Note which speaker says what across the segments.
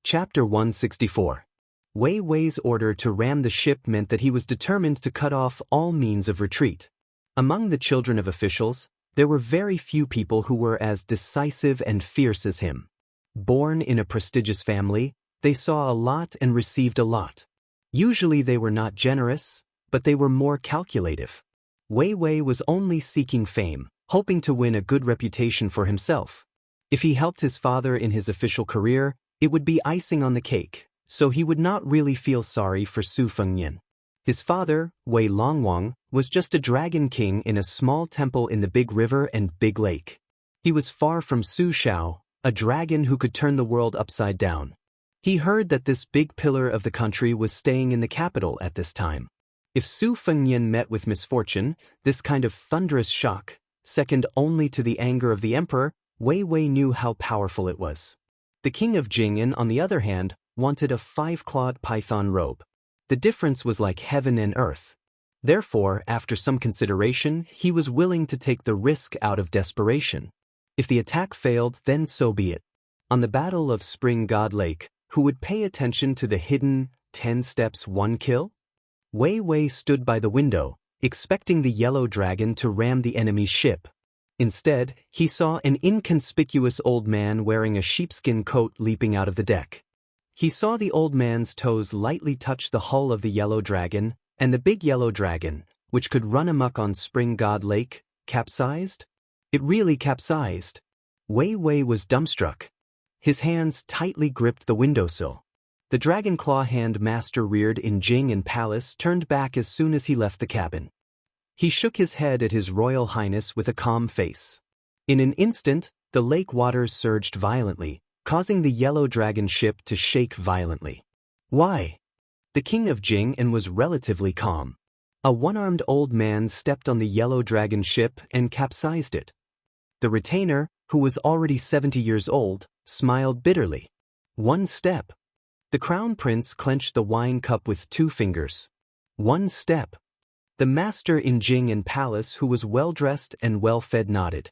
Speaker 1: Chapter 164. Wei Wei's order to ram the ship meant that he was determined to cut off all means of retreat. Among the children of officials, there were very few people who were as decisive and fierce as him. Born in a prestigious family, they saw a lot and received a lot. Usually they were not generous, but they were more calculative. Wei Wei was only seeking fame, hoping to win a good reputation for himself. If he helped his father in his official career, it would be icing on the cake, so he would not really feel sorry for Su Fengnian. His father, Wei Longwang, was just a dragon king in a small temple in the Big River and Big Lake. He was far from Su Shao, a dragon who could turn the world upside down. He heard that this big pillar of the country was staying in the capital at this time. If Su Fengnian met with misfortune, this kind of thunderous shock, second only to the anger of the emperor, Wei Wei knew how powerful it was. The king of Jing'an, on the other hand, wanted a 5-clawed python robe. The difference was like heaven and earth. Therefore, after some consideration, he was willing to take the risk out of desperation. If the attack failed, then so be it. On the Battle of Spring God Lake, who would pay attention to the hidden 10 steps 1 kill? Wei Wei stood by the window, expecting the yellow dragon to ram the enemy's ship. Instead, he saw an inconspicuous old man wearing a sheepskin coat leaping out of the deck. He saw the old man's toes lightly touch the hull of the yellow dragon, and the big yellow dragon, which could run amok on Spring God Lake, capsized? It really capsized. Wei Wei was dumbstruck. His hands tightly gripped the windowsill. The dragon claw hand master reared in Jing'an Palace turned back as soon as he left the cabin. He shook his head at His Royal Highness with a calm face. In an instant, the lake waters surged violently, causing the yellow dragon ship to shake violently. Why? The king of Jing'an was relatively calm. A one-armed old man stepped on the yellow dragon ship and capsized it. The retainer, who was already 70 years old, smiled bitterly. One step. The crown prince clenched the wine cup with 2 fingers. One step. The master in Jing'an Palace, who was well-dressed and well-fed, nodded.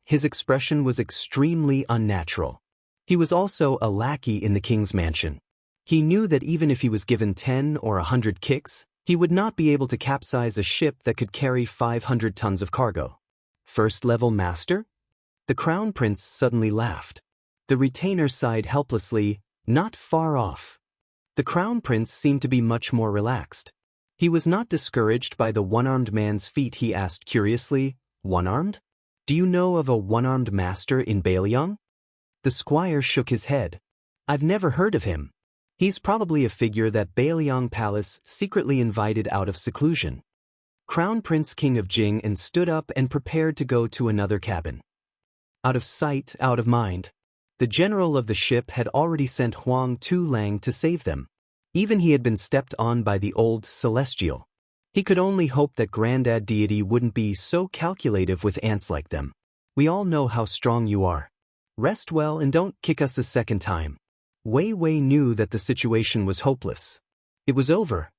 Speaker 1: His expression was extremely unnatural. He was also a lackey in the king's mansion. He knew that even if he was given 10 or 100 kicks, he would not be able to capsize a ship that could carry 500 tons of cargo. First-level master? The crown prince suddenly laughed. The retainer sighed helplessly, not far off. The crown prince seemed to be much more relaxed. He was not discouraged by the one-armed man's feat. He asked curiously, "One-armed? Do you know of a one-armed master in Bailiang?" The squire shook his head. "I've never heard of him. He's probably a figure that Bailiang Palace secretly invited out of seclusion." Crown Prince King of Jing'an stood up and prepared to go to another cabin. Out of sight, out of mind. The general of the ship had already sent Huang Tu-Lang to save them. Even he had been stepped on by the old celestial. He could only hope that Grandad Deity wouldn't be so calculative with ants like them. "We all know how strong you are. Rest well and don't kick us a second time." Wei Wei knew that the situation was hopeless. It was over.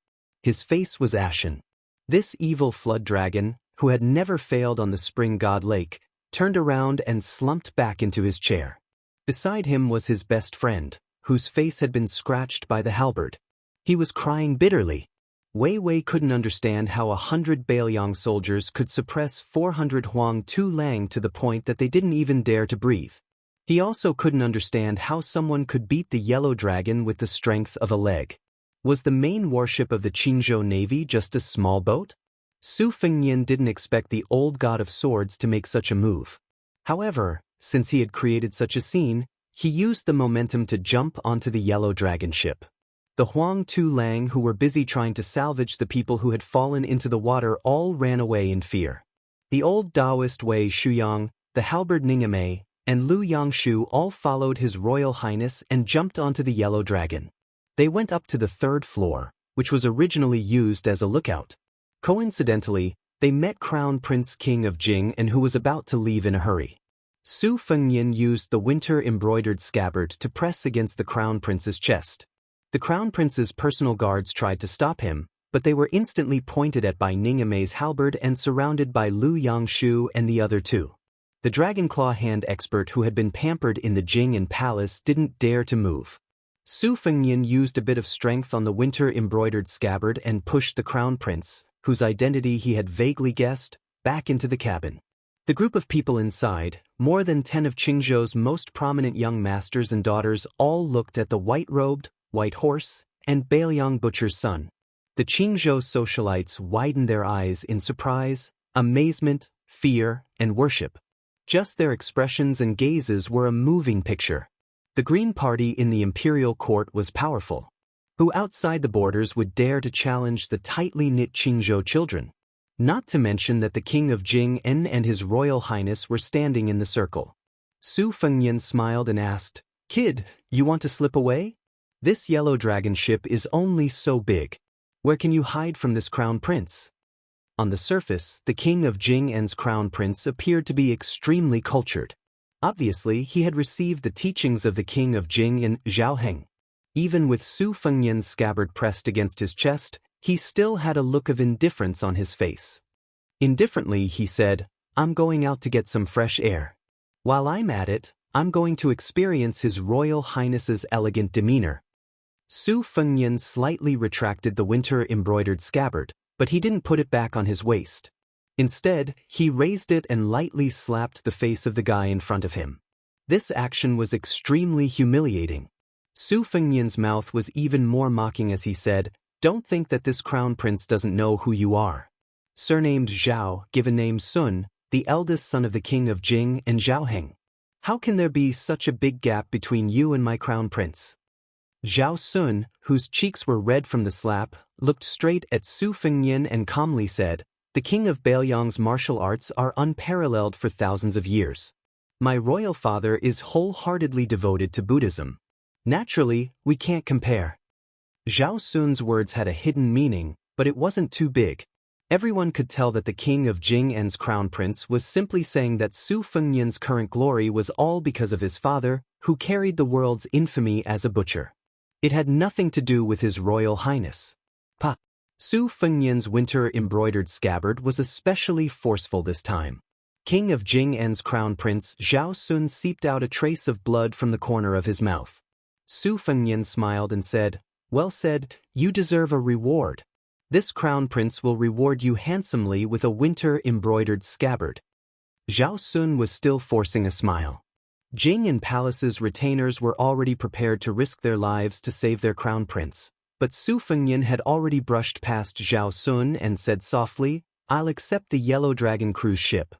Speaker 1: His face was ashen. This evil flood dragon, who had never failed on the Spring God Lake, turned around and slumped back into his chair. Beside him was his best friend, whose face had been scratched by the halberd. He was crying bitterly. Wei Wei couldn't understand how 100 Bailiang soldiers could suppress 400 Huang Tu-Lang to the point that they didn't even dare to breathe. He also couldn't understand how someone could beat the yellow dragon with the strength of a leg. Was the main warship of the Qingzhou Navy just a small boat? Su Fengnian didn't expect the old god of swords to make such a move. However, since he had created such a scene, he used the momentum to jump onto the yellow dragon ship. The Huang Tu-Lang, who were busy trying to salvage the people who had fallen into the water, all ran away in fear. The old Daoist Wei Shuyang, the halberd Ningame, and Lu Yangshu all followed His Royal Highness and jumped onto the yellow dragon. They went up to the 3rd floor, which was originally used as a lookout. Coincidentally, they met Crown Prince King of Jing'an, who was about to leave in a hurry. Su Fengnian used the winter-embroidered scabbard to press against the Crown Prince's chest. The Crown Prince's personal guards tried to stop him, but they were instantly pointed at by Ningame's halberd and surrounded by Lu Yangshu and the other 2. The Dragon Claw hand expert who had been pampered in the Jing'an Palace didn't dare to move. Su Fengnian used a bit of strength on the winter-embroidered scabbard and pushed the crown prince, whose identity he had vaguely guessed, back into the cabin. The group of people inside, more than 10 of Qingzhou's most prominent young masters and daughters, all looked at the white-robed, white horse, and Bailiang butcher's son. The Qingzhou socialites widened their eyes in surprise, amazement, fear, and worship. Just their expressions and gazes were a moving picture. The Green Party in the imperial court was powerful. Who outside the borders would dare to challenge the tightly knit Qingzhou children? Not to mention that the king of Jing En and his royal highness were standing in the circle. Su Fengnian smiled and asked, "Kid, you want to slip away? This yellow dragon ship is only so big. Where can you hide from this crown prince?" On the surface, the king of Jing En's crown prince appeared to be extremely cultured. Obviously, he had received the teachings of the king of Jing and Zhao Heng. Even with Su Fengnian's scabbard pressed against his chest, he still had a look of indifference on his face. Indifferently, he said, "I'm going out to get some fresh air. While I'm at it, I'm going to experience His Royal Highness's elegant demeanor." Su Fengnian slightly retracted the winter-embroidered scabbard, but he didn't put it back on his waist. Instead, he raised it and lightly slapped the face of the guy in front of him. This action was extremely humiliating. Su Fengnian's mouth was even more mocking as he said, "Don't think that this crown prince doesn't know who you are. Surnamed Zhao, given name Sun, the eldest son of the king of Jing and Zhao Heng. How can there be such a big gap between you and my crown prince?" Zhao Sun, whose cheeks were red from the slap, looked straight at Su Fengnian and calmly said, "The king of Bailiang's martial arts are unparalleled for thousands of years. My royal father is wholeheartedly devoted to Buddhism. Naturally, we can't compare." Zhao Sun's words had a hidden meaning, but it wasn't too big. Everyone could tell that the king of Jing En's crown prince was simply saying that Su Fengnian's current glory was all because of his father, who carried the world's infamy as a butcher. It had nothing to do with his royal highness. Su Fengnian's winter-embroidered scabbard was especially forceful this time. King of Jing En's crown prince Zhao Sun seeped out a trace of blood from the corner of his mouth. Su Fengnian smiled and said, "Well said, you deserve a reward. This crown prince will reward you handsomely with a winter-embroidered scabbard." Zhao Sun was still forcing a smile. Jing and Palace's retainers were already prepared to risk their lives to save their crown prince. But Su Fengnian had already brushed past Zhao Sun and said softly, "I'll accept the Yellow Dragon cruise ship.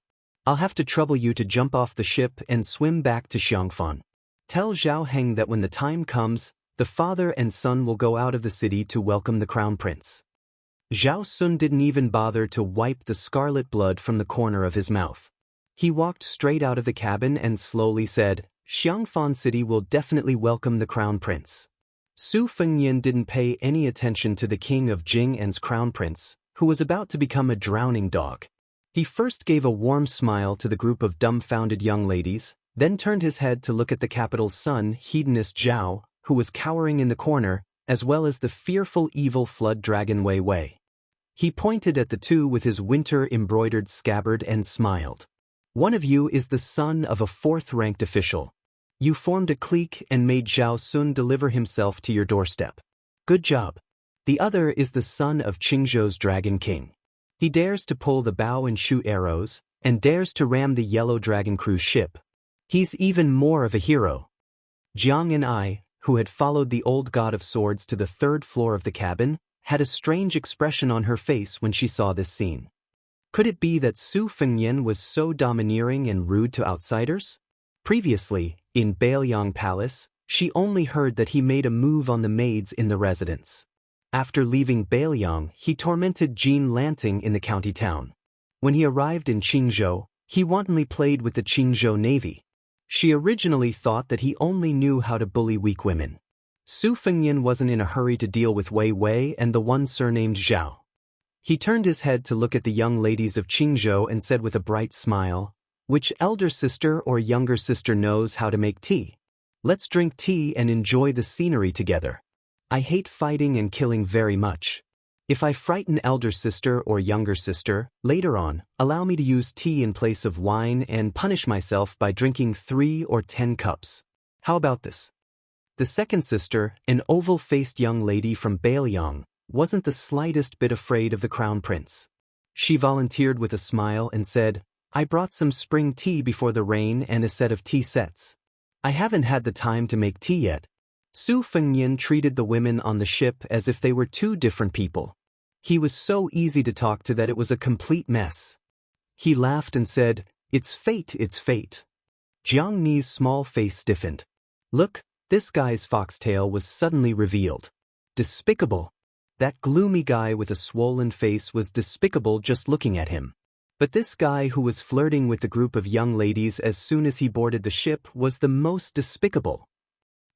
Speaker 1: I'll have to trouble you to jump off the ship and swim back to Xiangfan. Tell Zhao Heng that when the time comes, the father and son will go out of the city to welcome the crown prince." Zhao Sun didn't even bother to wipe the scarlet blood from the corner of his mouth. He walked straight out of the cabin and slowly said, "Xiangfan City will definitely welcome the crown prince." Su Fengnian didn't pay any attention to the king of Jing En's crown prince, who was about to become a drowning dog. He first gave a warm smile to the group of dumbfounded young ladies, then turned his head to look at the capital's son, hedonist Zhao, who was cowering in the corner, as well as the fearful evil flood dragon Wei Wei. He pointed at the two with his winter-embroidered scabbard and smiled. "One of you is the son of a fourth-ranked official. You formed a clique and made Zhao Sun deliver himself to your doorstep. Good job. The other is the son of Qingzhou's Dragon King. He dares to pull the bow and shoot arrows, and dares to ram the Yellow Dragon cruise ship. He's even more of a hero." Jiang and I, who had followed the old god of swords to the third floor of the cabin, had a strange expression on her face when she saw this scene. Could it be that Su Fengnian was so domineering and rude to outsiders? Previously, in Bailiang Palace, she only heard that he made a move on the maids in the residence. After leaving Bailiang, he tormented Jean Lanting in the county town. When he arrived in Qingzhou, he wantonly played with the Qingzhou Navy. She originally thought that he only knew how to bully weak women. Su Fengnian wasn't in a hurry to deal with Wei Wei and the one surnamed Zhao. He turned his head to look at the young ladies of Qingzhou and said with a bright smile, "Which elder sister or younger sister knows how to make tea? Let's drink tea and enjoy the scenery together. I hate fighting and killing very much. If I frighten elder sister or younger sister, later on, allow me to use tea in place of wine and punish myself by drinking 3 or 10 cups. How about this?" The second sister, an oval-faced young lady from Bailiang, wasn't the slightest bit afraid of the crown prince. She volunteered with a smile and said, "I brought some spring tea before the rain and a set of tea sets. I haven't had the time to make tea yet." Su Fengnian treated the women on the ship as if they were two different people. He was so easy to talk to that it was a complete mess. He laughed and said, "It's fate, it's fate." Jiang Ni's small face stiffened. Look, this guy's foxtail was suddenly revealed. Despicable. That gloomy guy with a swollen face was despicable just looking at him. But this guy who was flirting with the group of young ladies as soon as he boarded the ship was the most despicable.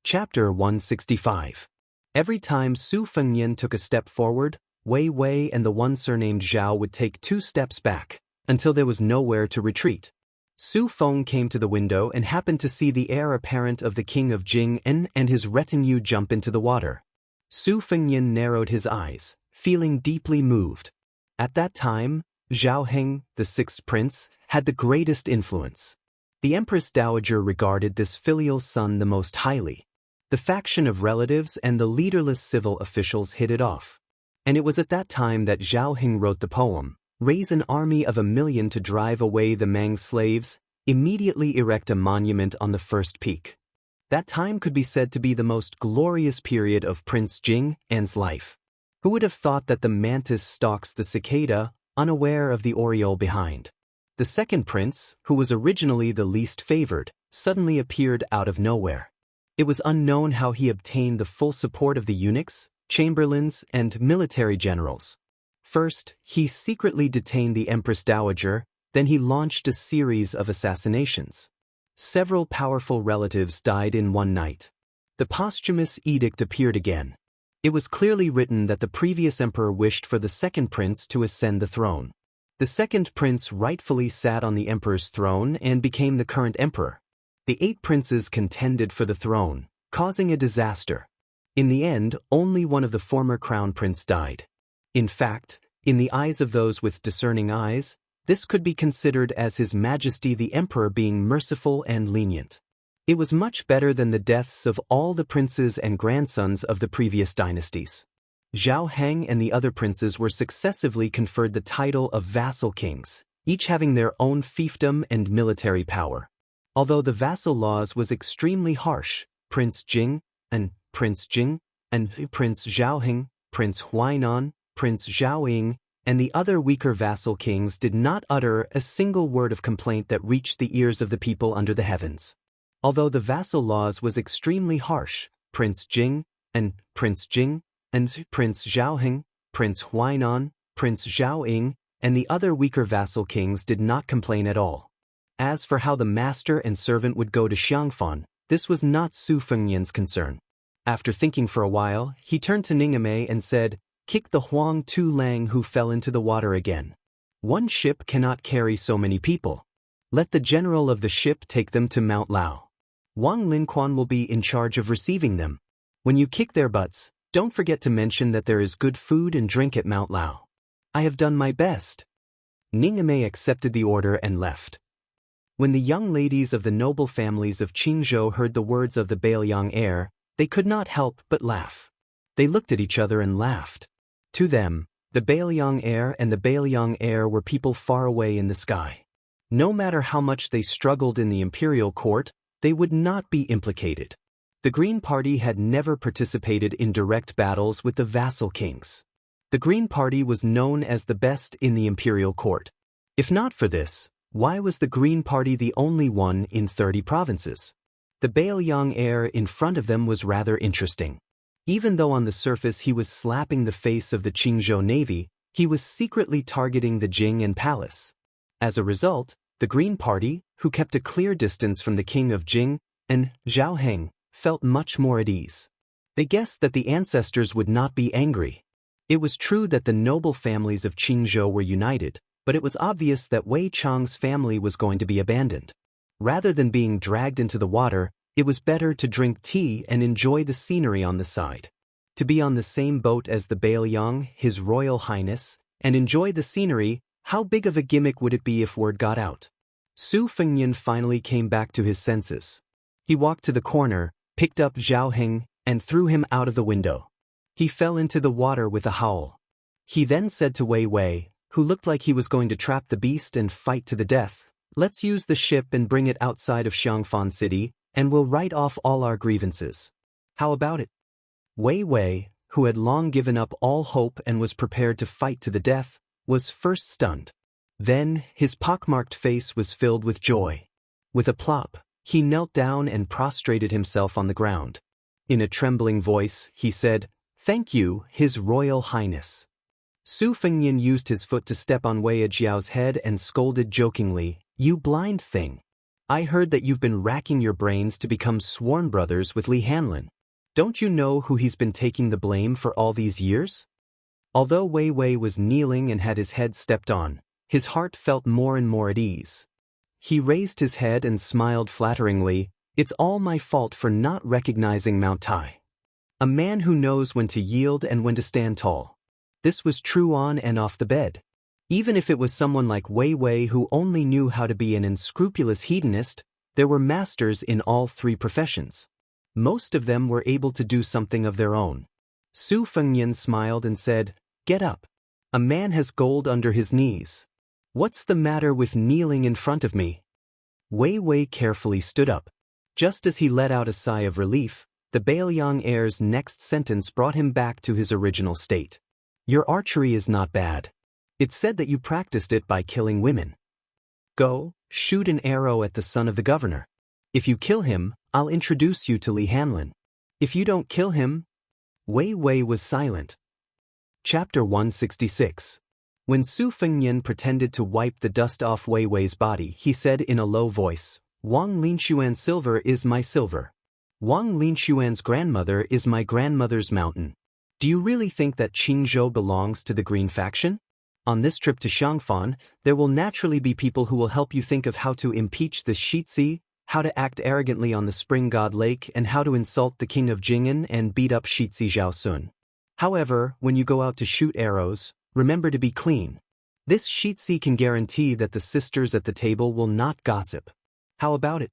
Speaker 1: Chapter 165. Every time Su Fengnian took a step forward, Wei Wei and the one surnamed Zhao would take 2 steps back, until there was nowhere to retreat. Su Feng came to the window and happened to see the heir apparent of the king of Jing and his retinue jump into the water. Su Fengnian narrowed his eyes, feeling deeply moved. At that time, Zhao Heng, the 6th prince, had the greatest influence. The Empress Dowager regarded this filial son the most highly. The faction of relatives and the leaderless civil officials hit it off. And it was at that time that Zhao Heng wrote the poem, "Raise an army of 1,000,000 to drive away the Mang slaves, immediately erect a monument on the first peak." That time could be said to be the most glorious period of Prince Jing An's life. Who would have thought that the mantis stalks the cicada, unaware of the oriole behind? The second prince, who was originally the least favored, suddenly appeared out of nowhere. It was unknown how he obtained the full support of the eunuchs, chamberlains, and military generals. First, he secretly detained the Empress Dowager, then he launched a series of assassinations. Several powerful relatives died in one night. The posthumous edict appeared again. It was clearly written that the previous emperor wished for the second prince to ascend the throne. The second prince rightfully sat on the emperor's throne and became the current emperor. The 8 princes contended for the throne, causing a disaster. In the end, only one of the former crown prince died. In fact, in the eyes of those with discerning eyes, this could be considered as His Majesty the Emperor being merciful and lenient. It was much better than the deaths of all the princes and grandsons of the previous dynasties. Zhao Heng and the other princes were successively conferred the title of vassal kings, each having their own fiefdom and military power. Although the vassal laws was extremely harsh, Prince Jing, and Prince Zhao Heng, Prince Huainan, Prince Zhao Ying, and the other weaker vassal kings did not utter a single word of complaint that reached the ears of the people under the heavens. Although the vassal laws was extremely harsh, Prince Jing, and Prince Zhao Heng, Prince Huainan, Prince Zhao Ying, and the other weaker vassal kings did not complain at all. As for how the master and servant would go to Xiangfan, this was not Su Fengnian's concern. After thinking for a while, he turned to Ningame and said, "Kick the Huang Tu Lang who fell into the water again. One ship cannot carry so many people. Let the general of the ship take them to Mount Lao. Wang Lin will be in charge of receiving them. When you kick their butts, don't forget to mention that there is good food and drink at Mount Lao. I have done my best." Ningame accepted the order and left. When the young ladies of the noble families of Qingzhou heard the words of the Bailiang heir, they could not help but laugh. They looked at each other and laughed. To them, the Bailiang heir and the Bailiang heir were people far away in the sky. No matter how much they struggled in the imperial court, they would not be implicated. The Green Party had never participated in direct battles with the vassal kings. The Green Party was known as the best in the imperial court. If not for this, why was the Green Party the only one in 30 provinces? The Bailiang heir in front of them was rather interesting. Even though on the surface he was slapping the face of the Qingzhou Navy, he was secretly targeting the Jing and palace. As a result, the Green Party, who kept a clear distance from the king of Jing and Zhao Heng, felt much more at ease. They guessed that the ancestors would not be angry. It was true that the noble families of Qingzhou were united, but it was obvious that Wei Chang's family was going to be abandoned. Rather than being dragged into the water, it was better to drink tea and enjoy the scenery on the side. To be on the same boat as the Bailiang, His Royal Highness, and enjoy the scenery, how big of a gimmick would it be if word got out? Su Fengnian finally came back to his senses. He walked to the corner, picked up Zhao Heng, and threw him out of the window. He fell into the water with a howl. He then said to Wei Wei, who looked like he was going to trap the beast and fight to the death, "Let's use the ship and bring it outside of Xiangfan City, and we'll write off all our grievances. How about it?" Wei Wei, who had long given up all hope and was prepared to fight to the death, was first stunned. Then, his pockmarked face was filled with joy. With a plop, he knelt down and prostrated himself on the ground. In a trembling voice, he said, "Thank you, His Royal Highness." Su Fengnian used his foot to step on Wei Jiao's head and scolded jokingly, "You blind thing. I heard that you've been racking your brains to become sworn brothers with Li Hanlin. Don't you know who he's been taking the blame for all these years?" Although Wei Wei was kneeling and had his head stepped on, his heart felt more and more at ease. He raised his head and smiled flatteringly, "It's all my fault for not recognizing Mount Tai. A man who knows when to yield and when to stand tall." This was true on and off the bed. Even if it was someone like Wei Wei who only knew how to be an unscrupulous hedonist, there were masters in all three professions. Most of them were able to do something of their own. Su Fengnian smiled and said, "Get up. A man has gold under his knees. What's the matter with kneeling in front of me?" Wei Wei carefully stood up. Just as he let out a sigh of relief, the Bailiang heir's next sentence brought him back to his original state. "Your archery is not bad. It's said that you practiced it by killing women. Go, shoot an arrow at the son of the governor. If you kill him, I'll introduce you to Li Hanlin. If you don't kill him..." Wei Wei was silent. Chapter 166. When Su Fengnian pretended to wipe the dust off Wei Wei's body, he said in a low voice, "Wang Linshuan's silver is my silver. Wang Linshuan's grandmother is my grandmother's mountain. Do you really think that Qingzhou belongs to the Green faction? On this trip to Xiangfan, there will naturally be people who will help you think of how to impeach the Shitzi, how to act arrogantly on the Spring God Lake, and how to insult the king of Jing'an and beat up Shitzi Zhaosun. However, when you go out to shoot arrows, remember to be clean. This Shitzi can guarantee that the sisters at the table will not gossip. How about it?"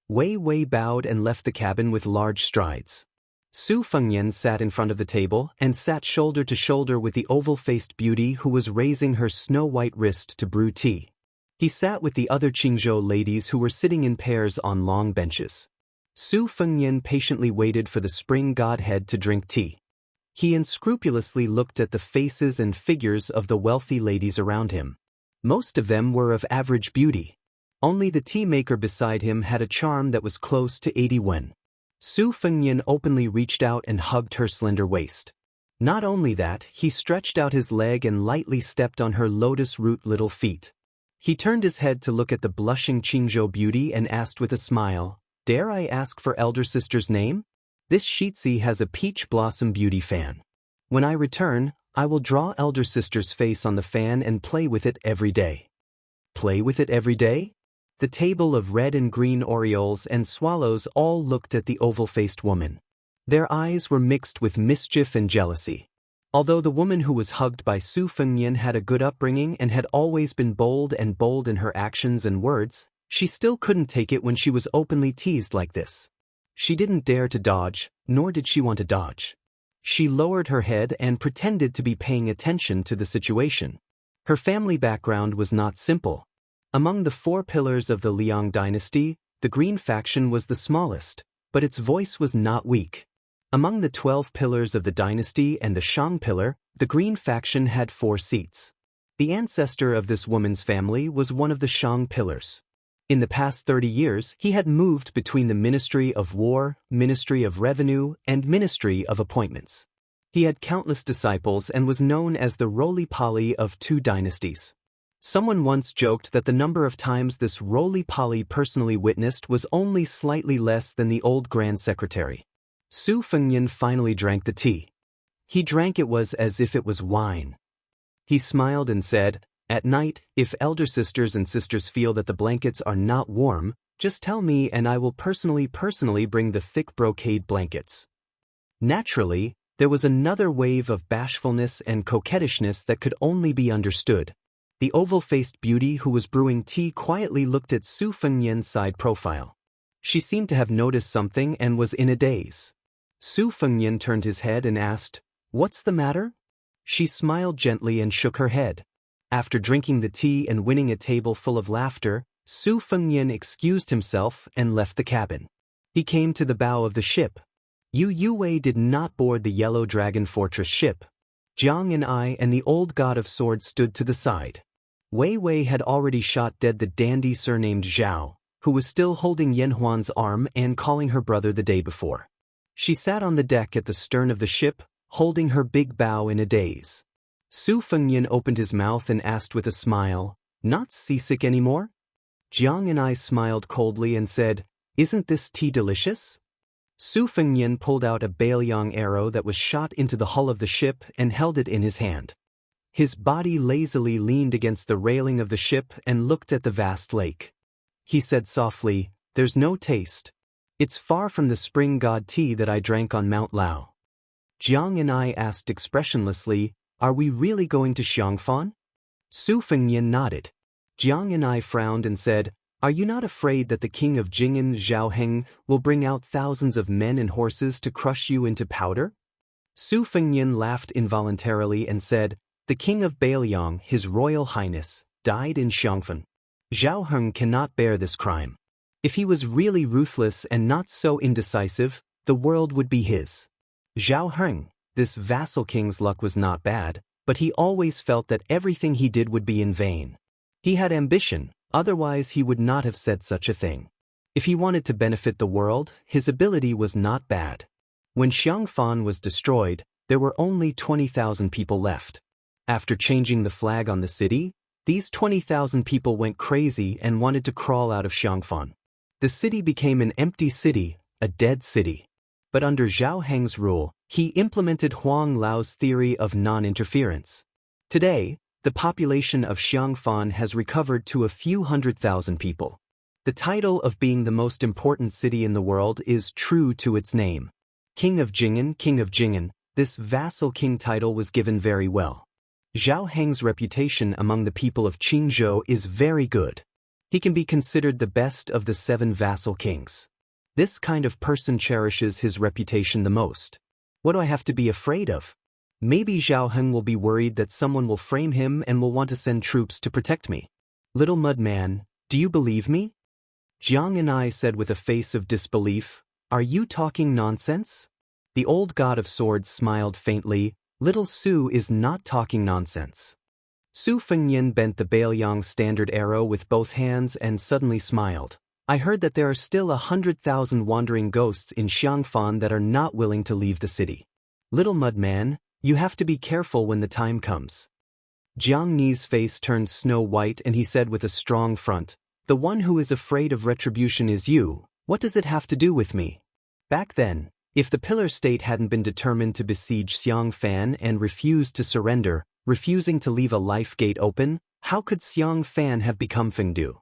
Speaker 1: Wei Wei bowed and left the cabin with large strides. Su Fengnian sat in front of the table and sat shoulder to shoulder with the oval-faced beauty who was raising her snow-white wrist to brew tea. He sat with the other Qingzhou ladies who were sitting in pairs on long benches. Su Fengnian patiently waited for the spring godhead to drink tea. He unscrupulously looked at the faces and figures of the wealthy ladies around him. Most of them were of average beauty. Only the tea maker beside him had a charm that was close to 80 wen. Su Fengnian openly reached out and hugged her slender waist. Not only that, he stretched out his leg and lightly stepped on her lotus-root little feet. He turned his head to look at the blushing Qingzhou beauty and asked with a smile, "Dare I ask for elder sister's name? This Shitzi has a peach blossom beauty fan. When I return, I will draw elder sister's face on the fan and play with it every day." Play with it every day? The table of red and green orioles and swallows all looked at the oval-faced woman. Their eyes were mixed with mischief and jealousy. Although the woman who was hugged by Su Fengnian had a good upbringing and had always been bold in her actions and words, she still couldn't take it when she was openly teased like this. She didn't dare to dodge, nor did she want to dodge. She lowered her head and pretended to be paying attention to the situation. Her family background was not simple. Among the 4 pillars of the Liang dynasty, the Green faction was the smallest, but its voice was not weak. Among the 12 pillars of the dynasty and the Shang pillar, the Green faction had 4 seats. The ancestor of this woman's family was one of the Shang pillars. In the past 30 years, he had moved between the Ministry of War, Ministry of Revenue, and Ministry of Appointments. He had countless disciples and was known as the roly-poly of 2 dynasties. Someone once joked that the number of times this roly-poly personally witnessed was only slightly less than the old Grand Secretary. Su Fengnian finally drank the tea. He drank it as if it was wine. He smiled and said, "At night, if elder sisters and sisters feel that the blankets are not warm, just tell me and I will personally bring the thick brocade blankets." Naturally, there was another wave of bashfulness and coquettishness that could only be understood. The oval-faced beauty who was brewing tea quietly looked at Su Fengnian's side profile. She seemed to have noticed something and was in a daze. Su Fengnian turned his head and asked, "What's the matter?" She smiled gently and shook her head. After drinking the tea and winning a table full of laughter, Su Fengnian excused himself and left the cabin. He came to the bow of the ship. Yu Yuwei did not board the Yellow Dragon Fortress ship. Jiang and I and the old god of swords stood to the side. Wei Wei had already shot dead the dandy surnamed Zhao, who was still holding Yan Huan's arm and calling her brother the day before. She sat on the deck at the stern of the ship, holding her big bow in a daze. Su Fengnian opened his mouth and asked with a smile, "Not seasick anymore?" Jiang and I smiled coldly and said, "Isn't this tea delicious?" Su Fengnian pulled out a Baoyang arrow that was shot into the hull of the ship and held it in his hand. His body lazily leaned against the railing of the ship and looked at the vast lake. He said softly, "There's no taste. It's far from the spring god tea that I drank on Mount Lao." Jiang and I asked expressionlessly, "Are we really going to Xiangfan?" Su Fengnian nodded. Jiang and I frowned and said, "Are you not afraid that the king of Jing'an, Zhao Heng, will bring out thousands of men and horses to crush you into powder?" Su Fengnian laughed involuntarily and said, "The king of Baoyang, his royal highness, died in Xiangfan. Zhao Heng cannot bear this crime. If he was really ruthless and not so indecisive, the world would be his." Zhao Heng, this vassal king's luck was not bad, but he always felt that everything he did would be in vain. He had ambition, otherwise he would not have said such a thing. If he wanted to benefit the world, his ability was not bad. When Xiangfan was destroyed, there were only 20,000 people left. After changing the flag on the city, these 20,000 people went crazy and wanted to crawl out of Xiangfan. The city became an empty city, a dead city. But under Zhao Heng's rule, he implemented Huang Lao's theory of non-interference. Today, the population of Xiangfan has recovered to a few 100,000 people. The title of being the most important city in the world is true to its name. King of Jing'an, this vassal king title was given very well. Zhao Heng's reputation among the people of Qingzhou is very good. He can be considered the best of the 7 vassal kings. This kind of person cherishes his reputation the most. What do I have to be afraid of? Maybe Zhao Heng will be worried that someone will frame him and will want to send troops to protect me. Little mud man, do you believe me? Jiang and I said with a face of disbelief, "Are you talking nonsense?" The old god of swords smiled faintly. "Little Su is not talking nonsense." Su Fengnian bent the Baoyang standard arrow with both hands and suddenly smiled. "I heard that there are still 100,000 wandering ghosts in Xiangfan that are not willing to leave the city. Little mud man, you have to be careful when the time comes." Jiang Ni's face turned snow white and he said with a strong front, "The one who is afraid of retribution is you. What does it have to do with me?" Back then, if the Pillar State hadn't been determined to besiege Xiangfan and refused to surrender, refusing to leave a life gate open, how could Xiangfan have become Fengdu?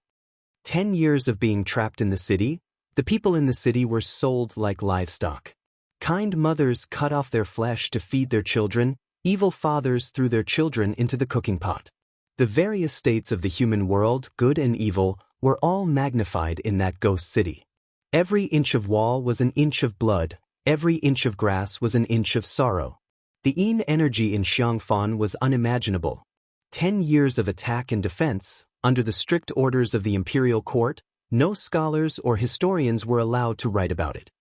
Speaker 1: 10 years of being trapped in the city, the people in the city were sold like livestock. Kind mothers cut off their flesh to feed their children, evil fathers threw their children into the cooking pot. The various states of the human world, good and evil, were all magnified in that ghost city. Every inch of wall was an inch of blood, every inch of grass was an inch of sorrow. The yin energy in Xiangfan was unimaginable. 10 years of attack and defense, under the strict orders of the imperial court, no scholars or historians were allowed to write about it.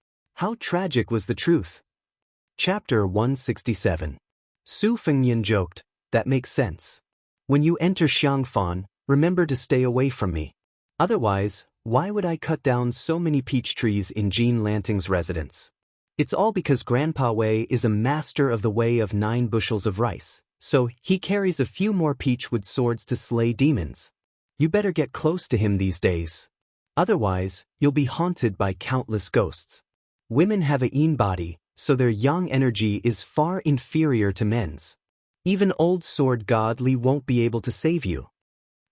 Speaker 1: How tragic was the truth? Chapter 167. Su Fengnian joked, "That makes sense. When you enter Xiangfan, remember to stay away from me. Otherwise, why would I cut down so many peach trees in Jean Lanting's residence? It's all because Grandpa Wei is a master of the way of 9 bushels of rice, so he carries a few more peachwood swords to slay demons. You better get close to him these days. Otherwise, you'll be haunted by countless ghosts. Women have a yin body, so their yang energy is far inferior to men's. Even old sword god Li won't be able to save you."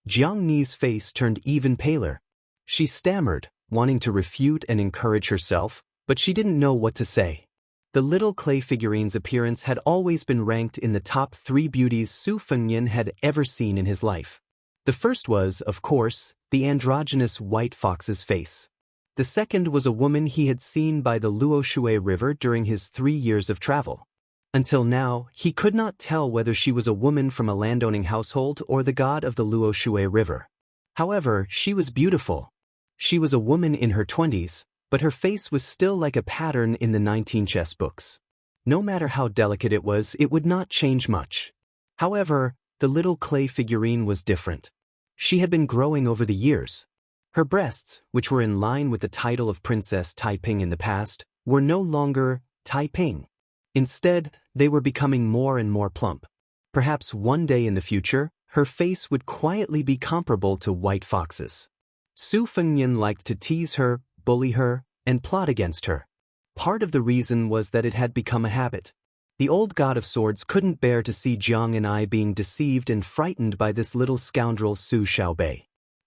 Speaker 1: Jiang Ni's face turned even paler. She stammered, wanting to refute and encourage herself, but she didn't know what to say. The little clay figurine's appearance had always been ranked in the top 3 beauties Su Fengnian had ever seen in his life. The first was, of course, the androgynous white fox's face. The second was a woman he had seen by the Luoshui River during his 3 years of travel. Until now, he could not tell whether she was a woman from a landowning household or the god of the Luoshui River. However, she was beautiful. She was a woman in her 20s, but her face was still like a pattern in the 19 chess books. No matter how delicate it would not change much. However, the little clay figurine was different. She had been growing over the years. Her breasts, which were in line with the title of Princess Taiping in the past, were no longer Taiping. Instead, they were becoming more and more plump. Perhaps one day in the future, her face would quietly be comparable to white foxes. Su Fengnian liked to tease her, bully her, and plot against her. Part of the reason was that it had become a habit. The old god of swords couldn't bear to see Jiang and I being deceived and frightened by this little scoundrel Su Xiaobei.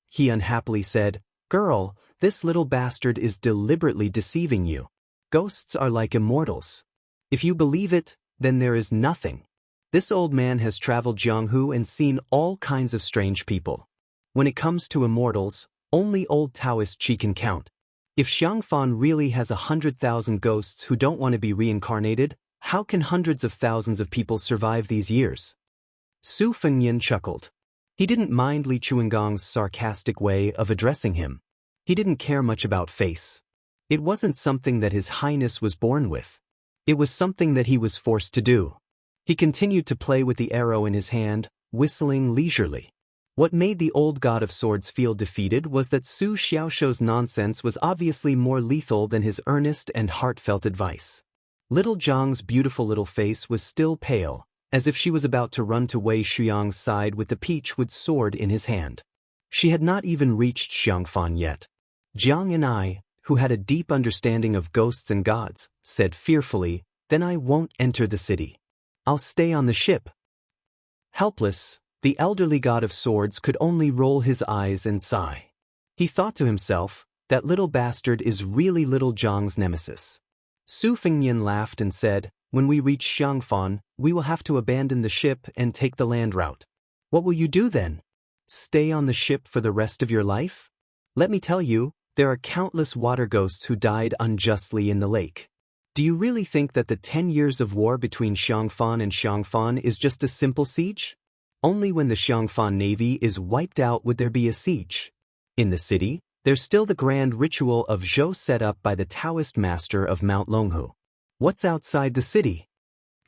Speaker 1: He unhappily said, "Girl, this little bastard is deliberately deceiving you. Ghosts are like immortals. If you believe it, then there is nothing. This old man has traveled Jianghu and seen all kinds of strange people. When it comes to immortals, only old Daoist Qi can count. If Xiangfan really has 100,000 ghosts who don't want to be reincarnated, how can hundreds of thousands of people survive these years?" Su Fengnian chuckled. He didn't mind Li Chuangong's sarcastic way of addressing him. He didn't care much about face. It wasn't something that His Highness was born with. It was something that he was forced to do. He continued to play with the arrow in his hand, whistling leisurely. What made the old god of swords feel defeated was that Su Xiaoshou's nonsense was obviously more lethal than his earnest and heartfelt advice. Little Zhang's beautiful little face was still pale, as if she was about to run to Wei Shuyang's side with the peachwood sword in his hand. She had not even reached Xiangfan yet. Jiang and I, who had a deep understanding of ghosts and gods, said fearfully, "Then I won't enter the city. I'll stay on the ship." Helpless, the elderly god of swords could only roll his eyes and sigh. He thought to himself, that little bastard is really little Zhang's nemesis. Su Fengnian laughed and said, "When we reach Xiangfan, we will have to abandon the ship and take the land route. What will you do then? Stay on the ship for the rest of your life? Let me tell you, there are countless water ghosts who died unjustly in the lake. Do you really think that the 10 years of war between Xiangfan and Xiangfan is just a simple siege? Only when the Xiangfan navy is wiped out would there be a siege. In the city, there's still the grand ritual of Zhou set up by the Daoist master of Mount Longhu. What's outside the city?"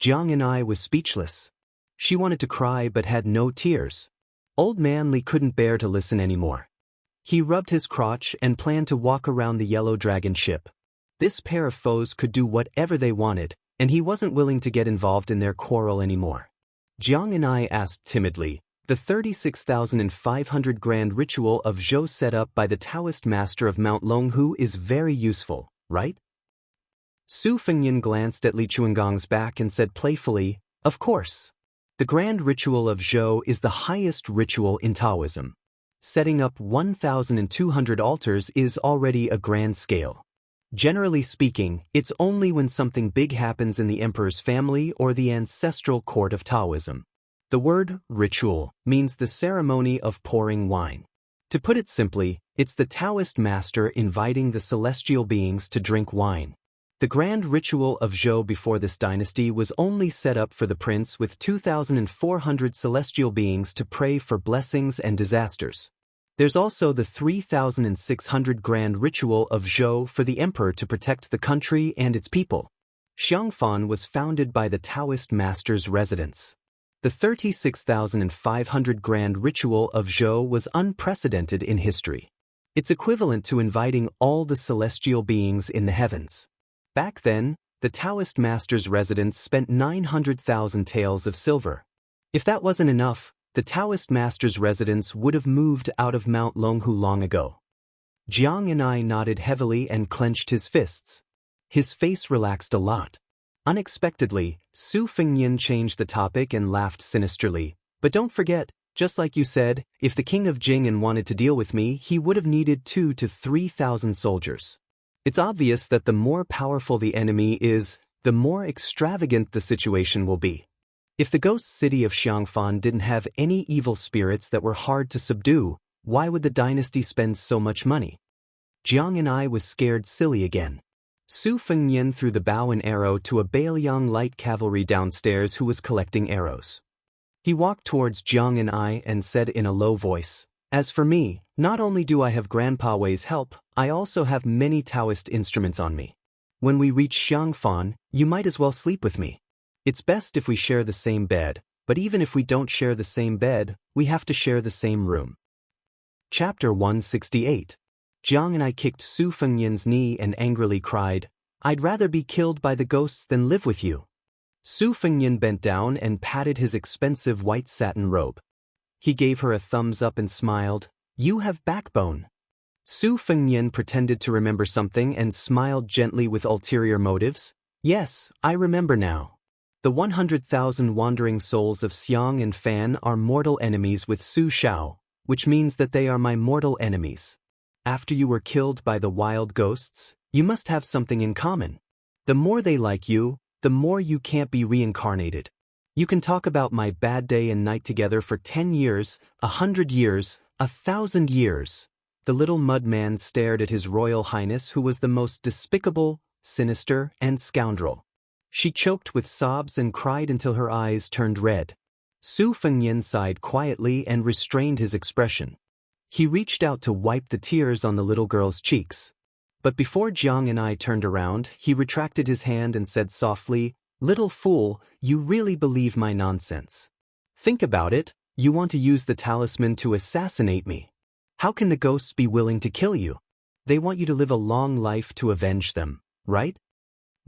Speaker 1: Jiang and I was speechless. She wanted to cry but had no tears. Old man Li couldn't bear to listen anymore. He rubbed his crotch and planned to walk around the yellow dragon ship. This pair of foes could do whatever they wanted, and he wasn't willing to get involved in their quarrel anymore. Jiang and I asked timidly, "The 36,500 grand ritual of Zhou set up by the Daoist master of Mount Longhu is very useful, right?" Su Fengnian glanced at Li Chuangong's back and said playfully, "Of course. The grand ritual of Zhou is the highest ritual in Taoism. Setting up 1,200 altars is already a grand scale. Generally speaking, it's only when something big happens in the emperor's family or the ancestral court of Taoism. The word ritual means the ceremony of pouring wine. To put it simply, it's the Daoist master inviting the celestial beings to drink wine. The grand ritual of Zhou before this dynasty was only set up for the prince with 2,400 celestial beings to pray for blessings and disasters. There's also the 3,600 grand ritual of Zhou for the emperor to protect the country and its people. Xiangfan was founded by the Daoist master's residence. The 36,500 grand ritual of Zhou was unprecedented in history. It's equivalent to inviting all the celestial beings in the heavens. Back then, the Daoist master's residence spent 900,000 taels of silver. If that wasn't enough, the Daoist master's residence would have moved out of Mount Longhu long ago. Jiang and I nodded heavily and clenched his fists. His face relaxed a lot. Unexpectedly, Su Fengnian changed the topic and laughed sinisterly. "But don't forget, just like you said, if the king of Jing'an wanted to deal with me, he would have needed 2,000 to 3,000 soldiers. It's obvious that the more powerful the enemy is, the more extravagant the situation will be. If the ghost city of Xiangfan didn't have any evil spirits that were hard to subdue, why would the dynasty spend so much money?" Jiang and I was scared silly again. Su Fengnian threw the bow and arrow to a Bailiang light cavalry downstairs who was collecting arrows. He walked towards Jiang and I and said in a low voice, "As for me, not only do I have Grandpa Wei's help, I also have many Daoist instruments on me. When we reach Xiangfan, you might as well sleep with me. It's best if we share the same bed, but even if we don't share the same bed, we have to share the same room." Chapter 168. Jiang and I kicked Su Fengnian's knee and angrily cried, "I'd rather be killed by the ghosts than live with you." Su Fengnian bent down and patted his expensive white satin robe. He gave her a thumbs up and smiled, "You have backbone." Su Fengnian pretended to remember something and smiled gently with ulterior motives. "Yes, I remember now. The 100,000 wandering souls of Xiang and Fan are mortal enemies with Su Shao, which means that they are my mortal enemies. After you were killed by the wild ghosts, you must have something in common. The more they like you, the more you can't be reincarnated. You can talk about my bad day and night together for 10 years, 100 years, 1,000 years." The little mud man stared at His Royal Highness, who was the most despicable, sinister, and scoundrel. She choked with sobs and cried until her eyes turned red. Su Fengnian sighed quietly and restrained his expression. He reached out to wipe the tears on the little girl's cheeks. But before Jiang and I turned around, he retracted his hand and said softly, "Little fool, you really believe my nonsense. Think about it, you want to use the talisman to assassinate me. How can the ghosts be willing to kill you? They want you to live a long life to avenge them, right?"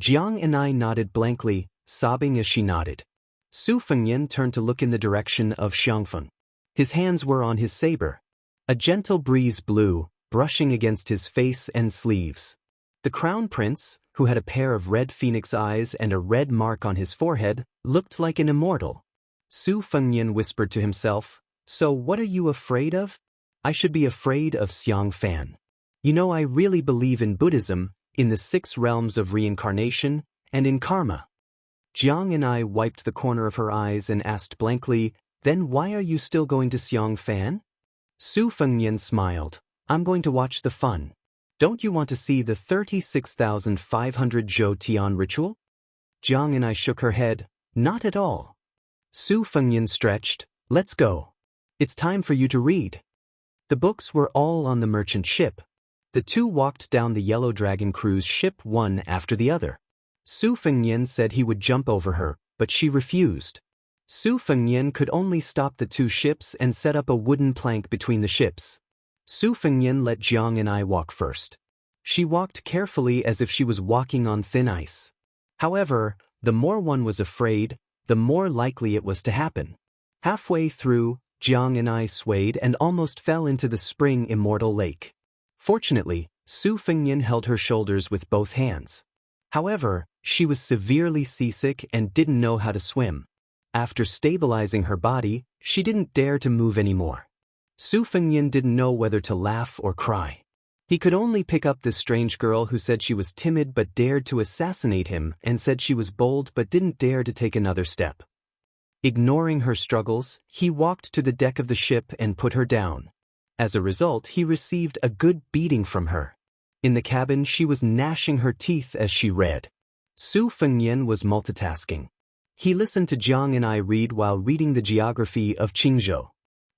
Speaker 1: Jiang and I nodded blankly, sobbing as she nodded. Su Fengnian turned to look in the direction of Xiangfeng. His hands were on his saber. A gentle breeze blew, brushing against his face and sleeves. The crown prince, who had a pair of red phoenix eyes and a red mark on his forehead, looked like an immortal. Su Fengnian whispered to himself, "So what are you afraid of?" "I should be afraid of Xiang Fan. You know, I really believe in Buddhism, in the 6 realms of reincarnation, and in karma." Jiang and I wiped the corner of her eyes and asked blankly, "Then why are you still going to Xiang Fan?" Su Fengnian smiled, "I'm going to watch the fun. Don't you want to see the 36,500 Zhou Tian ritual?" Jiang and I shook her head, "Not at all." Su Fengnian stretched, "Let's go. It's time for you to read." The books were all on the merchant ship. The two walked down the Yellow Dragon cruise ship one after the other. Su Fengnian said he would jump over her, but she refused. Su Fengnian could only stop the 2 ships and set up a wooden plank between the ships. Su Fengnian let Jiang and I walk first. She walked carefully as if she was walking on thin ice. However, the more one was afraid, the more likely it was to happen. Halfway through, Jiang and I swayed and almost fell into the spring Immortal lake. Fortunately, Su Fengnian held her shoulders with both hands. However, she was severely seasick and didn't know how to swim. After stabilizing her body, she didn't dare to move anymore. Su Fengnian didn't know whether to laugh or cry. He could only pick up this strange girl who said she was timid but dared to assassinate him and said she was bold but didn't dare to take another step. Ignoring her struggles, he walked to the deck of the ship and put her down. As a result, he received a good beating from her. In the cabin, she was gnashing her teeth as she read. Su Fengnian was multitasking. He listened to Jiang and I read while reading the geography of Qingzhou.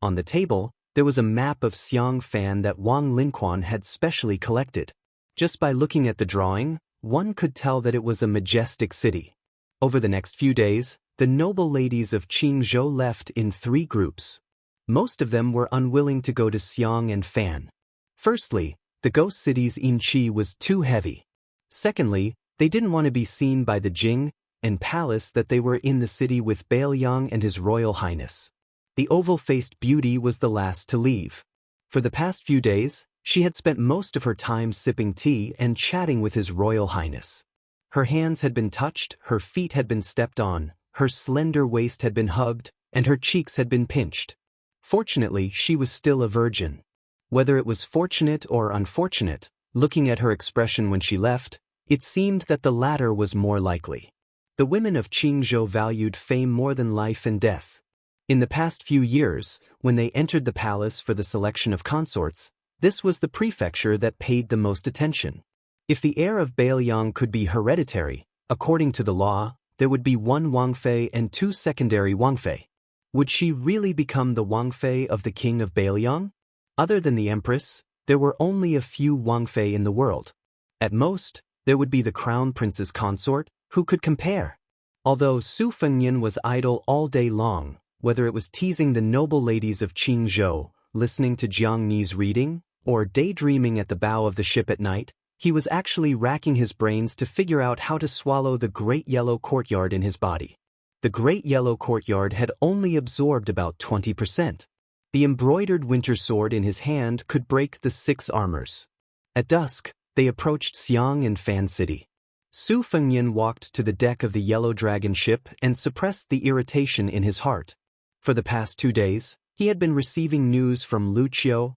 Speaker 1: On the table, there was a map of Xiang Fan that Wang Lin had specially collected. Just by looking at the drawing, one could tell that it was a majestic city. Over the next few days, the noble ladies of Qingzhou left in 3 groups. Most of them were unwilling to go to Xiang and Fan. Firstly, the ghost city's Inqi was too heavy. Secondly, they didn't want to be seen by the Jing and palace that they were in the city with Bailiang and His Royal Highness. The oval-faced beauty was the last to leave. For the past few days, she had spent most of her time sipping tea and chatting with His Royal Highness. Her hands had been touched, her feet had been stepped on, her slender waist had been hugged, and her cheeks had been pinched. Fortunately, she was still a virgin. Whether it was fortunate or unfortunate, looking at her expression when she left, it seemed that the latter was more likely. The women of Qingzhou valued fame more than life and death. In the past few years, when they entered the palace for the selection of consorts, This was the prefecture that paid the most attention. If the heir of Bailiang could be hereditary, according to the law, there would be one Wangfei and two secondary Wangfei. Would she really become the Wangfei of the king of Bailiang? Other than the empress, there were only a few Wangfei in the world. At most, there would be the crown prince's consort, who could compare. Although Su Fengnian was idle all day long, whether it was teasing the noble ladies of Qingzhou, listening to Jiang Ni's reading, or daydreaming at the bow of the ship at night, he was actually racking his brains to figure out how to swallow the great yellow courtyard in his body. The great yellow courtyard had only absorbed about 20%. The embroidered winter sword in his hand could break the 6 armors. At dusk, they approached Xiang and Fan City. Su Fengnian walked to the deck of the Yellow Dragon ship and suppressed the irritation in his heart. For the past 2 days, he had been receiving news from Lu Qiu.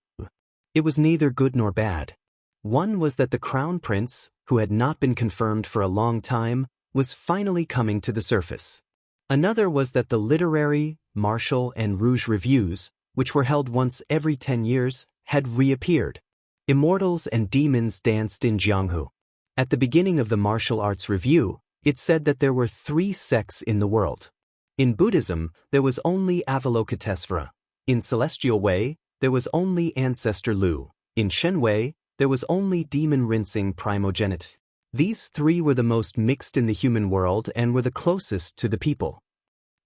Speaker 1: It was neither good nor bad. One was that the crown prince, who had not been confirmed for a long time, was finally coming to the surface. Another was that the literary, martial, and rouge reviews, which were held once every 10 years, had reappeared. Immortals and demons danced in Jianghu. At the beginning of the martial arts review, it said that there were 3 sects in the world. In Buddhism, there was only Avalokitesvara. In Celestial Way, there was only Ancestor Lu. In Shen Wei, there was only Demon Rinsing Primogenite. These 3 were the most mixed in the human world and were the closest to the people.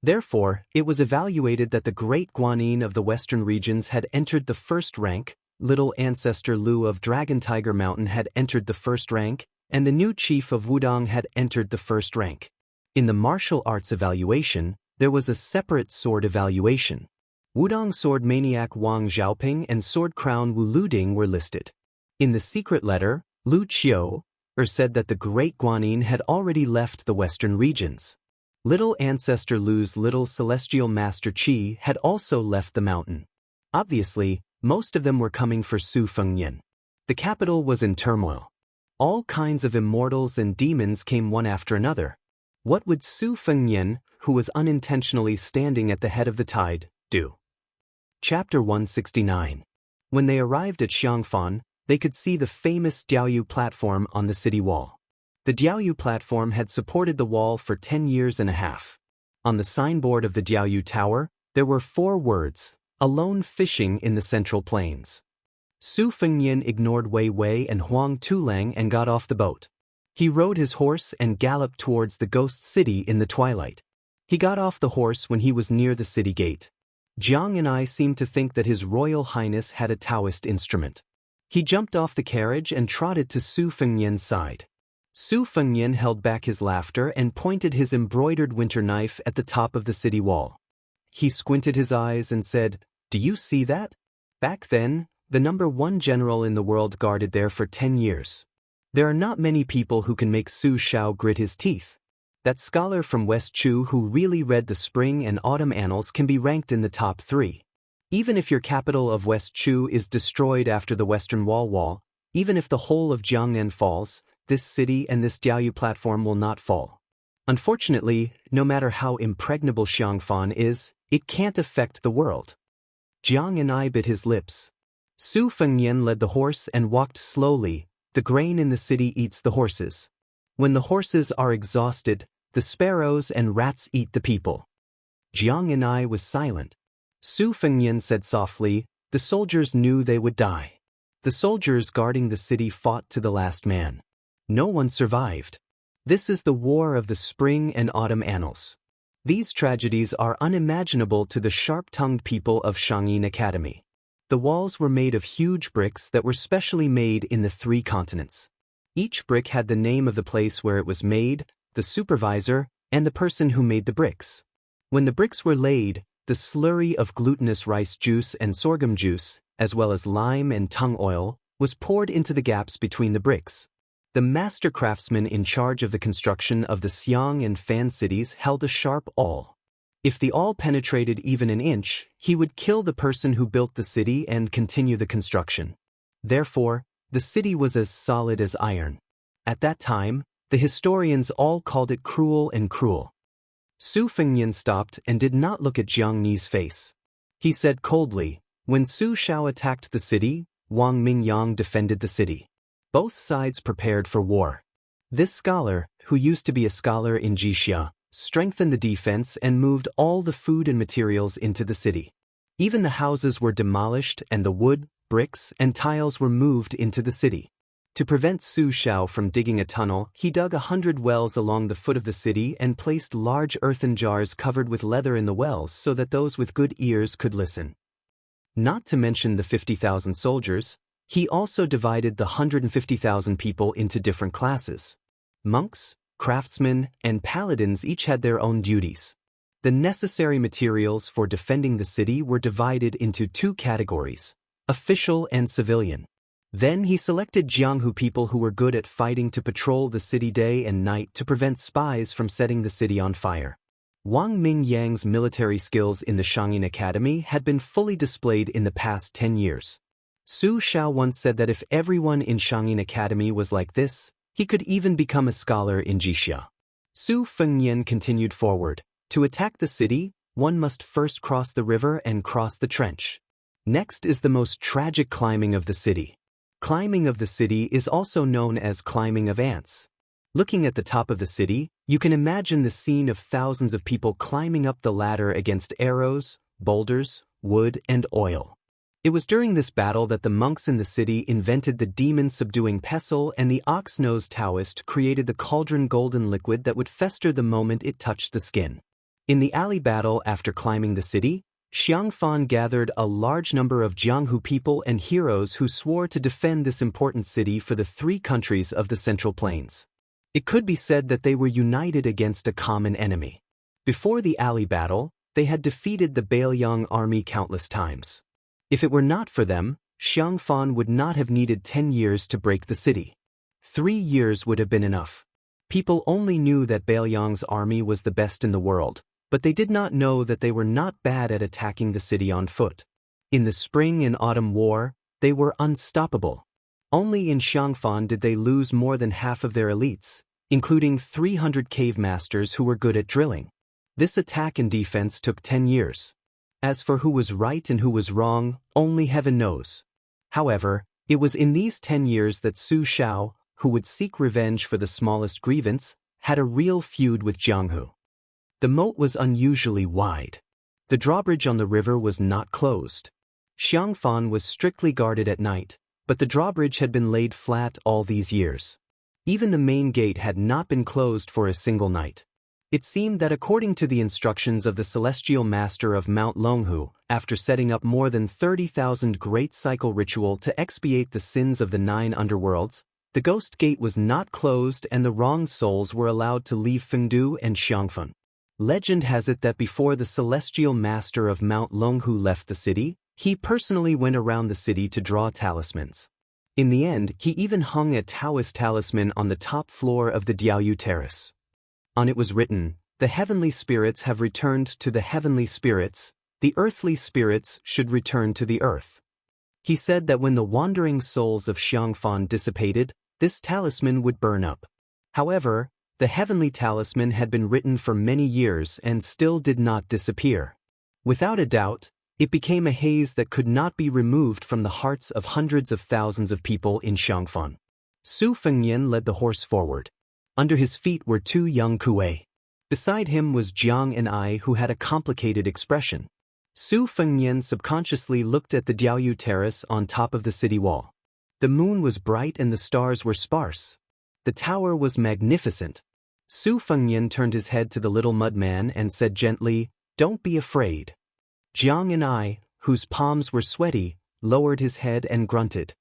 Speaker 1: Therefore, it was evaluated that the great Guanyin of the western regions had entered the 1st rank, little Ancestor Lu of Dragon Tiger Mountain had entered the 1st rank, and the new chief of Wudong had entered the 1st rank. In the martial arts evaluation, there was a separate sword evaluation. Wudong sword maniac Wang Xiaoping and sword crown Wu Luding were listed. In the secret letter, Lu Qiu said that the great Guanyin had already left the western regions. Little Ancestor Lu's little celestial master Qi had also left the mountain. Obviously, most of them were coming for Su Fengnian. The capital was in turmoil. All kinds of immortals and demons came one after another. What would Su Fengnian, who was unintentionally standing at the head of the tide, do? Chapter 169. When they arrived at Xiangfan, they could see the famous Diaoyu platform on the city wall. The Diaoyu platform had supported the wall for 10 years and a half. On the signboard of the Diaoyu Tower, there were 4 words, "Alone fishing in the Central Plains." Su Fengnian ignored Wei Wei and Huang Tulang and got off the boat. He rode his horse and galloped towards the ghost city in the twilight. He got off the horse when he was near the city gate. Jiang and I seemed to think that His Royal Highness had a Daoist instrument. He jumped off the carriage and trotted to Su Fengnian's side. Su Fengnian held back his laughter and pointed his embroidered winter knife at the top of the city wall. He squinted his eyes and said, "Do you see that? Back then, the #1 general in the world guarded there for 10 years. There are not many people who can make Su Shao grit his teeth. That scholar from West Chu who really read the spring and autumn annals can be ranked in the top 3. Even if your capital of West Chu is destroyed after the Western Wall, even if the whole of Jiangnan falls, this city and this Diaoyu platform will not fall. Unfortunately, no matter how impregnable Xiangfan is, it can't affect the world." Jiang and I bit his lips. Su Fengnian led the horse and walked slowly. The grain in the city eats the horses. When the horses are exhausted, the sparrows and rats eat the people. Jiang and I was silent. Su Fengnian said softly, "The soldiers knew they would die. The soldiers guarding the city fought to the last man. No one survived. This is the war of the spring and autumn annals. These tragedies are unimaginable to the sharp-tongued people of Shangyin Academy. The walls were made of huge bricks that were specially made in the 3 continents. Each brick had the name of the place where it was made, the supervisor, and the person who made the bricks. When the bricks were laid, the slurry of glutinous rice juice and sorghum juice, as well as lime and tung oil, was poured into the gaps between the bricks. The master craftsman in charge of the construction of the Xiang and Fan cities held a sharp awl. If the awl penetrated even an inch, he would kill the person who built the city and continue the construction. Therefore, the city was as solid as iron. At that time, the historians all called it cruel and cruel. Su Fengnian stopped and did not look at Jiang Ni's face. He said coldly, "When Su Shao attacked the city, Wang Mingyang defended the city. Both sides prepared for war. This scholar, who used to be a scholar in Jixia, strengthened the defense and moved all the food and materials into the city. Even the houses were demolished and the wood, bricks, and tiles were moved into the city. To prevent Su Shao from digging a tunnel, he dug 100 wells along the foot of the city and placed large earthen jars covered with leather in the wells so that those with good ears could listen. Not to mention the 50,000 soldiers, he also divided the 150,000 people into different classes. Monks, craftsmen, and paladins each had their own duties. The necessary materials for defending the city were divided into two categories: official and civilian. Then he selected Jianghu people who were good at fighting to patrol the city day and night to prevent spies from setting the city on fire. Wang Mingyang's military skills in the Xianxia Academy had been fully displayed in the past 10 years. Su Shao once said that if everyone in Xianxia Academy was like this, he could even become a scholar in Jixia. Su Fengnian continued forward. To attack the city, one must first cross the river and cross the trench. Next is the most tragic climbing of the city. Climbing of the city is also known as climbing of ants. Looking at the top of the city, you can imagine the scene of thousands of people climbing up the ladder against arrows, boulders, wood, and oil. It was during this battle that the monks in the city invented the demon-subduing pestle, and the ox-nosed Daoist created the cauldron golden liquid that would fester the moment it touched the skin. In the alley battle after climbing the city, Xiangfan gathered a large number of Jianghu people and heroes who swore to defend this important city for the 3 countries of the Central Plains. It could be said that they were united against a common enemy. Before the alley battle, they had defeated the Bailiang army countless times. If it were not for them, Xiangfan would not have needed 10 years to break the city. 3 years would have been enough. People only knew that Bailiang's army was the best in the world, but they did not know that they were not bad at attacking the city on foot. In the spring and autumn war, they were unstoppable. Only in Xiangfan did they lose more than half of their elites, including 300 cave masters who were good at drilling. This attack and defense took 10 years. As for who was right and who was wrong, only heaven knows. However, it was in these 10 years that Su Shao, who would seek revenge for the smallest grievance, had a real feud with Jianghu. The moat was unusually wide. The drawbridge on the river was not closed. Xiangfan was strictly guarded at night, but the drawbridge had been laid flat all these years. Even the main gate had not been closed for a single night. It seemed that according to the instructions of the celestial master of Mount Longhu, after setting up more than 30,000 great cycle ritual to expiate the sins of the 9 underworlds, the ghost gate was not closed and the wrong souls were allowed to leave Fengdu and Xiangfan. Legend has it that before the celestial master of Mount Longhu left the city, he personally went around the city to draw talismans. In the end, he even hung a Taoist talisman on the top floor of the Daoyu terrace. On it was written, "The heavenly spirits have returned to the heavenly spirits, the earthly spirits should return to the earth." He said that when the wandering souls of Xiangfan dissipated, this talisman would burn up. However, the heavenly talisman had been written for many years and still did not disappear. Without a doubt, it became a haze that could not be removed from the hearts of hundreds of thousands of people in Xiangfan. Su Fengnian led the horse forward. Under his feet were 2 young kuei. Beside him was Jiang and I, who had a complicated expression. Su Fengnian subconsciously looked at the Daoyu terrace on top of the city wall. The moon was bright and the stars were sparse. The tower was magnificent. Su Fengnian turned his head to the little mud man and said gently, "Don't be afraid." Jiang and I, whose palms were sweaty, lowered his head and grunted.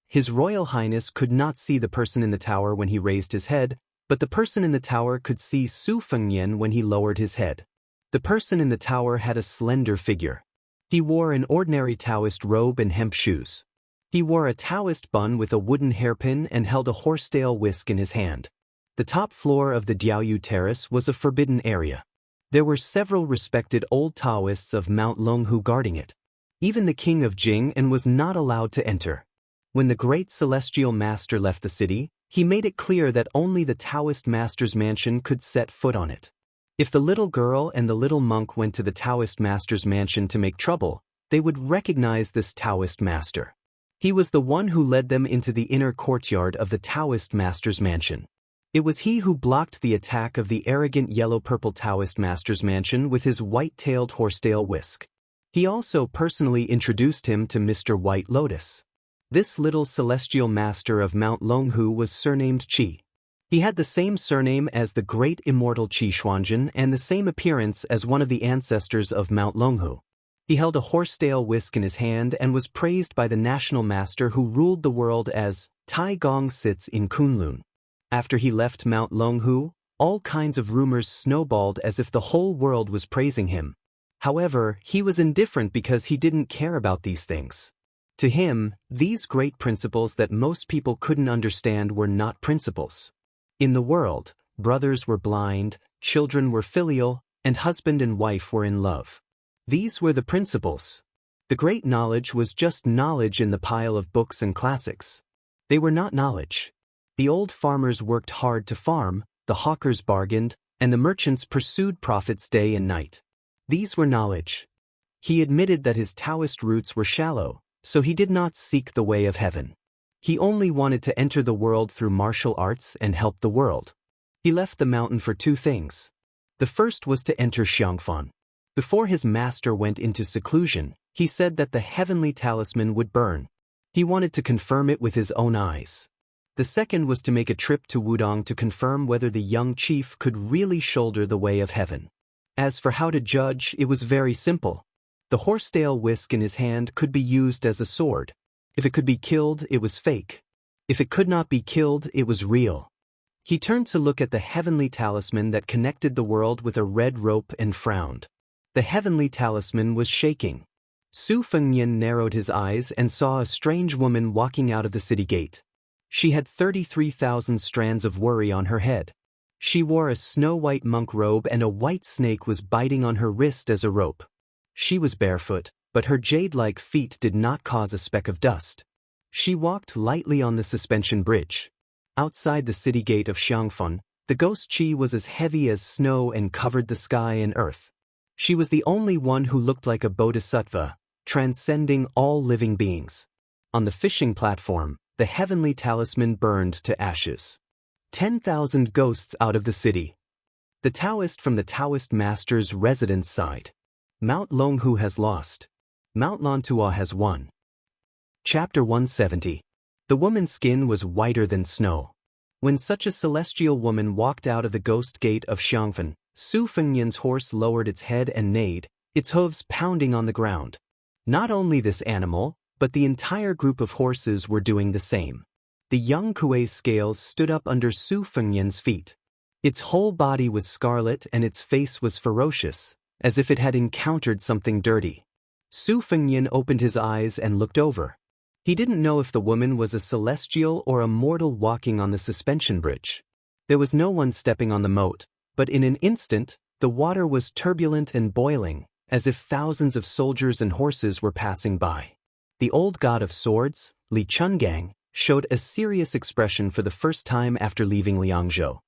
Speaker 1: His Royal Highness could not see the person in the tower when he raised his head, but the person in the tower could see Su Fengnian when he lowered his head. The person in the tower had a slender figure. He wore an ordinary Taoist robe and hemp shoes. He wore a Taoist bun with a wooden hairpin and held a horsetail whisk in his hand. The top floor of the Daoyu terrace was a forbidden area. There were several respected old Taoists of Mount Longhu guarding it. Even the king of Jing and was not allowed to enter. When the great celestial master left the city, he made it clear that only the Taoist master's mansion could set foot on it. If the little girl and the little monk went to the Taoist master's mansion to make trouble, they would recognize this Taoist master. He was the one who led them into the inner courtyard of the Taoist master's mansion. It was he who blocked the attack of the arrogant yellow-purple Taoist master's mansion with his white-tailed horsetail whisk. He also personally introduced him to Mr. White Lotus. This little celestial master of Mount Longhu was surnamed Qi. He had the same surname as the great immortal Qi Xuanzhen and the same appearance as one of the ancestors of Mount Longhu. He held a horsetail whisk in his hand and was praised by the national master who ruled the world as Tai Gong sits in Kunlun. After he left Mount Longhu, all kinds of rumors snowballed as if the whole world was praising him. However, he was indifferent because he didn't care about these things. To him, these great principles that most people couldn't understand were not principles. In the world, brothers were blind, children were filial, and husband and wife were in love. These were the principles. The great knowledge was just knowledge in the pile of books and classics. They were not knowledge. The old farmers worked hard to farm, the hawkers bargained, and the merchants pursued profits day and night. These were knowledge. He admitted that his Taoist roots were shallow, so he did not seek the way of heaven. He only wanted to enter the world through martial arts and help the world. He left the mountain for two things. The first was to enter Xiangfan. Before his master went into seclusion, he said that the heavenly talisman would burn. He wanted to confirm it with his own eyes. The second was to make a trip to Wudong to confirm whether the young chief could really shoulder the way of heaven. As for how to judge, it was very simple. The horsetail whisk in his hand could be used as a sword. If it could be killed, it was fake. If it could not be killed, it was real. He turned to look at the heavenly talisman that connected the world with a red rope and frowned. The heavenly talisman was shaking. Su Fengnian narrowed his eyes and saw a strange woman walking out of the city gate. She had 33,000 strands of worry on her head. She wore a snow-white monk robe and a white snake was biting on her wrist as a rope. She was barefoot, but her jade-like feet did not cause a speck of dust. She walked lightly on the suspension bridge. Outside the city gate of Xiangfan, the ghost Qi was as heavy as snow and covered the sky and earth. She was the only one who looked like a bodhisattva, transcending all living beings. On the fishing platform, the heavenly talisman burned to ashes. 10,000 ghosts out of the city. The Taoist from the Taoist master's residence sighed. Mount Longhu has lost. Mount Lantua has won. Chapter 170. The woman's skin was whiter than snow. When such a celestial woman walked out of the ghost gate of Xiangfan, Su Fengnian's horse lowered its head and neighed, its hooves pounding on the ground. Not only this animal, but the entire group of horses were doing the same. The young Kuei's scales stood up under Su Fengnian's feet. Its whole body was scarlet and its face was ferocious, as if it had encountered something dirty. Su Fengnian opened his eyes and looked over. He didn't know if the woman was a celestial or a mortal walking on the suspension bridge. There was no one stepping on the moat, but in an instant, the water was turbulent and boiling, as if thousands of soldiers and horses were passing by. The old god of swords, Li Chungang, showed a serious expression for the first time after leaving Liangzhou.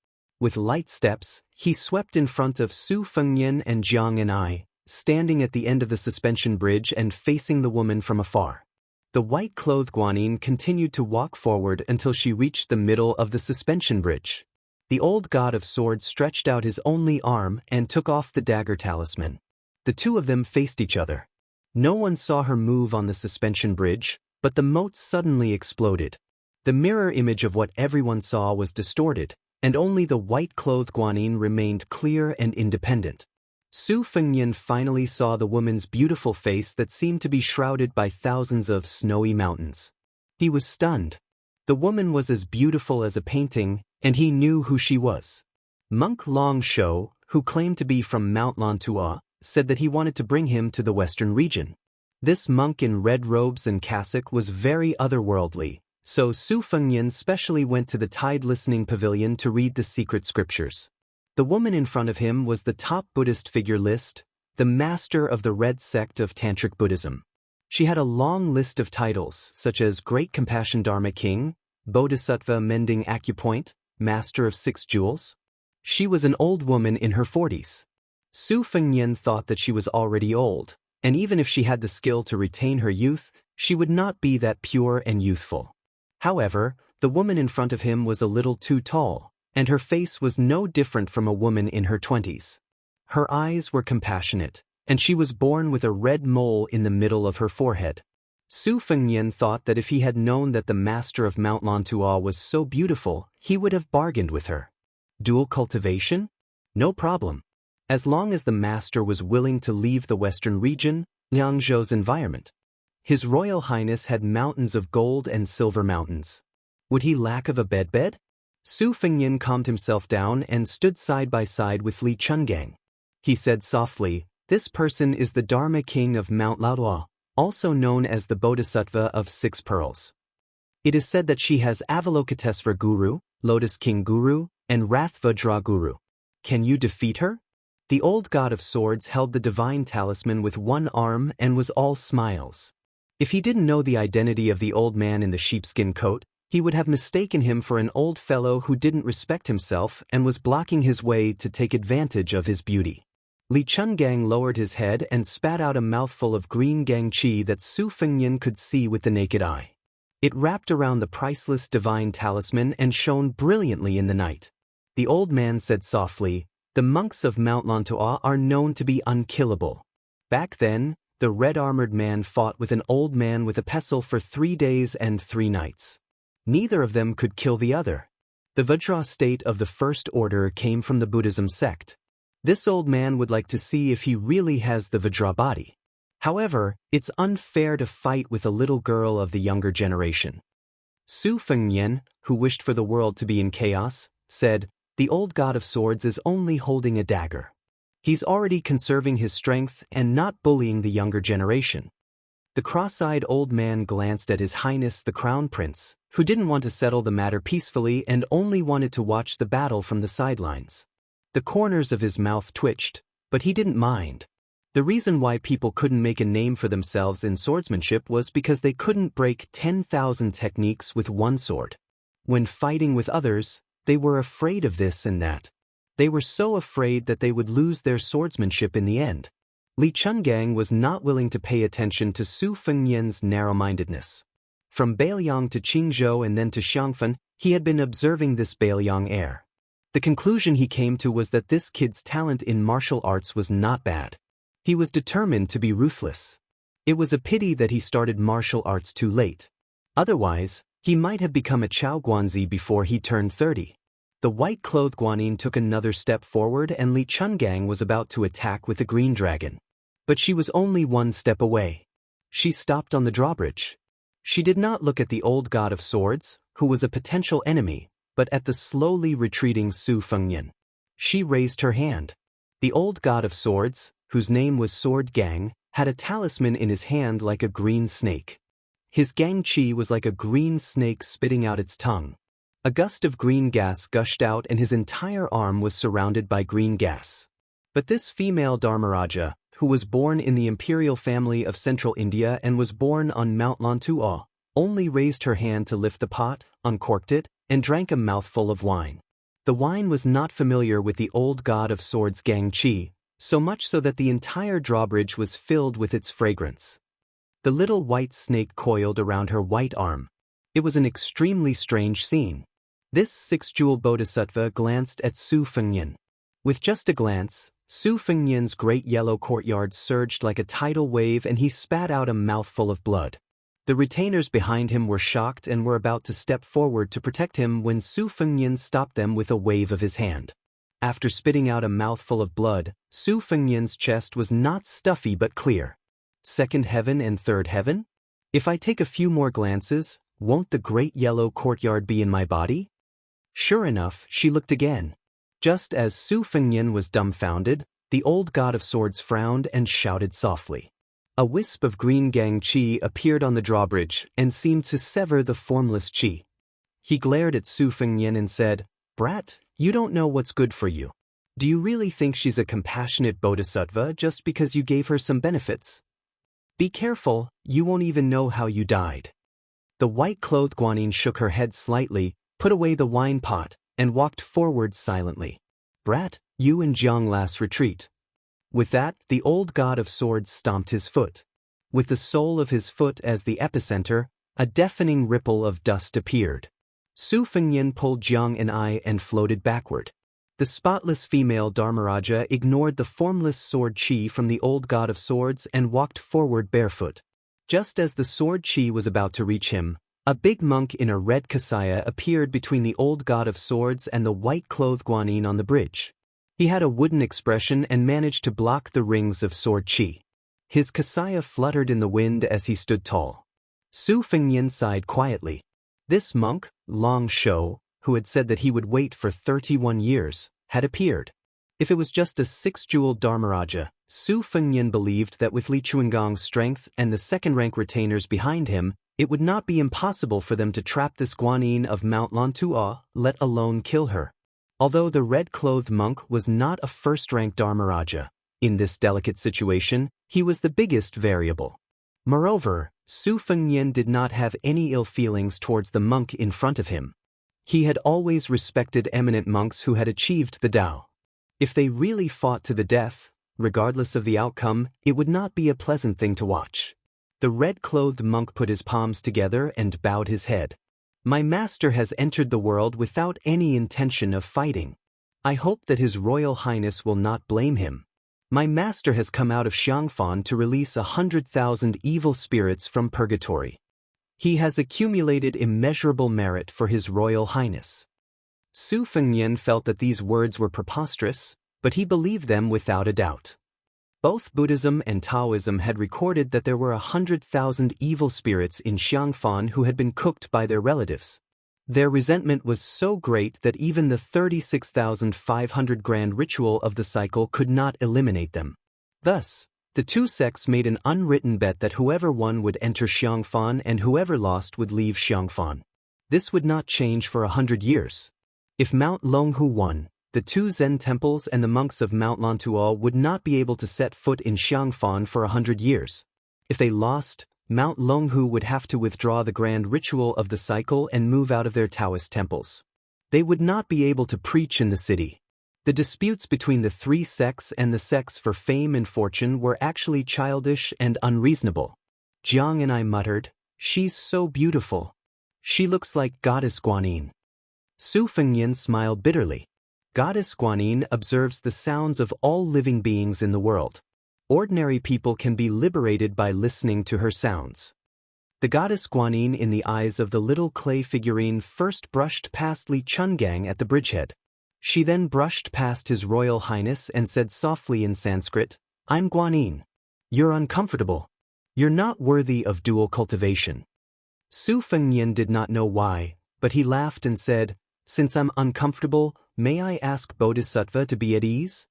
Speaker 1: With light steps, he swept in front of Su Fengnian and Jiang and I, standing at the end of the suspension bridge and facing the woman from afar. The white-clothed Guanyin continued to walk forward until she reached the middle of the suspension bridge. The old god of swords stretched out his only arm and took off the dagger talisman. The two of them faced each other. No one saw her move on the suspension bridge, but the moat suddenly exploded. The mirror image of what everyone saw was distorted, and only the white-clothed Guanyin remained clear and independent. Su Fengnian finally saw the woman's beautiful face that seemed to be shrouded by thousands of snowy mountains. He was stunned. The woman was as beautiful as a painting, and he knew who she was. Monk Long Shou, who claimed to be from Mount Lantua, said that he wanted to bring him to the western region. This monk in red robes and cassock was very otherworldly, so Su Fengnian specially went to the Tide Listening Pavilion to read the secret scriptures. The woman in front of him was the top Buddhist figure list, the master of the Red Sect of Tantric Buddhism. She had a long list of titles, such as Great Compassion Dharma King, Bodhisattva Mending Acupoint, Master of Six Jewels. She was an old woman in her 40s. Su Fengnian thought that she was already old, and even if she had the skill to retain her youth, She would not be that pure and youthful. However, the woman in front of him was a little too tall, and her face was no different from a woman in her 20s. Her eyes were compassionate, and she was born with a red mole in the middle of her forehead. Su Fengnian thought that if he had known that the master of Mount Lantua was so beautiful, he would have bargained with her. Dual cultivation? No problem. As long as the master was willing to leave the western region, Liangzhou's environment. His Royal Highness had mountains of gold and silver mountains. Would he lack of a bed? Su Fengnian calmed himself down and stood side by side with Li Chungang. He said softly, "This person is the Dharma King of Mount Laodua, also known as the Bodhisattva of 6 Pearls. It is said that she has Avalokitesvara Guru, Lotus King Guru, and Rathvajra Guru. Can you defeat her?" The old god of swords held the divine talisman with one arm and was all smiles. If he didn't know the identity of the old man in the sheepskin coat, he would have mistaken him for an old fellow who didn't respect himself and was blocking his way to take advantage of his beauty. Li Chungang lowered his head and spat out a mouthful of green gang qi that Su Fengnian could see with the naked eye. It wrapped around the priceless divine talisman and shone brilliantly in the night. The old man said softly, "The monks of Mount Lantua are known to be unkillable. Back then, the red-armored man fought with an old man with a pestle for 3 days and 3 nights. Neither of them could kill the other. The Vajra state of the First Order came from the Buddhism sect. This old man would like to see if he really has the Vajra body. However, it's unfair to fight with a little girl of the younger generation." Su Fengnian, who wished for the world to be in chaos, said, "The old god of swords is only holding a dagger. He's already conserving his strength and not bullying the younger generation." The cross-eyed old man glanced at His Highness the Crown Prince, who didn't want to settle the matter peacefully and only wanted to watch the battle from the sidelines. The corners of his mouth twitched, but he didn't mind. The reason why people couldn't make a name for themselves in swordsmanship was because they couldn't break 10,000 techniques with one sword. When fighting with others, they were afraid of this and that. They were so afraid that they would lose their swordsmanship in the end. Li Chungang was not willing to pay attention to Su Fengnian's narrow-mindedness. From Bailiang to Qingzhou and then to Xiangfen, he had been observing this Bailiang heir. The conclusion he came to was that this kid's talent in martial arts was not bad. He was determined to be ruthless. It was a pity that he started martial arts too late. Otherwise, he might have become a Chao Guanzi before he turned 30. The white-clothed Guanyin took another step forward and Li Chungang was about to attack with the green dragon. But she was only 1 step away. She stopped on the drawbridge. She did not look at the old god of swords, who was a potential enemy, but at the slowly retreating Su Fengnian. She raised her hand. The old god of swords, whose name was Sword Gang, had a talisman in his hand like a green snake. His gang qi was like a green snake spitting out its tongue. A gust of green gas gushed out and his entire arm was surrounded by green gas. But this female Dharmaraja, who was born in the imperial family of central India and was born on Mount Lantua, only raised her hand to lift the pot, uncorked it, and drank a mouthful of wine. The wine was not familiar with the old god of swords gang qi, so much so that the entire drawbridge was filled with its fragrance. The little white snake coiled around her white arm. It was an extremely strange scene. This 6-jewel bodhisattva glanced at Su Fengnian. With just a glance, Su Fengnian's great yellow courtyard surged like a tidal wave and he spat out a mouthful of blood. The retainers behind him were shocked and were about to step forward to protect him when Su Fengnian stopped them with a wave of his hand. After spitting out a mouthful of blood, Su Fengnian's chest was not stuffy but clear. Second heaven and third heaven? If I take a few more glances, won't the great yellow courtyard be in my body? Sure enough, she looked again. Just as Su Fengnian was dumbfounded, the old god of swords frowned and shouted softly. A wisp of green gang qi appeared on the drawbridge and seemed to sever the formless qi. He glared at Su Fengnian and said, "Brat, you don't know what's good for you. Do you really think she's a compassionate bodhisattva just because you gave her some benefits? Be careful, you won't even know how you died." The white-clothed Guanyin shook her head slightly, put away the wine pot, and walked forward silently. "Brat, you and Jiang last retreat." With that, the old god of swords stomped his foot. With the sole of his foot as the epicenter, a deafening ripple of dust appeared. Su Fengnian pulled Jiang and I and floated backward. The spotless female Dharmaraja ignored the formless sword chi from the old god of swords and walked forward barefoot. Just as the sword chi was about to reach him, a big monk in a red kasaya appeared between the old god of swords and the white-clothed Guanyin on the bridge. He had a wooden expression and managed to block the rings of sword chi. His kasaya fluttered in the wind as he stood tall. Su Fengnian sighed quietly. This monk, Long Shou, who had said that he would wait for 31 years, had appeared. If it was just a six-jeweled Dharmaraja, Su Fengnian believed that with Li Chuangong's strength and the second-rank retainers behind him, it would not be impossible for them to trap this Guanyin of Mount Lantuo, let alone kill her. Although the red-clothed monk was not a first-rank Dharmaraja, in this delicate situation, he was the biggest variable. Moreover, Su Fengnian did not have any ill feelings towards the monk in front of him. He had always respected eminent monks who had achieved the Tao. If they really fought to the death, regardless of the outcome, it would not be a pleasant thing to watch. The red-clothed monk put his palms together and bowed his head. My master has entered the world without any intention of fighting. I hope that His Royal Highness will not blame him. My master has come out of Xiangfan to release 100,000 evil spirits from purgatory. He has accumulated immeasurable merit for His Royal Highness. Su Fengnian felt that these words were preposterous, but he believed them without a doubt. Both Buddhism and Taoism had recorded that there were 100,000 evil spirits in Xiangfan who had been cooked by their relatives. Their resentment was so great that even the 36,500 grand ritual of the cycle could not eliminate them. Thus, the two sects made an unwritten bet that whoever won would enter Xiangfan and whoever lost would leave Xiangfan. This would not change for 100 years. If Mount Longhu won, the two Zen temples and the monks of Mount Lantuo would not be able to set foot in Xiangfan for 100 years. If they lost, Mount Longhu would have to withdraw the grand ritual of the cycle and move out of their Taoist temples. They would not be able to preach in the city. The disputes between the three sects and the sects for fame and fortune were actually childish and unreasonable. Jiang and I muttered, "She's so beautiful. She looks like Goddess Guanyin." Su Fengnian smiled bitterly. Goddess Guanyin observes the sounds of all living beings in the world. Ordinary people can be liberated by listening to her sounds. The goddess Guanyin in the eyes of the little clay figurine first brushed past Li Chungang at the bridgehead. She then brushed past His Royal Highness and said softly in Sanskrit, "I'm Guanyin. You're uncomfortable. You're not worthy of dual cultivation." Su Fengnian did not know why, but he laughed and said, "Since I'm uncomfortable, may I ask Bodhisattva to be at ease?"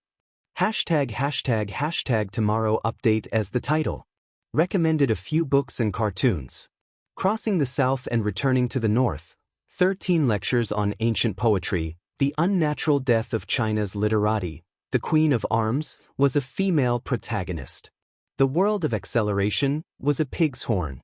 Speaker 1: #tomorrow update as the title. Recommended a few books and cartoons. Crossing the South and Returning to the North. 13 lectures on ancient poetry. The unnatural death of China's literati, the Queen of Arms, was a female protagonist. The world of acceleration was a pig's horn.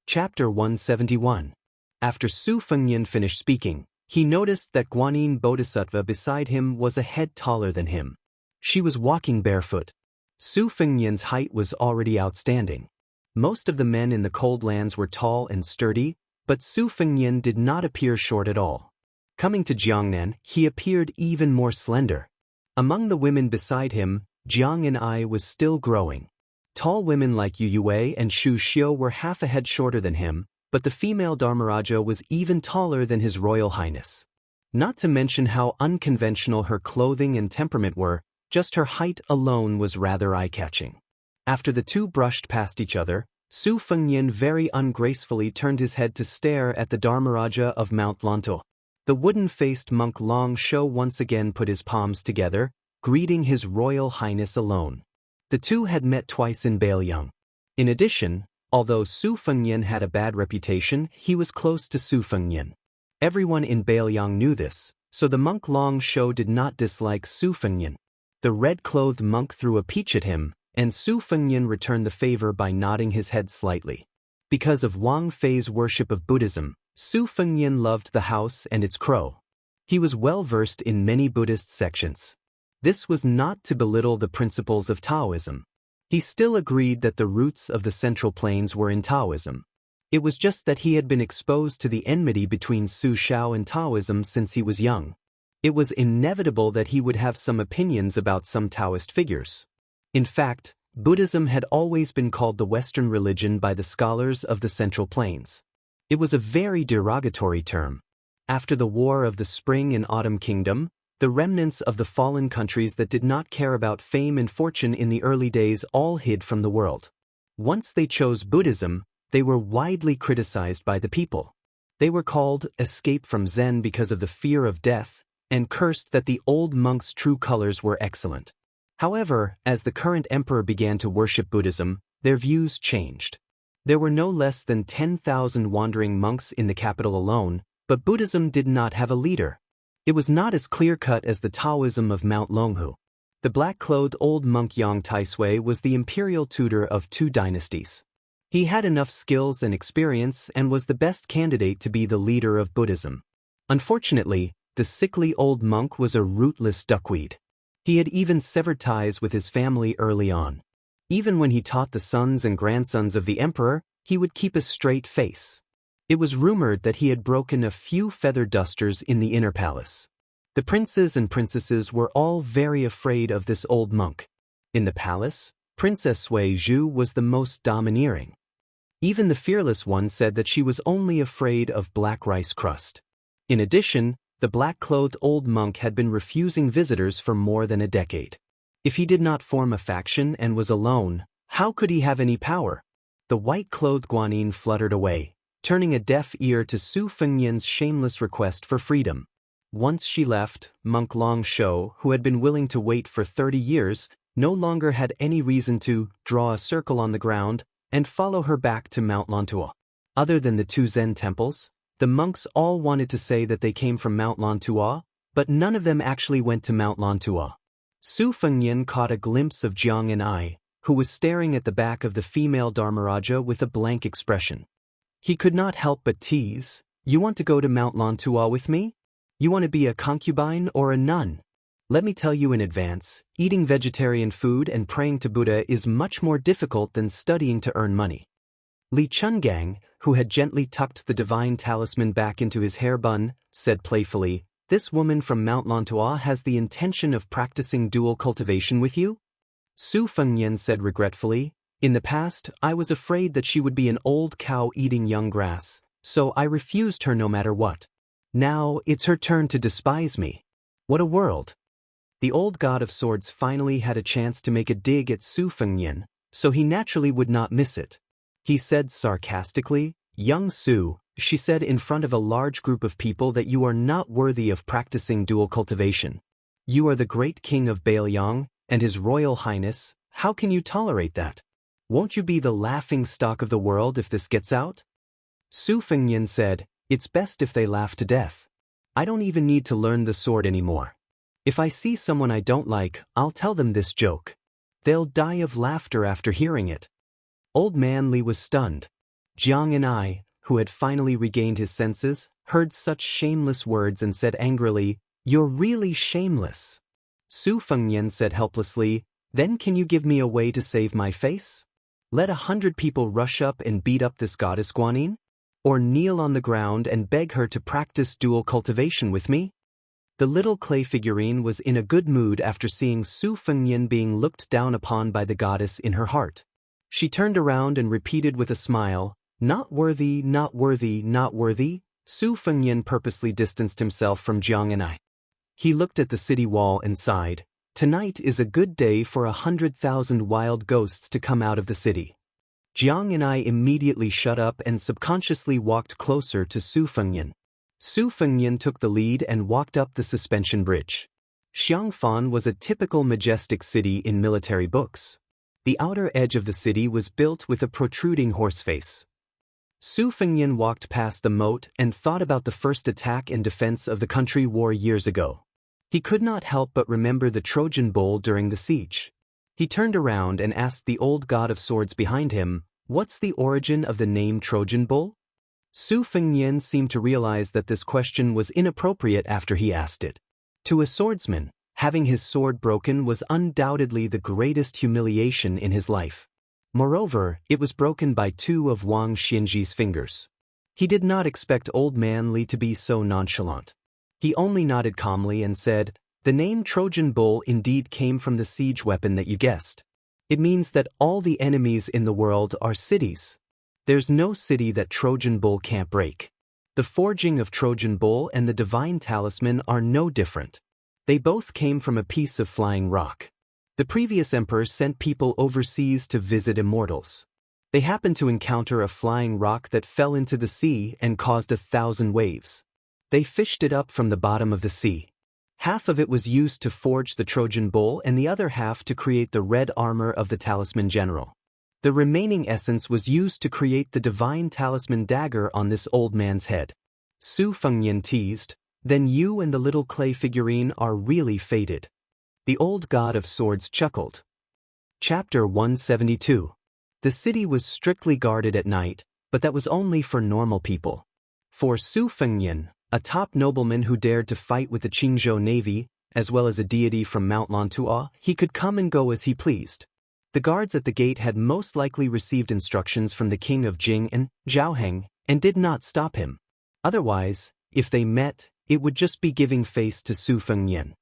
Speaker 1: Chapter 171. After Su Fengnian finished speaking, he noticed that Guanyin Bodhisattva beside him was a head taller than him. She was walking barefoot. Su Fengnian's height was already outstanding. Most of the men in the cold lands were tall and sturdy, but Su Fengnian did not appear short at all. Coming to Jiangnan, he appeared even more slender. Among the women beside him, Jiang and I was still growing. Tall women like Yu Yue and Shu Xiu were half a head shorter than him, but the female Dharmaraja was even taller than His Royal Highness. Not to mention how unconventional her clothing and temperament were, just her height alone was rather eye-catching. After the two brushed past each other, Su Fengnian very ungracefully turned his head to stare at the Dharmaraja of Mount Lantuo. The wooden-faced monk Long Shou once again put his palms together, greeting His Royal Highness alone. The two had met twice in Beiliang. In addition, although Su Fengnian had a bad reputation, he was close to Su Fengnian. Everyone in Beiliang knew this, so the monk Long Shou did not dislike Su Fengnian. The red-clothed monk threw a peach at him, and Su Fengnian returned the favor by nodding his head slightly. Because of Wang Fei's worship of Buddhism, Su Fengnian loved the house and its crow. He was well-versed in many Buddhist sections. This was not to belittle the principles of Taoism. He still agreed that the roots of the Central Plains were in Taoism. It was just that he had been exposed to the enmity between Su Xiao and Taoism since he was young. It was inevitable that he would have some opinions about some Taoist figures. In fact, Buddhism had always been called the Western religion by the scholars of the Central Plains. It was a very derogatory term. After the War of the Spring and Autumn Kingdom, the remnants of the fallen countries that did not care about fame and fortune in the early days all hid from the world. Once they chose Buddhism, they were widely criticized by the people. They were called escape from Zen because of the fear of death, and cursed that the old monks' true colors were excellent. However, as the current emperor began to worship Buddhism, their views changed. There were no less than 10,000 wandering monks in the capital alone, but Buddhism did not have a leader. It was not as clear-cut as the Taoism of Mount Longhu. The black-clothed old monk Yang Taisui was the imperial tutor of 2 dynasties. He had enough skills and experience and was the best candidate to be the leader of Buddhism. Unfortunately, the sickly old monk was a rootless duckweed. He had even severed ties with his family early on. Even when he taught the sons and grandsons of the emperor, he would keep a straight face. It was rumored that he had broken a few feather dusters in the inner palace. The princes and princesses were all very afraid of this old monk. In the palace, Princess Sui Zhu was the most domineering. Even the fearless one said that she was only afraid of black rice crust. In addition, the black-clothed old monk had been refusing visitors for more than a decade. If he did not form a faction and was alone, how could he have any power? The white-clothed Guanyin fluttered away, turning a deaf ear to Su Fengnian's shameless request for freedom. Once she left, monk Long Shou, who had been willing to wait for 30 years, no longer had any reason to draw a circle on the ground and follow her back to Mount Lantua. Other than the 2 Zen temples, the monks all wanted to say that they came from Mount Lantua, but none of them actually went to Mount Lantua. Su Fengnian caught a glimpse of Jiang and I, who was staring at the back of the female Dharmaraja with a blank expression. He could not help but tease, "You want to go to Mount Lantua with me? You want to be a concubine or a nun? Let me tell you in advance, eating vegetarian food and praying to Buddha is much more difficult than studying to earn money." Li Chungang, who had gently tucked the divine talisman back into his hair bun, said playfully, "This woman from Mount Lantua has the intention of practicing dual cultivation with you?" Su Fengnian said regretfully, "In the past, I was afraid that she would be an old cow eating young grass, so I refused her no matter what. Now, it's her turn to despise me. What a world!" The old god of swords finally had a chance to make a dig at Su Fengnian, so he naturally would not miss it. He said sarcastically, "Young Su," she said in front of a large group of people, "that you are not worthy of practicing dual cultivation. You are the great king of Bailiang, and his royal highness, how can you tolerate that? Won't you be the laughing stock of the world if this gets out?" Su Fengnian said, "It's best if they laugh to death. I don't even need to learn the sword anymore. If I see someone I don't like, I'll tell them this joke. They'll die of laughter after hearing it." Old man Li was stunned. Jiang and I, who had finally regained his senses, heard such shameless words and said angrily, "You're really shameless." Su Fengnian said helplessly, "Then can you give me a way to save my face? Let 100 people rush up and beat up this goddess Guanyin? Or kneel on the ground and beg her to practice dual cultivation with me?" The little clay figurine was in a good mood after seeing Su Fengnian being looked down upon by the goddess in her heart. She turned around and repeated with a smile, "Not worthy, not worthy, not worthy." Su Fengnian purposely distanced himself from Jiang and I. He looked at the city wall and sighed, "Tonight is a good day for 100,000 wild ghosts to come out of the city." Jiang and I immediately shut up and subconsciously walked closer to Su Fengnian. Su Fengnian took the lead and walked up the suspension bridge. Xiangfan was a typical majestic city in military books. The outer edge of the city was built with a protruding horse face. Su Fengnian walked past the moat and thought about the first attack and defense of the country war years ago. He could not help but remember the Trojan bull during the siege. He turned around and asked the old god of swords behind him, "What's the origin of the name Trojan bull?" Su Fengnian seemed to realize that this question was inappropriate after he asked it. To a swordsman, Having his sword broken was undoubtedly the greatest humiliation in his life. Moreover, it was broken by two of Wang Xianxi's fingers. He did not expect old man Li to be so nonchalant. He only nodded calmly and said, "The name Trojan Bull indeed came from the siege weapon that you guessed. It means that all the enemies in the world are cities. There's no city that Trojan Bull can't break. The forging of Trojan Bull and the divine talisman are no different. They both came from a piece of flying rock. The previous emperor sent people overseas to visit immortals. They happened to encounter a flying rock that fell into the sea and caused 1,000 waves. They fished it up from the bottom of the sea. Half of it was used to forge the Trojan Bull and the other half to create the red armor of the talisman general. The remaining essence was used to create the divine talisman dagger on this old man's head." Su Fengyan teased, "Then you and the little clay figurine are really fated." The old god of swords chuckled. Chapter 172. The city was strictly guarded at night, but that was only for normal people. For Su Fengyan, a top nobleman who dared to fight with the Qingzhou Navy, as well as a deity from Mount Lantua, he could come and go as he pleased. The guards at the gate had most likely received instructions from the king of Jing and Zhaoheng, and did not stop him. Otherwise, if they met, it would just be giving face to Su Fengyan.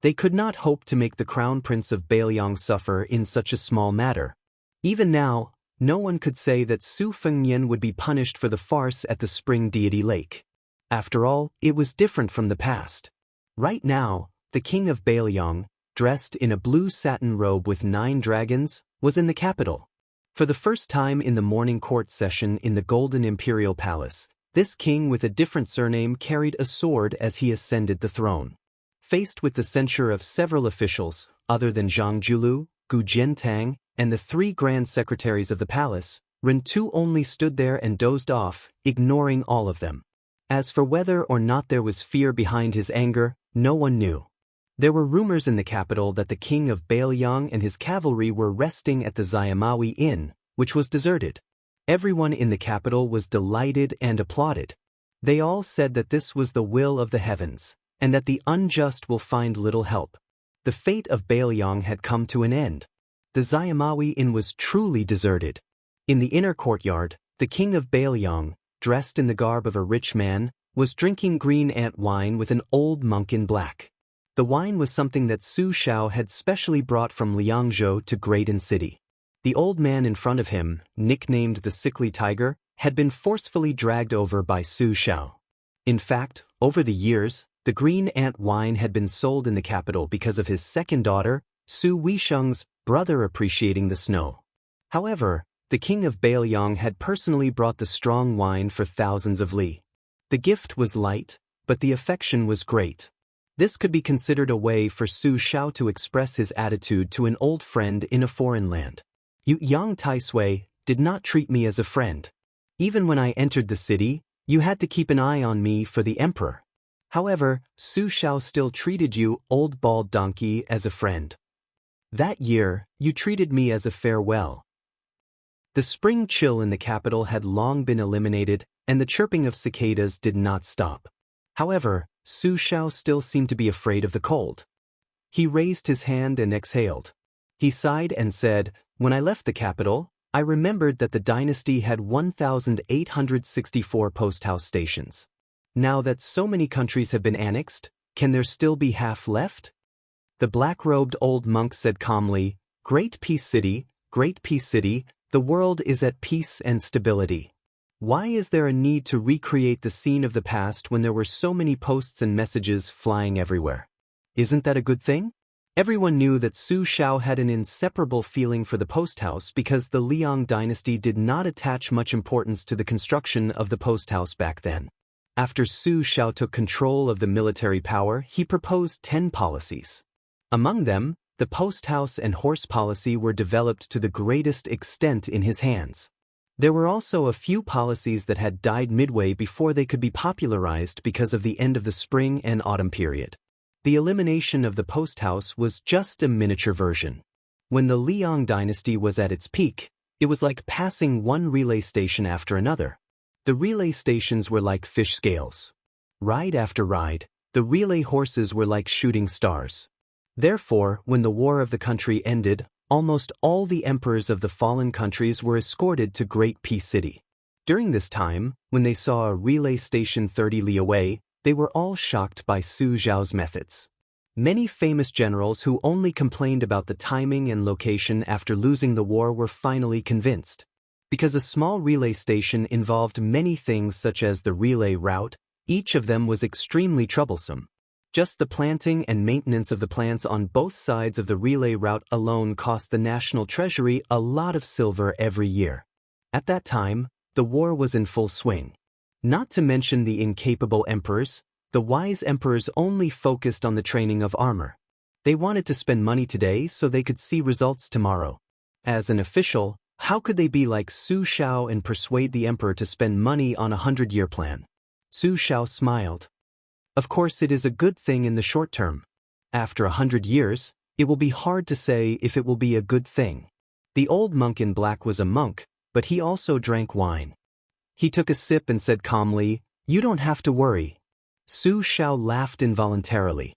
Speaker 1: They could not hope to make the crown prince of Bailiang suffer in such a small matter. Even now, no one could say that Su Fengyan would be punished for the farce at the Spring Deity Lake. After all, it was different from the past. Right now, the king of Bailiang, dressed in a blue satin robe with 9 dragons, was in the capital. For the first time in the morning court session in the Golden Imperial Palace, this king with a different surname carried a sword as he ascended the throne. Faced with the censure of several officials, other than Zhang Julu, Gu Jiantang, and the 3 grand secretaries of the palace, Ren Tu only stood there and dozed off, ignoring all of them. As for whether or not there was fear behind his anger, no one knew. There were rumors in the capital that the king of Bailiang and his cavalry were resting at the Zayamawi Inn, which was deserted. Everyone in the capital was delighted and applauded. They all said that this was the will of the heavens, and that the unjust will find little help. The fate of Bailiang had come to an end. The Zayamawi Inn was truly deserted. In the inner courtyard, the king of Bailiang, dressed in the garb of a rich man, was drinking green ant wine with an old monk in black. The wine was something that Su Shao had specially brought from Liangzhou to Graydon City. The old man in front of him, nicknamed the Sickly Tiger, had been forcefully dragged over by Su Shao. In fact, over the years, the green ant wine had been sold in the capital because of his second daughter, Su Weisheng's brother appreciating the snow. However, the king of Bailiang had personally brought the strong wine for thousands of li. The gift was light, but the affection was great. This could be considered a way for Su Shao to express his attitude to an old friend in a foreign land. "You Yang Taisui did not treat me as a friend. Even when I entered the city, you had to keep an eye on me for the emperor. However, Su Shao still treated you, old bald donkey, as a friend. That year, you treated me as a farewell." The spring chill in the capital had long been eliminated, and the chirping of cicadas did not stop. However, Su Shao still seemed to be afraid of the cold. He raised his hand and exhaled. He sighed and said, "When I left the capital, I remembered that the dynasty had 1,864 post-house stations. Now that so many countries have been annexed, can there still be half left?" The black-robed old monk said calmly, Great Peace City, the world is at peace and stability. Why is there a need to recreate the scene of the past when there were so many posts and messages flying everywhere? Isn't that a good thing?" Everyone knew that Su Shao had an inseparable feeling for the post house because the Liang dynasty did not attach much importance to the construction of the post house back then. After Su Shao took control of the military power, he proposed 10 policies. Among them, the post house and horse policy were developed to the greatest extent in his hands. There were also a few policies that had died midway before they could be popularized because of the end of the spring and autumn period. The elimination of the post house was just a miniature version. When the Liang dynasty was at its peak, it was like passing one relay station after another. The relay stations were like fish scales. Ride after ride, the relay horses were like shooting stars. Therefore, when the war of the country ended, almost all the emperors of the fallen countries were escorted to Great Peace City. During this time, when they saw a relay station 30 li away, they were all shocked by Su Zhao's methods. Many famous generals who only complained about the timing and location after losing the war were finally convinced. Because a small relay station involved many things such as the relay route, each of them was extremely troublesome. Just the planting and maintenance of the plants on both sides of the relay route alone cost the national treasury a lot of silver every year. At that time, the war was in full swing. Not to mention the incapable emperors, the wise emperors only focused on the training of armor. They wanted to spend money today so they could see results tomorrow. As an official, how could they be like Su Xiao and persuade the emperor to spend money on a 100-year plan? Su Xiao smiled. Of course, it is a good thing in the short term. After 100 years, it will be hard to say if it will be a good thing. The old monk in black was a monk, but he also drank wine. He took a sip and said calmly, "You don't have to worry." Su Xiao laughed involuntarily.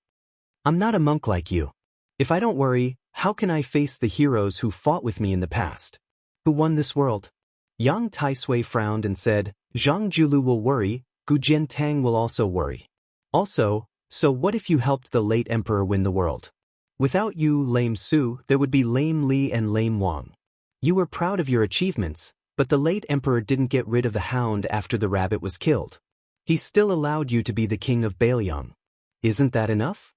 Speaker 1: "I'm not a monk like you. If I don't worry, how can I face the heroes who fought with me in the past? Who won this world?" Yang Taisui frowned and said, "Zhang Julu will worry, Gu Jiantang will also worry. Also, so what if you helped the late emperor win the world? Without you, lame Su, there would be lame Li and lame Wang. You were proud of your achievements, but the late emperor didn't get rid of the hound after the rabbit was killed. He still allowed you to be the king of Bailiang. Isn't that enough?"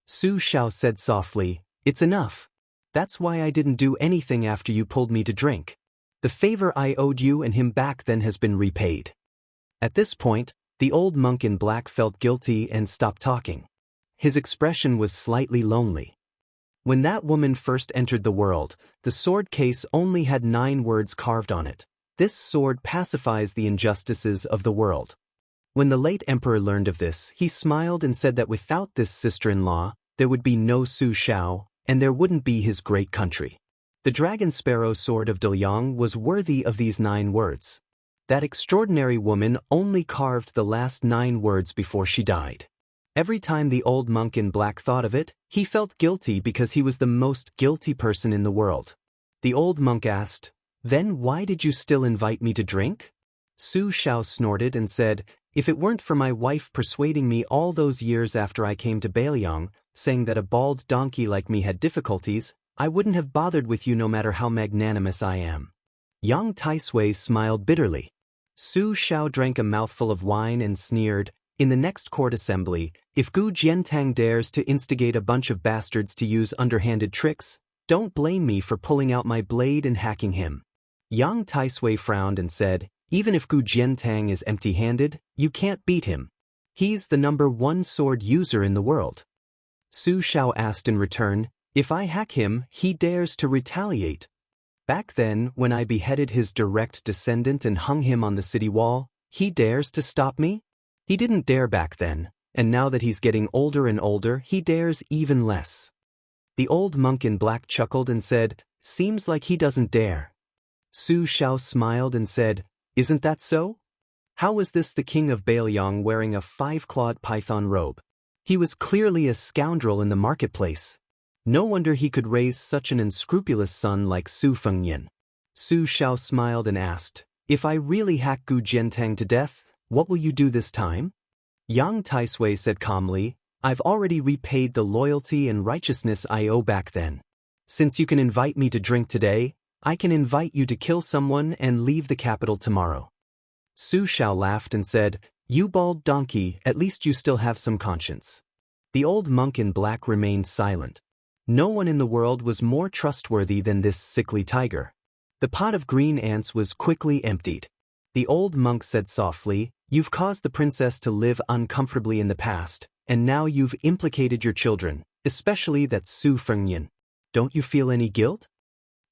Speaker 1: Su Xiao said softly, "It's enough. That's why I didn't do anything after you pulled me to drink. The favor I owed you and him back then has been repaid." At this point, the old monk in black felt guilty and stopped talking. His expression was slightly lonely. When that woman first entered the world, the sword case only had 9 words carved on it. "This sword pacifies the injustices of the world." When the late emperor learned of this, he smiled and said that without this sister-in-law, there would be no Su Xiao, and there wouldn't be his great country. The dragon sparrow sword of Daliang was worthy of these 9 words. That extraordinary woman only carved the last 9 words before she died. Every time the old monk in black thought of it, he felt guilty because he was the most guilty person in the world. The old monk asked, "Then why did you still invite me to drink?" Su Xiao snorted and said, "If it weren't for my wife persuading me all those years after I came to Bailiang, saying that a bald donkey like me had difficulties, I wouldn't have bothered with you no matter how magnanimous I am." Yang Taisui smiled bitterly. Su Xiao drank a mouthful of wine and sneered, "In the next court assembly, if Gu Jiantang dares to instigate a bunch of bastards to use underhanded tricks, don't blame me for pulling out my blade and hacking him." Yang Taisui frowned and said, "Even if Gu Jiantang is empty-handed, you can't beat him. He's the #1 sword user in the world." Su Xiao asked in return, "If I hack him, he dares to retaliate. Back then, when I beheaded his direct descendant and hung him on the city wall, he dares to stop me? He didn't dare back then, and now that he's getting older and older, he dares even less." The old monk in black chuckled and said, "Seems like he doesn't dare." Su Xiao smiled and said, "Isn't that so? How was this the king of Bailiang wearing a 5-clawed python robe? He was clearly a scoundrel in the marketplace. No wonder he could raise such an unscrupulous son like Su Fengyan." Su Xiao smiled and asked, "If I really hack Gu Jiantang to death, what will you do this time?" Yang Taisui said calmly, "I've already repaid the loyalty and righteousness I owe back then. Since you can invite me to drink today, I can invite you to kill someone and leave the capital tomorrow." Su Xiao laughed and said, "You bald donkey, at least you still have some conscience." The old monk in black remained silent. No one in the world was more trustworthy than this sickly tiger. The pot of green ants was quickly emptied. The old monk said softly, "You've caused the princess to live uncomfortably in the past, and now you've implicated your children, especially that Su Fengyan. Don't you feel any guilt?"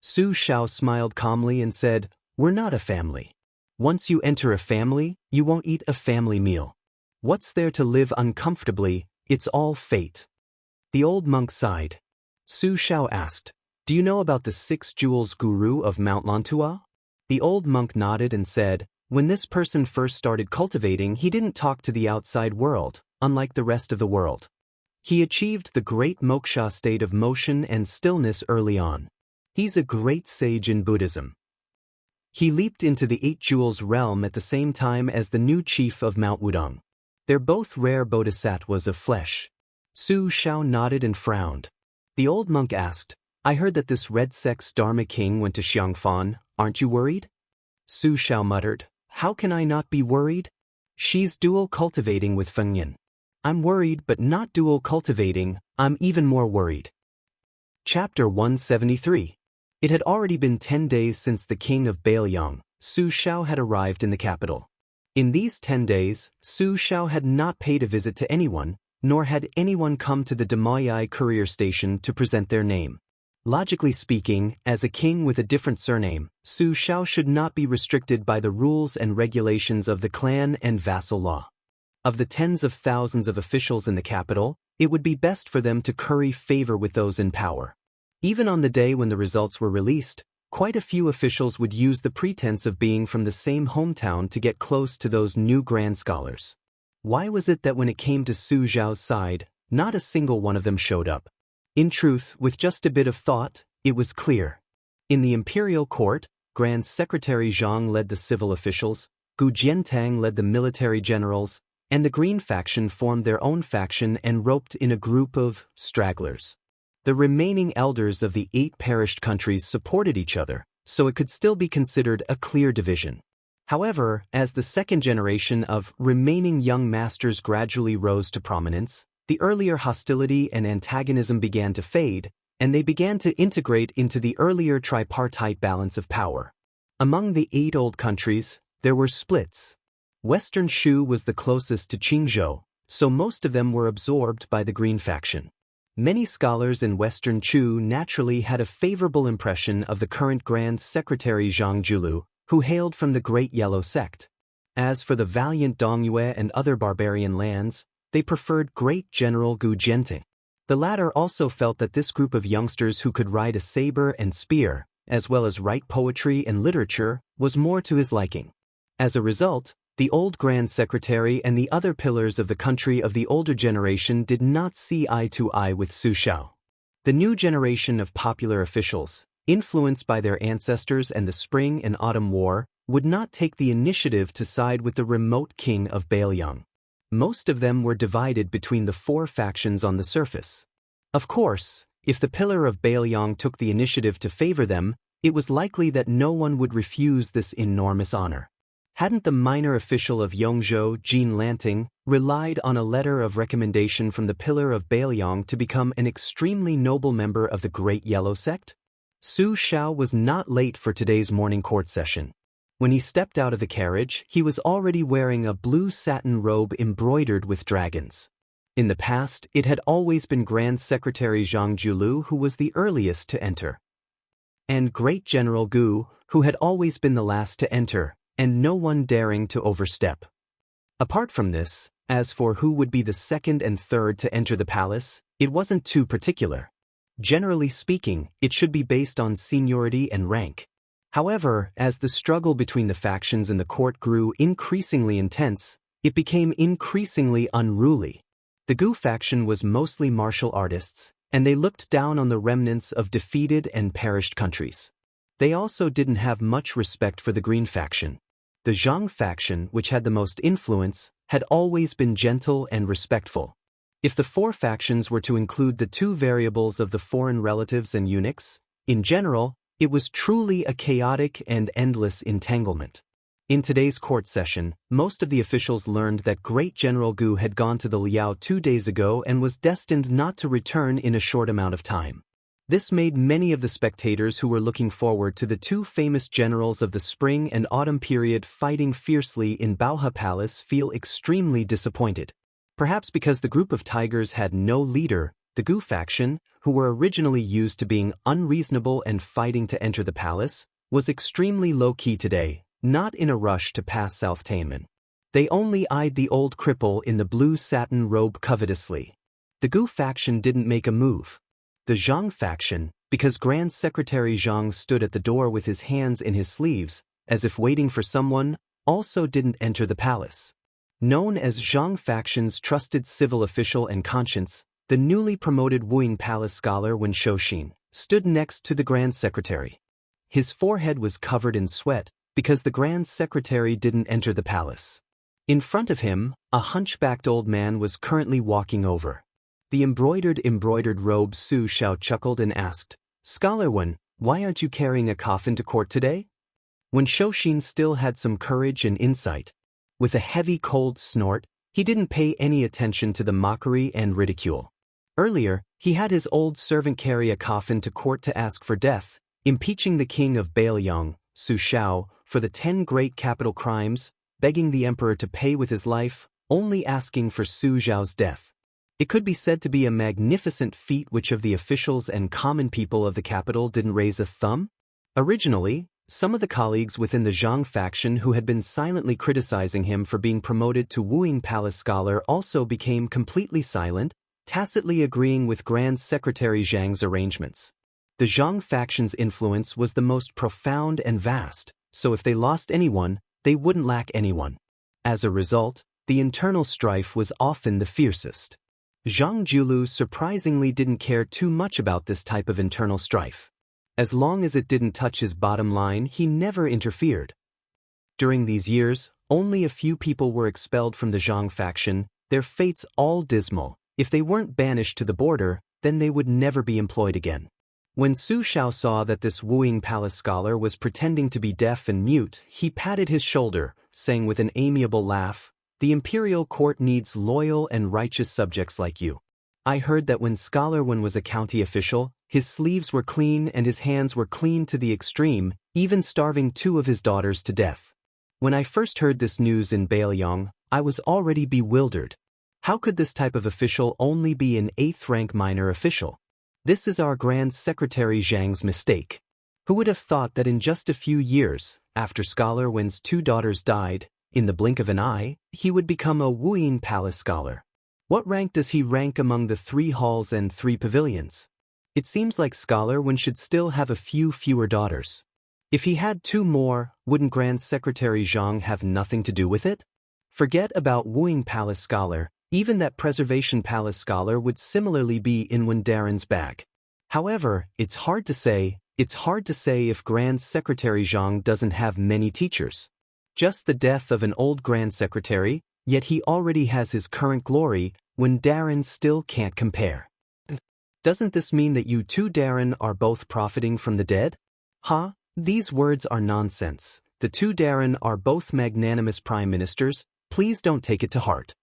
Speaker 1: Su Xiao smiled calmly and said, "We're not a family. Once you enter a family, you won't eat a family meal. What's there to live uncomfortably? It's all fate." The old monk sighed. Su Xiao asked, "Do you know about the 6 jewels guru of Mount Lantua?" The old monk nodded and said, "When this person first started cultivating, he didn't talk to the outside world, unlike the rest of the world. He achieved the great moksha state of motion and stillness early on. He's a great sage in Buddhism. He leaped into the 8 Jewels realm at the same time as the new chief of Mount Wudong. They're both rare bodhisattvas of flesh. Su Xiao nodded and frowned. The old monk asked, I heard that this red sex Dharma king went to Xiangfan, aren't you worried? Su Xiao muttered, how can I not be worried? She's dual cultivating with Fengyan. I'm worried but not dual cultivating, I'm even more worried. Chapter 173. It had already been 10 days since the king of Bailiang, Su Xiao, had arrived in the capital. In these 10 days, Su Xiao had not paid a visit to anyone, nor had anyone come to the Daoist courier station to present their name. Logically speaking, as a king with a different surname, Su Xiao should not be restricted by the rules and regulations of the clan and vassal law. Of the tens of thousands of officials in the capital, it would be best for them to curry favor with those in power. Even on the day when the results were released, quite a few officials would use the pretense of being from the same hometown to get close to those new grand scholars. Why was it that when it came to Su Xiao's side, not a single one of them showed up? In truth, with just a bit of thought, it was clear. In the imperial court, Grand Secretary Zhang led the civil officials, Gu Jiantang led the military generals, and the Green faction formed their own faction and roped in a group of stragglers. The remaining elders of the 8 perished countries supported each other, so it could still be considered a clear division. However, as the second generation of remaining young masters gradually rose to prominence, the earlier hostility and antagonism began to fade, and they began to integrate into the earlier tripartite balance of power. Among the 8 old countries, there were splits. Western Shu was the closest to Qingzhou, so most of them were absorbed by the Green faction. Many scholars in Western Chu naturally had a favorable impression of the current Grand Secretary Zhang Julu, who hailed from the Great Yellow Sect. As for the valiant Dongyue and other barbarian lands, they preferred Great General Gu Jianting. The latter also felt that this group of youngsters who could ride a saber and spear, as well as write poetry and literature, was more to his liking. As a result, the old Grand Secretary and the other pillars of the country of the older generation did not see eye to eye with Su Xiao. The new generation of popular officials, influenced by their ancestors and the Spring and Autumn War, would not take the initiative to side with the remote king of Bailiang. Most of them were divided between the 4 factions on the surface. Of course, if the pillar of Bailiang took the initiative to favor them, it was likely that no one would refuse this enormous honor. Hadn't the minor official of Yongzhou, Jean Lanting, relied on a letter of recommendation from the pillar of Bailiang to become an extremely noble member of the Great Yellow Sect? Su Xiao was not late for today's morning court session. When he stepped out of the carriage, he was already wearing a blue satin robe embroidered with dragons. In the past, it had always been Grand Secretary Zhang Julu who was the earliest to enter, and Great General Gu, who had always been the last to enter, and no one daring to overstep. Apart from this, as for who would be the second and third to enter the palace, it wasn't too particular. Generally speaking, it should be based on seniority and rank. However, as the struggle between the factions in the court grew increasingly intense, it became increasingly unruly. The Gu faction was mostly martial artists, and they looked down on the remnants of defeated and perished countries. They also didn't have much respect for the Green faction. The Zhang faction, which had the most influence, had always been gentle and respectful. If the 4 factions were to include the 2 variables of the foreign relatives and eunuchs, in general, it was truly a chaotic and endless entanglement. In today's court session, most of the officials learned that Great General Gu had gone to the Liao 2 days ago and was destined not to return in a short amount of time. This made many of the spectators who were looking forward to the 2 famous generals of the spring and autumn period fighting fiercely in Baohe Palace feel extremely disappointed. Perhaps because the group of tigers had no leader, the Gu faction, who were originally used to being unreasonable and fighting to enter the palace, was extremely low-key today, not in a rush to pass South Tianmen. They only eyed the old cripple in the blue satin robe covetously. The Gu faction didn't make a move. The Zhang faction, because Grand Secretary Zhang stood at the door with his hands in his sleeves, as if waiting for someone, also didn't enter the palace. Known as Zhang faction's trusted civil official and conscience, The newly promoted Wuxia Palace scholar Wen Shouxin stood next to the Grand Secretary. His forehead was covered in sweat because the Grand Secretary didn't enter the palace. In front of him, a hunchbacked old man was currently walking over. The embroidered robe Su Xiao chuckled and asked, "Scholar Wen, why aren't you carrying a coffin to court today?" When Shouxin still had some courage and insight, with a heavy cold snort, he didn't pay any attention to the mockery and ridicule. Earlier, he had his old servant carry a coffin to court to ask for death, impeaching the king of Bailiang, Su Xiao, for the 10 great capital crimes, begging the emperor to pay with his life, only asking for Su Xiao's death. It could be said to be a magnificent feat which of the officials and common people of the capital didn't raise a thumb. Originally, some of the colleagues within the Zhang faction who had been silently criticizing him for being promoted to Wuxia Palace scholar also became completely silent, tacitly agreeing with Grand Secretary Zhang's arrangements. The Zhang faction's influence was the most profound and vast, so if they lost anyone, they wouldn't lack anyone. As a result, the internal strife was often the fiercest. Zhang Julu surprisingly didn't care too much about this type of internal strife. As long as it didn't touch his bottom line, he never interfered. During these years, only a few people were expelled from the Zhang faction, their fates all dismal. If they weren't banished to the border, then they would never be employed again. When Su Xiao saw that this Wuxia Palace scholar was pretending to be deaf and mute, he patted his shoulder, saying with an amiable laugh, "The imperial court needs loyal and righteous subjects like you. I heard that when Scholar Wen was a county official, his sleeves were clean and his hands were clean to the extreme, even starving 2 of his daughters to death. When I first heard this news in Bailiang, I was already bewildered. How could this type of official only be an 8th-rank minor official? This is our Grand Secretary Zhang's mistake. Who would have thought that in just a few years, after Scholar Wen's 2 daughters died, in the blink of an eye, he would become a Wuxia Palace scholar? What rank does he rank among the 3 halls and 3 pavilions? It seems like Scholar Wen should still have a few fewer daughters. If he had 2 more, wouldn't Grand Secretary Zhang have nothing to do with it? Forget about Wuxia Palace scholar, even that Preservation Palace scholar would similarly be in Wendaren's bag. However, it's hard to say if Grand Secretary Zhang doesn't have many teachers. Just the death of an old Grand Secretary, yet he already has his current glory, when Darren still can't compare. Doesn't this mean that you 2 Darren are both profiting from the dead? Huh? These words are nonsense. The 2 Darren are both magnanimous prime ministers, please don't take it to heart.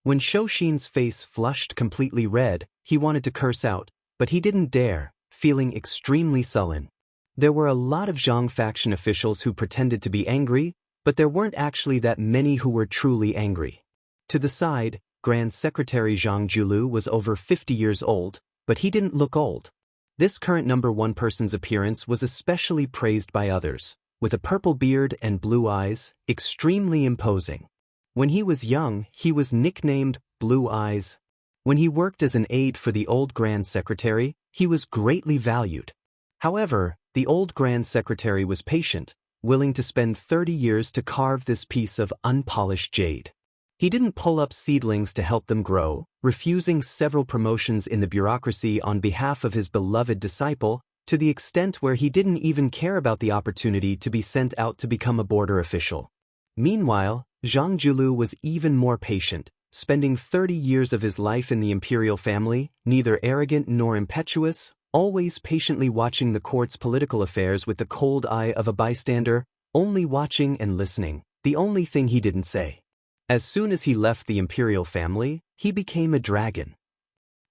Speaker 1: When Shouxin's face flushed completely red, he wanted to curse out, but he didn't dare, feeling extremely sullen. There were a lot of Zhang faction officials who pretended to be angry, but there weren't actually that many who were truly angry. To the side, Grand Secretary Zhang Julu was over 50 years old, but he didn't look old. This current number 1 person's appearance was especially praised by others, with a purple beard and blue eyes, extremely imposing. When he was young, he was nicknamed Blue Eyes. When he worked as an aide for the old Grand Secretary, he was greatly valued. However, the old Grand Secretary was patient, willing to spend 30 years to carve this piece of unpolished jade. He didn't pull up seedlings to help them grow, refusing several promotions in the bureaucracy on behalf of his beloved disciple, to the extent where he didn't even care about the opportunity to be sent out to become a border official. Meanwhile, Zhang Julu was even more patient, spending 30 years of his life in the imperial family, neither arrogant nor impetuous, always patiently watching the court's political affairs with the cold eye of a bystander, only watching and listening, the only thing he didn't say. As soon as he left the imperial family, he became a dragon.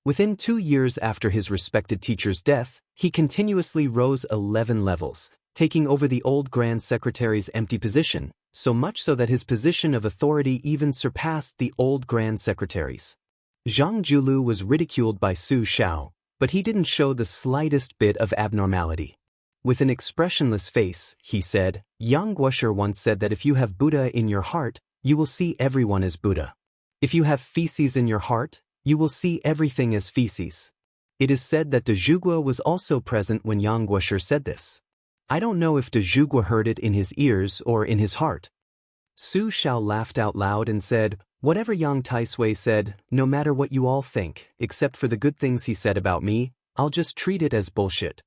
Speaker 1: Within 2 years after his respected teacher's death, he continuously rose 11 levels, taking over the old Grand Secretary's empty position, so much so that his position of authority even surpassed the old Grand Secretary's. Zhang Julu was ridiculed by Su Xiao, but he didn't show the slightest bit of abnormality. With an expressionless face, he said, "Yang Guosher once said that if you have Buddha in your heart, you will see everyone as Buddha. If you have feces in your heart, you will see everything as feces." It is said that de Zhugua was also present when Yang Guosher said this. I don't know if de Zhugua heard it in his ears or in his heart. Su Xiao laughed out loud and said, Whatever Yang Taisui said, no matter what you all think, except for the good things he said about me, I'll just treat it as bullshit.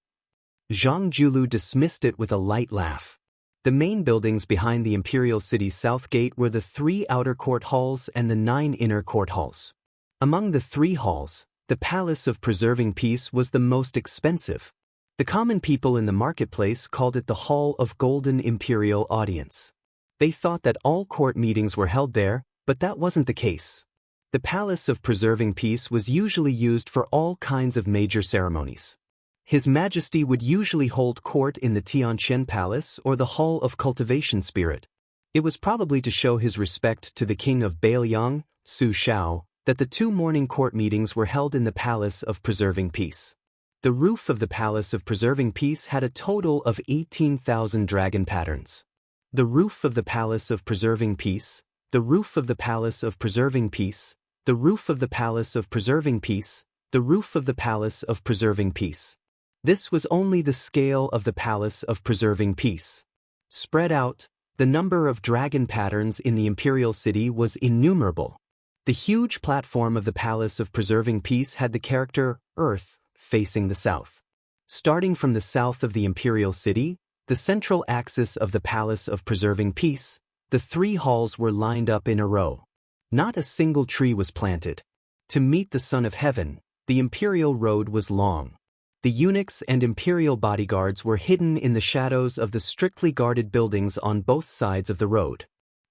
Speaker 1: Zhang Julu dismissed it with a light laugh. The main buildings behind the imperial city's south gate were the 3 outer court halls and the 9 inner court halls. Among the 3 halls, the Palace of Preserving Peace was the most expensive. The common people in the marketplace called it the Hall of Golden Imperial Audience. They thought that all court meetings were held there, but that wasn't the case. The Palace of Preserving Peace was usually used for all kinds of major ceremonies. His Majesty would usually hold court in the Tianqian Palace or the Hall of Cultivation Spirit. It was probably to show his respect to the king of Bailiang, Su Shao, that the 2 morning court meetings were held in the Palace of Preserving Peace. The roof of the Palace of Preserving Peace had a total of 18,000 dragon patterns. The roof of the Palace of Preserving Peace, the roof of the Palace of Preserving Peace, the roof of the Palace of Preserving Peace, the roof of the Palace of Preserving Peace. This was only the scale of the Palace of Preserving Peace. Spread out, the number of dragon patterns in the imperial city was innumerable. The huge platform of the Palace of Preserving Peace had the character Earth facing the south. Starting from the south of the imperial city, the central axis of the Palace of Preserving Peace, the 3 halls were lined up in a row. Not a single tree was planted. To meet the Son of Heaven, the imperial road was long. The eunuchs and imperial bodyguards were hidden in the shadows of the strictly guarded buildings on both sides of the road.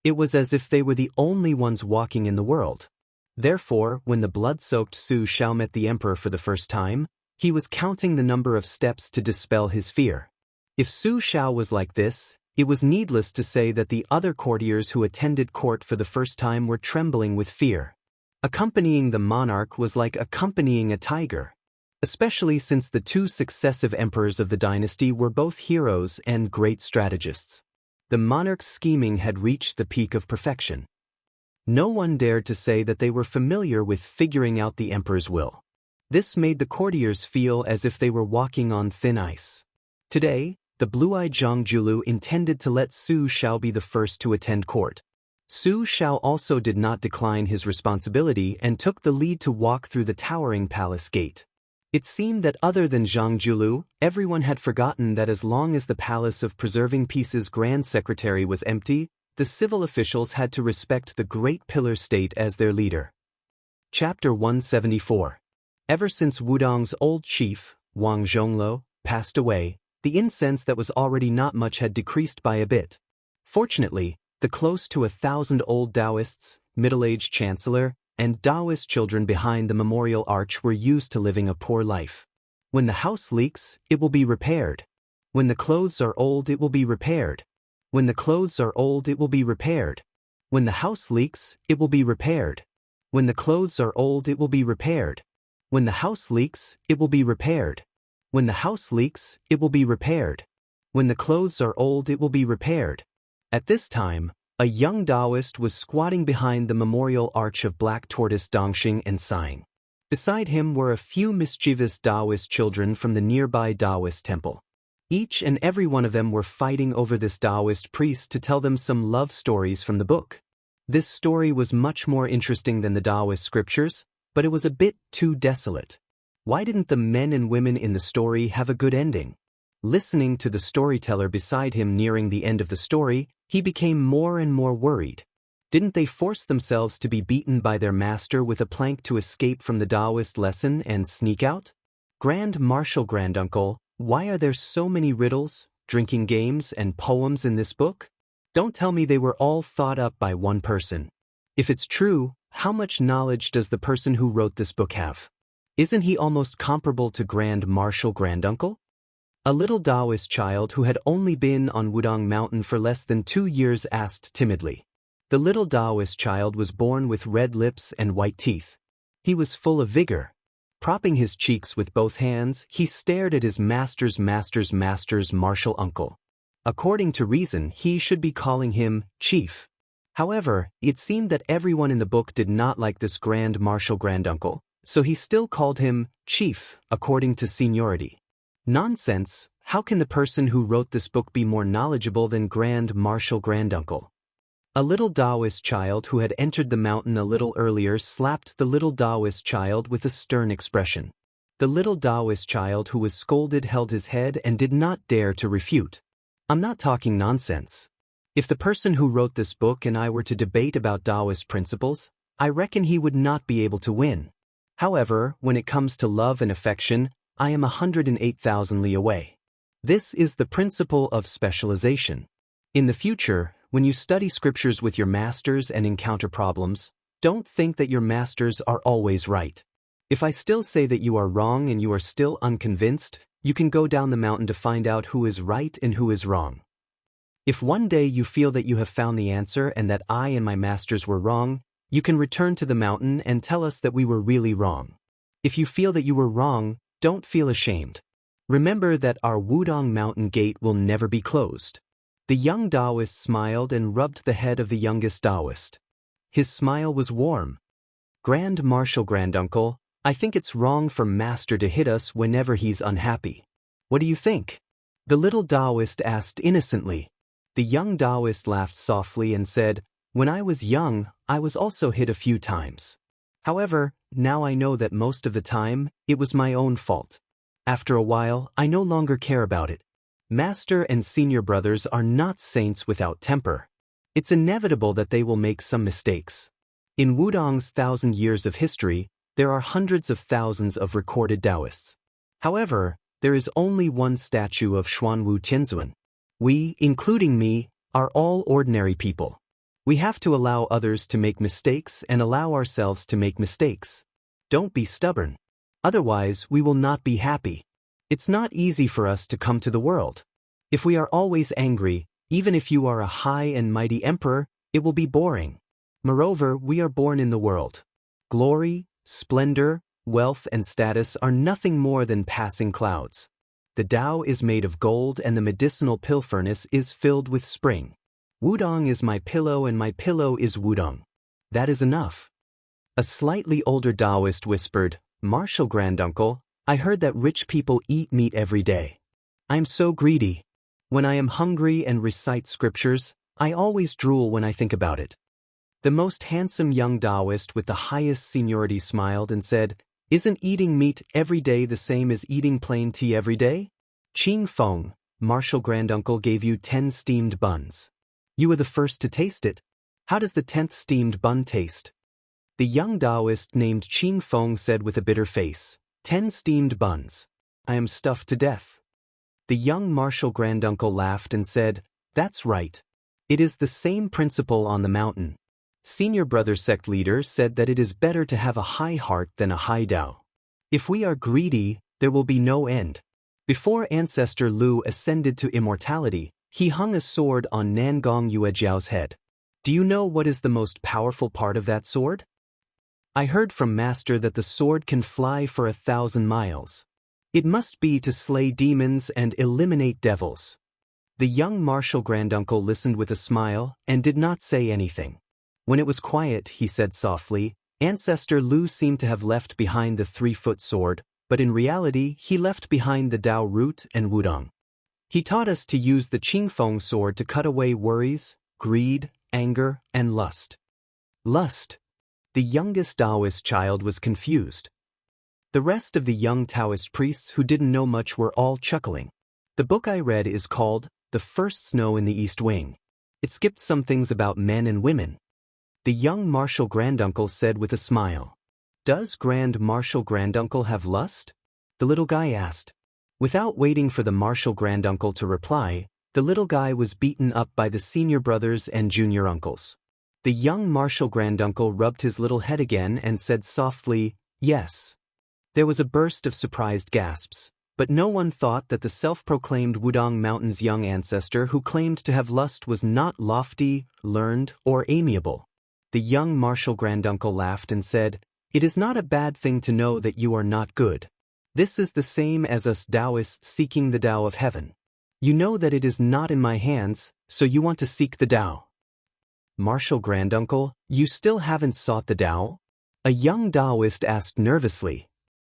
Speaker 1: It was as if they were the only ones walking in the world. Therefore, when the blood-soaked Su Shao met the emperor for the first time, he was counting the number of steps to dispel his fear. If Su Shao was like this, it was needless to say that the other courtiers who attended court for the first time were trembling with fear. Accompanying the monarch was like accompanying a tiger. Especially since the 2 successive emperors of the dynasty were both heroes and great strategists. The monarch's scheming had reached the peak of perfection. No one dared to say that they were familiar with figuring out the emperor's will. This made the courtiers feel as if they were walking on thin ice. Today, the blue-eyed Zhang Julu intended to let Su Shao be the first to attend court. Su Shao also did not decline his responsibility and took the lead to walk through the towering palace gate. It seemed that other than Zhang Julu, everyone had forgotten that as long as the Palace of Preserving Peace's Grand Secretary was empty, the civil officials had to respect the Great Pillar State as their leader. Chapter 174. Ever since Wudong's old chief, Wang Zhonglo, passed away, the incense that was already not much had decreased by a bit. Fortunately, the close to 1,000 old Daoists, middle-aged chancellor, and Daoist children behind the memorial arch were used to living a poor life. When the house leaks, it will be repaired. When the clothes are old, it will be repaired. When the clothes are old, it will be repaired. When the house leaks, it will be repaired. When the clothes are old, it will be repaired. When the house leaks, it will be repaired. When the house leaks, it will be repaired. When the clothes are old, it will be repaired. At this time, a young Daoist was squatting behind the memorial arch of black tortoise Dongxing and sighing. Beside him were a few mischievous Daoist children from the nearby Daoist temple. Each and every one of them were fighting over this Daoist priest to tell them some love stories from the book. This story was much more interesting than the Daoist scriptures, but it was a bit too desolate. Why didn't the men and women in the story have a good ending? Listening to the storyteller beside him nearing the end of the story, he became more and more worried. Didn't they force themselves to be beaten by their master with a plank to escape from the Daoist lesson and sneak out? Grand Marshal Granduncle, why are there so many riddles, drinking games, and poems in this book? Don't tell me they were all thought up by one person. If it's true, how much knowledge does the person who wrote this book have? Isn't he almost comparable to Grand Marshal Granduncle? A little Daoist child who had only been on Wudong Mountain for less than 2 years asked timidly. The little Daoist child was born with red lips and white teeth. He was full of vigor. Propping his cheeks with both hands, he stared at his master's martial uncle. According to reason, he should be calling him Chief. However, it seemed that everyone in the book did not like this Grand Marshal Granduncle, so he still called him Chief, according to seniority. Nonsense, how can the person who wrote this book be more knowledgeable than Grand Marshal Granduncle? A little Daoist child who had entered the mountain a little earlier slapped the little Daoist child with a stern expression. The little Daoist child who was scolded held his head and did not dare to refute. I'm not talking nonsense. If the person who wrote this book and I were to debate about Daoist principles, I reckon he would not be able to win. However, when it comes to love and affection, I am 108,000 li away. This is the principle of specialization. In the future, when you study scriptures with your masters and encounter problems, don't think that your masters are always right. If I still say that you are wrong and you are still unconvinced, you can go down the mountain to find out who is right and who is wrong. If one day you feel that you have found the answer and that I and my masters were wrong, you can return to the mountain and tell us that we were really wrong. If you feel that you were wrong, don't feel ashamed. Remember that our Wudong mountain gate will never be closed. The young Daoist smiled and rubbed the head of the youngest Daoist. His smile was warm. Grand Marshal Granduncle, I think it's wrong for Master to hit us whenever he's unhappy. What do you think? The little Daoist asked innocently. The young Daoist laughed softly and said, When I was young, I was also hit a few times. However, now I know that most of the time, it was my own fault. After a while, I no longer care about it. Master and senior brothers are not saints without temper. It's inevitable that they will make some mistakes. In Wudong's 1,000 years of history, there are hundreds of thousands of recorded Daoists. However, there is only one statue of Xuanwu Tianzuan. We, including me, are all ordinary people. We have to allow others to make mistakes and allow ourselves to make mistakes. Don't be stubborn. Otherwise, we will not be happy. It's not easy for us to come to the world. If we are always angry, even if you are a high and mighty emperor, it will be boring. Moreover, we are born in the world. Glory, splendor, wealth and status are nothing more than passing clouds. The Tao is made of gold and the medicinal pill furnace is filled with spring. Wudong is my pillow and my pillow is Wudong. That is enough. A slightly older Daoist whispered, Marshal Granduncle, I heard that rich people eat meat every day. I am so greedy. When I am hungry and recite scriptures, I always drool when I think about it. The most handsome young Daoist with the highest seniority smiled and said, Isn't eating meat every day the same as eating plain tea every day? Qing Feng, Marshal Granduncle gave you 10 steamed buns. You were the first to taste it. How does the 10th steamed bun taste? The young Daoist named Qing Feng said with a bitter face, 10 steamed buns. I am stuffed to death. The young Marshal Granduncle laughed and said, That's right. It is the same principle on the mountain. Senior brother sect leader said that it is better to have a high heart than a high Tao. If we are greedy, there will be no end. Before Ancestor Lu ascended to immortality, he hung a sword on Nangong Yuejiao's head. Do you know what is the most powerful part of that sword? I heard from Master that the sword can fly for 1,000 miles. It must be to slay demons and eliminate devils. The young Marshal Granduncle listened with a smile and did not say anything. When it was quiet, he said softly, Ancestor Lu seemed to have left behind the 3-foot sword, but in reality he left behind the Tao root and Wudong. He taught us to use the Qingfeng sword to cut away worries, greed, anger, and lust. Lust. The youngest Daoist child was confused. The rest of the young Taoist priests who didn't know much were all chuckling. The book I read is called The First Snow in the East Wing. It skipped some things about men and women. The young Marshal Granduncle said with a smile. Does Grand Marshal Granduncle have lust? The little guy asked. Without waiting for the Marshal Granduncle to reply, the little guy was beaten up by the senior brothers and junior uncles. The young Marshal Granduncle rubbed his little head again and said softly, Yes. There was a burst of surprised gasps, but no one thought that the self-proclaimed Wudong Mountain's young ancestor who claimed to have lust was not lofty, learned, or amiable. The young Marshal Granduncle laughed and said, It is not a bad thing to know that you are not good. This is the same as us Daoists seeking the Tao of heaven. You know that it is not in my hands, so you want to seek the Tao. Marshal Granduncle, you still haven't sought the Tao? A young Daoist asked nervously.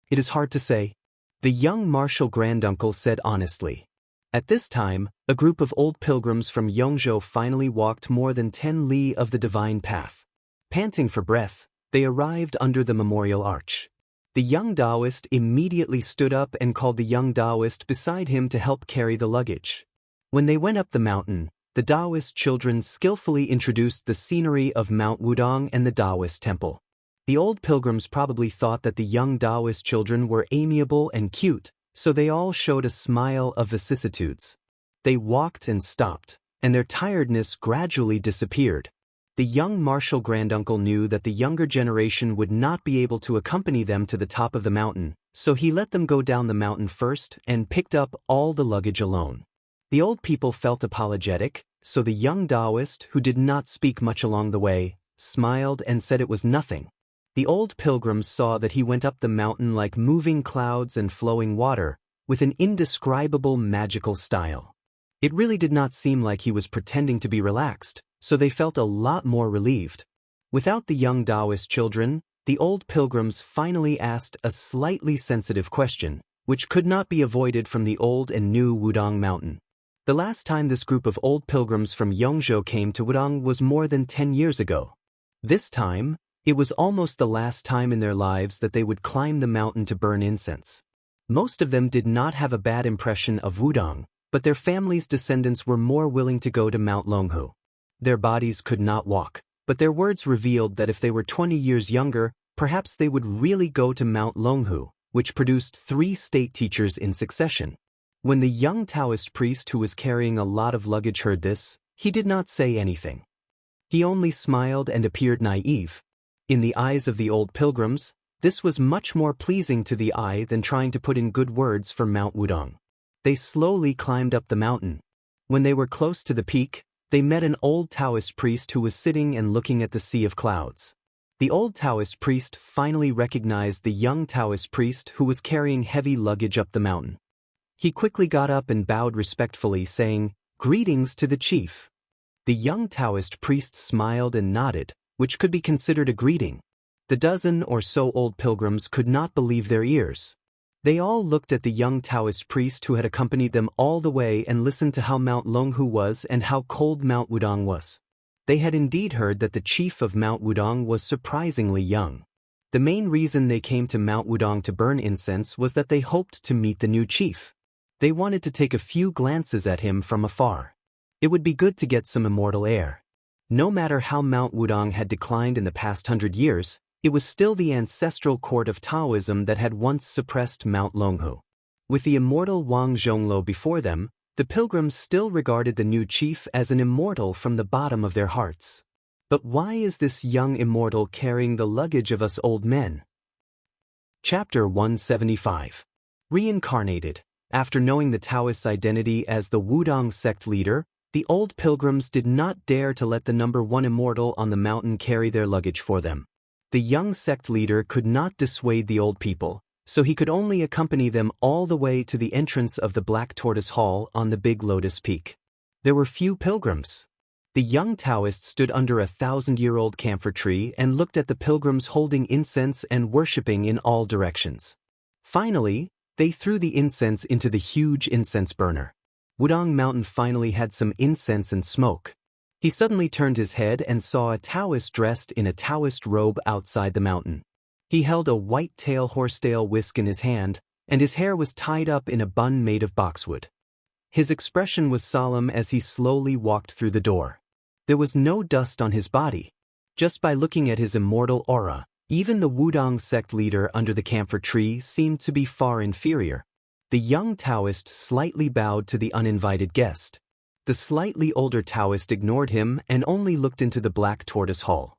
Speaker 1: It is hard to say. The young Marshal Granduncle said honestly. At this time, a group of old pilgrims from Yongzhou finally walked more than 10 li of the divine path. Panting for breath, they arrived under the memorial arch. The young Daoist immediately stood up and called the young Daoist beside him to help carry the luggage. When they went up the mountain, the Daoist children skillfully introduced the scenery of Mount Wudong and the Daoist temple. The old pilgrims probably thought that the young Daoist children were amiable and cute, so they all showed a smile of vicissitudes. They walked and stopped, and their tiredness gradually disappeared. The young martial granduncle knew that the younger generation would not be able to accompany them to the top of the mountain, so he let them go down the mountain first and picked up all the luggage alone. The old people felt apologetic, so the young Daoist, who did not speak much along the way, smiled and said it was nothing. The old pilgrims saw that he went up the mountain like moving clouds and flowing water, with an indescribable magical style. It really did not seem like he was pretending to be relaxed, so they felt a lot more relieved. Without the young Daoist children, the old pilgrims finally asked a slightly sensitive question, which could not be avoided from the old and new Wudong mountain. The last time this group of old pilgrims from Yongzhou came to Wudong was more than 10 years ago. This time, it was almost the last time in their lives that they would climb the mountain to burn incense. Most of them did not have a bad impression of Wudong, but their families' descendants were more willing to go to Mount Longhu. Their bodies could not walk, but their words revealed that if they were 20 years younger, perhaps they would really go to Mount Longhu, which produced 3 state teachers in succession. When the young Taoist priest who was carrying a lot of luggage heard this, he did not say anything. He only smiled and appeared naive. In the eyes of the old pilgrims, this was much more pleasing to the eye than trying to put in good words for Mount Wudong. They slowly climbed up the mountain. When they were close to the peak, they met an old Taoist priest who was sitting and looking at the sea of clouds. The old Taoist priest finally recognized the young Taoist priest who was carrying heavy luggage up the mountain. He quickly got up and bowed respectfully, saying, "Greetings to the chief." The young Taoist priest smiled and nodded, which could be considered a greeting. The dozen or so old pilgrims could not believe their ears. They all looked at the young Taoist priest who had accompanied them all the way and listened to how Mount Longhu was and how cold Mount Wudong was. They had indeed heard that the chief of Mount Wudong was surprisingly young. The main reason they came to Mount Wudong to burn incense was that they hoped to meet the new chief. They wanted to take a few glances at him from afar. It would be good to get some immortal air. No matter how Mount Wudong had declined in the past 100 years, it was still the ancestral court of Taoism that had once suppressed Mount Longhu. With the immortal Wang Zhonglo before them, the pilgrims still regarded the new chief as an immortal from the bottom of their hearts. But why is this young immortal carrying the luggage of us old men? Chapter 175. Reincarnated. After knowing the Taoist's identity as the Wudong sect leader, the old pilgrims did not dare to let the number 1 immortal on the mountain carry their luggage for them. The young sect leader could not dissuade the old people, so he could only accompany them all the way to the entrance of the Black Tortoise Hall on the Big Lotus Peak. There were few pilgrims. The young Taoist stood under a 1,000-year-old camphor tree and looked at the pilgrims holding incense and worshipping in all directions. Finally, they threw the incense into the huge incense burner. Wudong Mountain finally had some incense and smoke. He suddenly turned his head and saw a Taoist dressed in a Taoist robe outside the mountain. He held a white tail horsetail whisk in his hand, and his hair was tied up in a bun made of boxwood. His expression was solemn as he slowly walked through the door. There was no dust on his body. Just by looking at his immortal aura, even the Wudong sect leader under the camphor tree seemed to be far inferior. The young Taoist slightly bowed to the uninvited guest. The slightly older Taoist ignored him and only looked into the Black Tortoise Hall.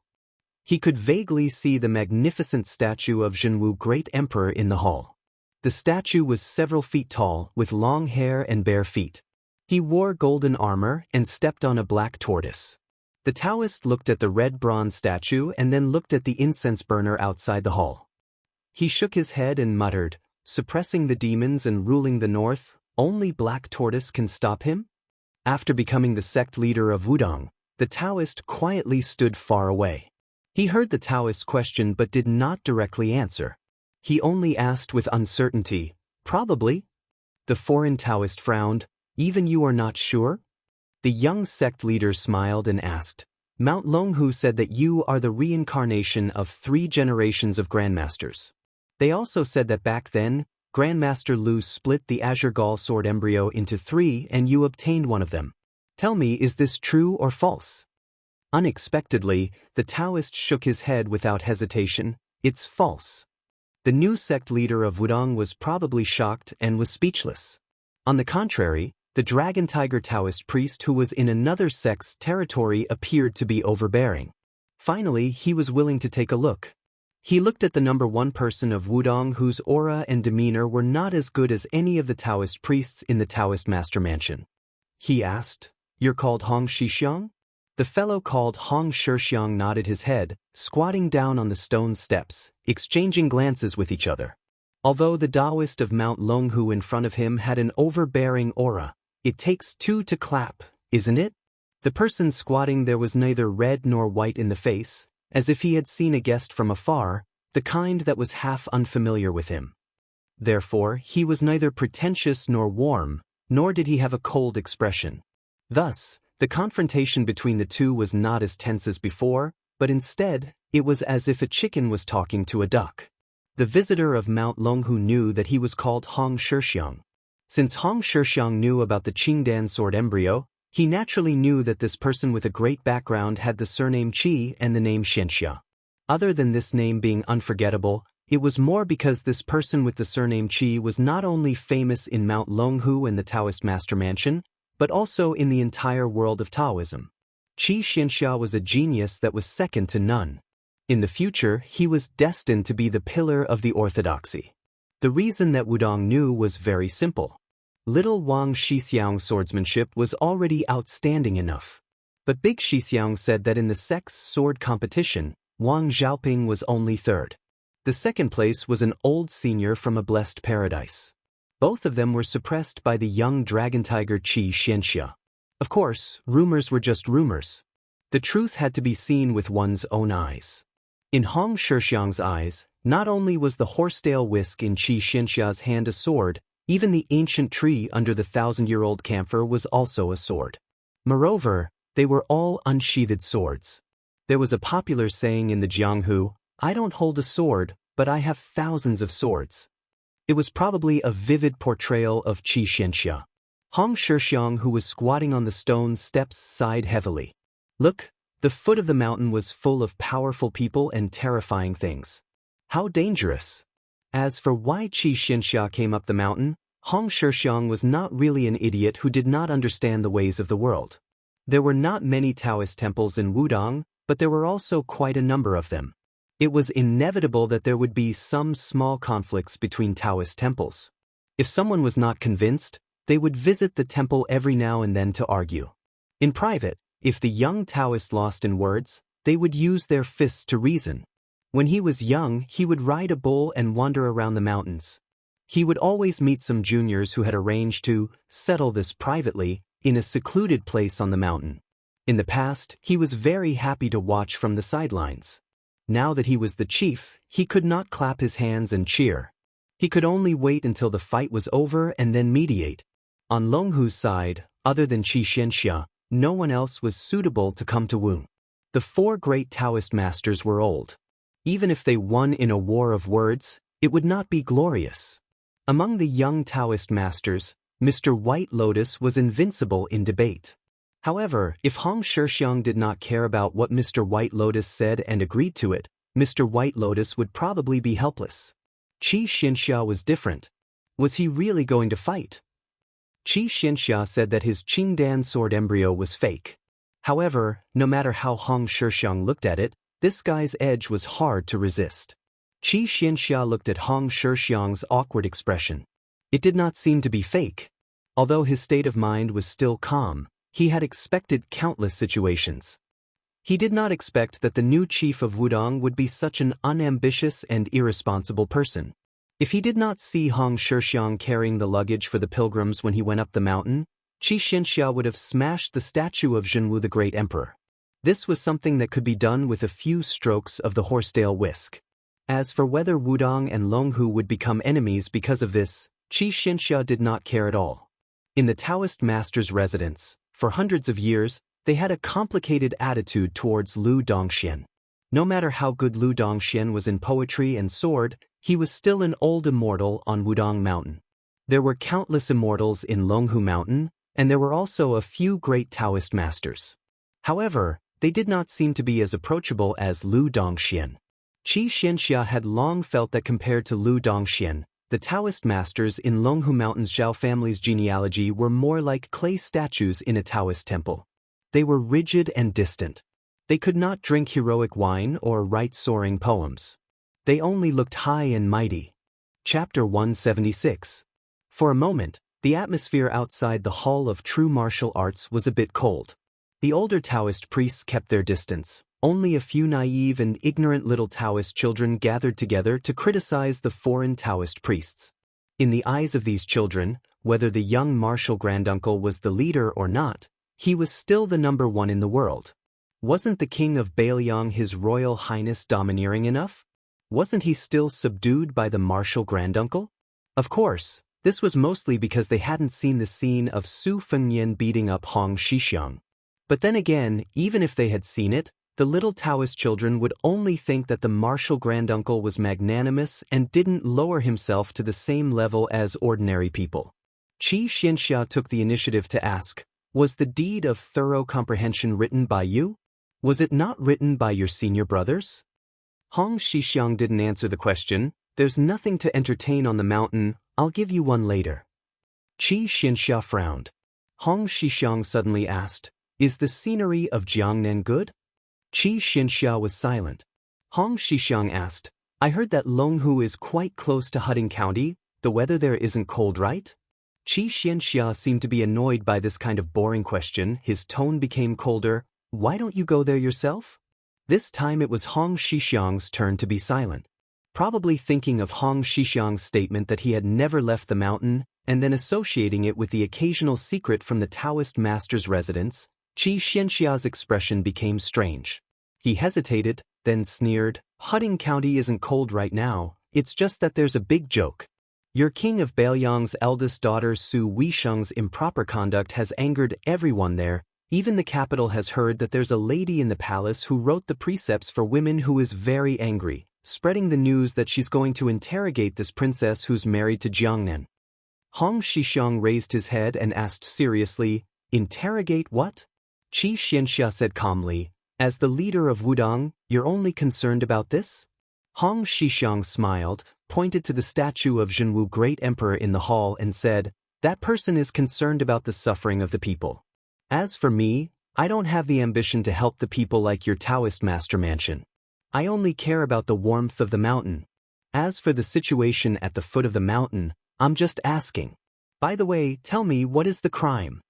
Speaker 1: He could vaguely see the magnificent statue of Zhenwu, Great Emperor, in the hall. The statue was several feet tall, with long hair and bare feet. He wore golden armor and stepped on a black tortoise. The Taoist looked at the red bronze statue and then looked at the incense burner outside the hall. He shook his head and muttered, "Suppressing the demons and ruling the north, only Black Tortoise can stop him?" After becoming the sect leader of Wudong, the Taoist quietly stood far away. He heard the Taoist's question but did not directly answer. He only asked with uncertainty, "Probably?" The foreign Taoist frowned, Even you are not sure? The young sect leader smiled and asked. Mount Longhu said that you are the reincarnation of 3 generations of grandmasters. They also said that back then, Grandmaster Lu split the Azure Gall sword embryo into 3 and you obtained one of them. Tell me, is this true or false? Unexpectedly, the Taoist shook his head without hesitation. It's false. The new sect leader of Wudong was probably shocked and was speechless. On the contrary, the Dragon Tiger Taoist priest who was in another sect's territory appeared to be overbearing. Finally, he was willing to take a look. He looked at the number 1 person of Wudong whose aura and demeanor were not as good as any of the Taoist priests in the Taoist master mansion. He asked, "You're called Hong Shixiang?" The fellow called Hong Shixiang nodded his head, squatting down on the stone steps, exchanging glances with each other. Although the Daoist of Mount Longhu in front of him had an overbearing aura, it takes 2 to clap, isn't it? The person squatting there was neither red nor white in the face, as if he had seen a guest from afar, the kind that was half unfamiliar with him. Therefore, he was neither pretentious nor warm, nor did he have a cold expression. Thus, the confrontation between the two was not as tense as before, but instead, it was as if a chicken was talking to a duck. The visitor of Mount Longhu knew that he was called Hong Shixiang. Since Hong Shixiang knew about the Qingdan sword embryo, he naturally knew that this person with a great background had the surname Qi and the name Xianxia. Other than this name being unforgettable, it was more because this person with the surname Qi was not only famous in Mount Longhu and the Taoist Master Mansion, but also in the entire world of Taoism. Qi Xianxia was a genius that was second to none. In the future, he was destined to be the pillar of the orthodoxy. The reason that Wudong knew was very simple. Little Wang Shixiang's swordsmanship was already outstanding enough. But Big Shixiang said that in the sect's sword competition, Wang Xiaoping was only 3rd. The 2nd place was an old senior from a blessed paradise. Both of them were suppressed by the young dragon tiger Qi Xianxia. Of course, rumors were just rumors. The truth had to be seen with one's own eyes. In Hong Shixiang's eyes, not only was the horsetail whisk in Qi Xianxia's hand a sword, even the ancient tree under the 1,000-year-old camphor was also a sword. Moreover, they were all unsheathed swords. There was a popular saying in the Jianghu, "I don't hold a sword, but I have thousands of swords." It was probably a vivid portrayal of Qi Xianxia. Hong Shixiang, who was squatting on the stone steps, sighed heavily. Look, the foot of the mountain was full of powerful people and terrifying things. How dangerous! As for why Qi Xianxia came up the mountain, Hong Shixiang was not really an idiot who did not understand the ways of the world. There were not many Taoist temples in Wudong, but there were also quite a number of them. It was inevitable that there would be some small conflicts between Taoist temples. If someone was not convinced, they would visit the temple every now and then to argue. In private, if the young Taoist lost in words, they would use their fists to reason. When he was young, he would ride a bull and wander around the mountains. He would always meet some juniors who had arranged to settle this privately in a secluded place on the mountain. In the past, he was very happy to watch from the sidelines. Now that he was the chief, he could not clap his hands and cheer. He could only wait until the fight was over and then mediate. On Longhu's side, other than Qi Xianxia, no one else was suitable to come to Wu. The 4 great Taoist masters were old. Even if they won in a war of words, it would not be glorious. Among the young Taoist masters, Mr. White Lotus was invincible in debate. However, if Hong Shixiang did not care about what Mr. White Lotus said and agreed to it, Mr. White Lotus would probably be helpless. Qi Xianxia was different. Was he really going to fight? Qi Xianxia said that his Qingdan sword embryo was fake. However, no matter how Hong Shixiang looked at it, this guy's edge was hard to resist. Qi Xianxia looked at Hong Shixiang's awkward expression. It did not seem to be fake. Although his state of mind was still calm, he had expected countless situations. He did not expect that the new chief of Wudong would be such an unambitious and irresponsible person. If he did not see Hong Shixiang carrying the luggage for the pilgrims when he went up the mountain, Qi Xianxia would have smashed the statue of Zhenwu the Great Emperor. This was something that could be done with a few strokes of the horsetail whisk. As for whether Wudong and Longhu would become enemies because of this, Qi Xianxia did not care at all. In the Taoist master's residence, for hundreds of years, they had a complicated attitude towards Lu Dongxian. No matter how good Lu Dongxian was in poetry and sword, he was still an old immortal on Wudong Mountain. There were countless immortals in Longhu Mountain, and there were also a few great Taoist masters. However, they did not seem to be as approachable as Lu Dongxian. Qi Xianxia had long felt that compared to Lu Dongxian, the Taoist masters in Longhu Mountain's Zhao family's genealogy were more like clay statues in a Taoist temple. They were rigid and distant. They could not drink heroic wine or write soaring poems. They only looked high and mighty. Chapter 176. For a moment, the atmosphere outside the Hall of True Martial Arts was a bit cold. The older Taoist priests kept their distance. Only a few naive and ignorant little Taoist children gathered together to criticize the foreign Taoist priests. In the eyes of these children, whether the young martial granduncle was the leader or not, he was still the number one in the world. Wasn't the king of Bailiang His Royal Highness domineering enough? Wasn't he still subdued by the martial granduncle? Of course, this was mostly because they hadn't seen the scene of Su Fengnian beating up Hong Shixiang. But then again, even if they had seen it, the little Taoist children would only think that the martial granduncle was magnanimous and didn't lower himself to the same level as ordinary people. Qi Xianxia took the initiative to ask, "Was the deed of thorough comprehension written by you? Was it not written by your senior brothers?" Hong Shixiang didn't answer the question. "There's nothing to entertain on the mountain, I'll give you one later." Qi Xianxia frowned. Hong Shixiang suddenly asked, "Is the scenery of Jiangnan good?" Qi Xianxia was silent. Hong Shixiang asked, "I heard that Longhu is quite close to Huding County, the weather there isn't cold, right?" Qi Xianxia seemed to be annoyed by this kind of boring question. His tone became colder. "Why don't you go there yourself?" This time it was Hong Shixiang's turn to be silent. Probably thinking of Hong Shixiang's statement that he had never left the mountain, and then associating it with the occasional secret from the Taoist master's residence, Qi Xianxia's expression became strange. He hesitated, then sneered, "Huding County isn't cold right now, it's just that there's a big joke. Your king of Bailiang's eldest daughter Su Weisheng's improper conduct has angered everyone there. Even the capital has heard that there's a lady in the palace who wrote the precepts for women who is very angry, spreading the news that she's going to interrogate this princess who's married to Jiangnan." Hong Shixiang raised his head and asked seriously, "Interrogate what?" Qi Xianxia said calmly, "As the leader of Wudong, you're only concerned about this?" Hong Shixiang smiled, pointed to the statue of Zhenwu Great Emperor in the hall and said, "That person is concerned about the suffering of the people. As for me, I don't have the ambition to help the people like your Taoist master mansion. I only care about the warmth of the mountain. As for the situation at the foot of the mountain, I'm just asking. By the way, tell me, what is the crime?"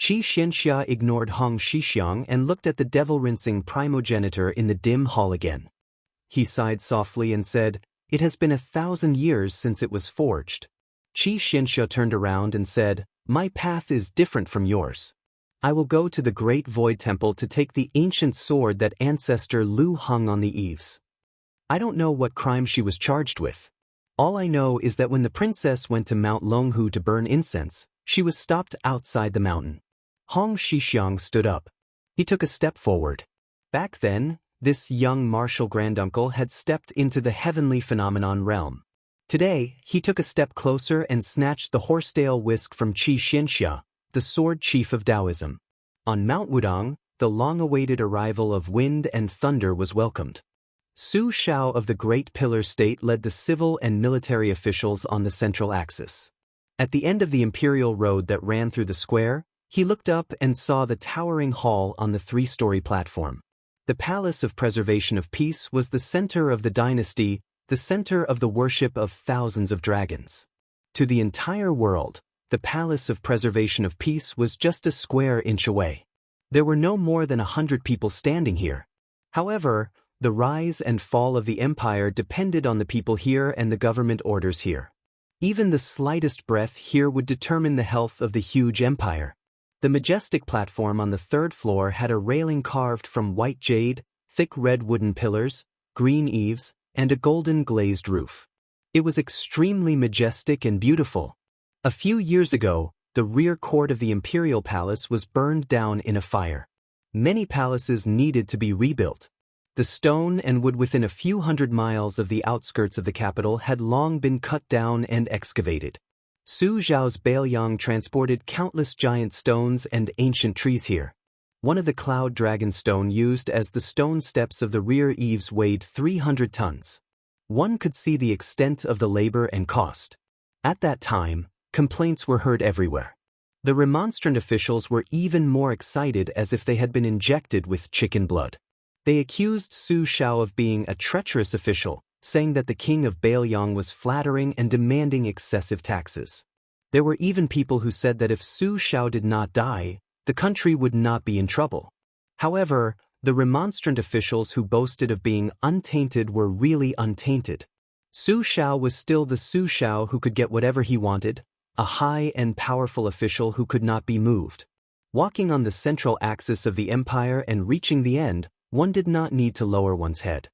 Speaker 1: Qi Xianxia ignored Hong Shixiang and looked at the devil-rinsing primogenitor in the dim hall again. He sighed softly and said, "It has been 1,000 years since it was forged." Qi Xianxia turned around and said, "My path is different from yours. I will go to the Great Void Temple to take the ancient sword that ancestor Lu hung on the eaves. I don't know what crime she was charged with. All I know is that when the princess went to Mount Longhu to burn incense, she was stopped outside the mountain." Hong Shixiang stood up. He took a step forward. Back then, this young martial granduncle had stepped into the heavenly phenomenon realm. Today, he took a step closer and snatched the horsetail whisk from Qi Xianxia, the sword chief of Taoism. On Mount Wudong, the long-awaited arrival of wind and thunder was welcomed. Su Shao of the Great Pillar State led the civil and military officials on the central axis. At the end of the imperial road that ran through the square, he looked up and saw the towering hall on the 3-story platform. The Palace of Preservation of Peace was the center of the dynasty, the center of the worship of thousands of dragons. To the entire world, the Palace of Preservation of Peace was just a square inch away. There were no more than 100 people standing here. However, the rise and fall of the empire depended on the people here and the government orders here. Even the slightest breath here would determine the health of the huge empire. The majestic platform on the 3rd floor had a railing carved from white jade, thick red wooden pillars, green eaves, and a golden glazed roof. It was extremely majestic and beautiful. A few years ago, the rear court of the imperial palace was burned down in a fire. Many palaces needed to be rebuilt. The stone and wood within a few hundred miles of the outskirts of the capital had long been cut down and excavated. Su Zhao's Baoyang transported countless giant stones and ancient trees here. One of the cloud dragon stone used as the stone steps of the rear eaves weighed 300 tons. One could see the extent of the labor and cost. At that time, complaints were heard everywhere. The remonstrant officials were even more excited, as if they had been injected with chicken blood. They accused Su Zhao of being a treacherous official, saying that the king of Baoyang was flattering and demanding excessive taxes. There were even people who said that if Su Zhao did not die, the country would not be in trouble. However, the remonstrant officials who boasted of being untainted were really untainted. Su Zhao was still the Su Zhao who could get whatever he wanted, a high and powerful official who could not be moved. Walking on the central axis of the empire and reaching the end, one did not need to lower one's head.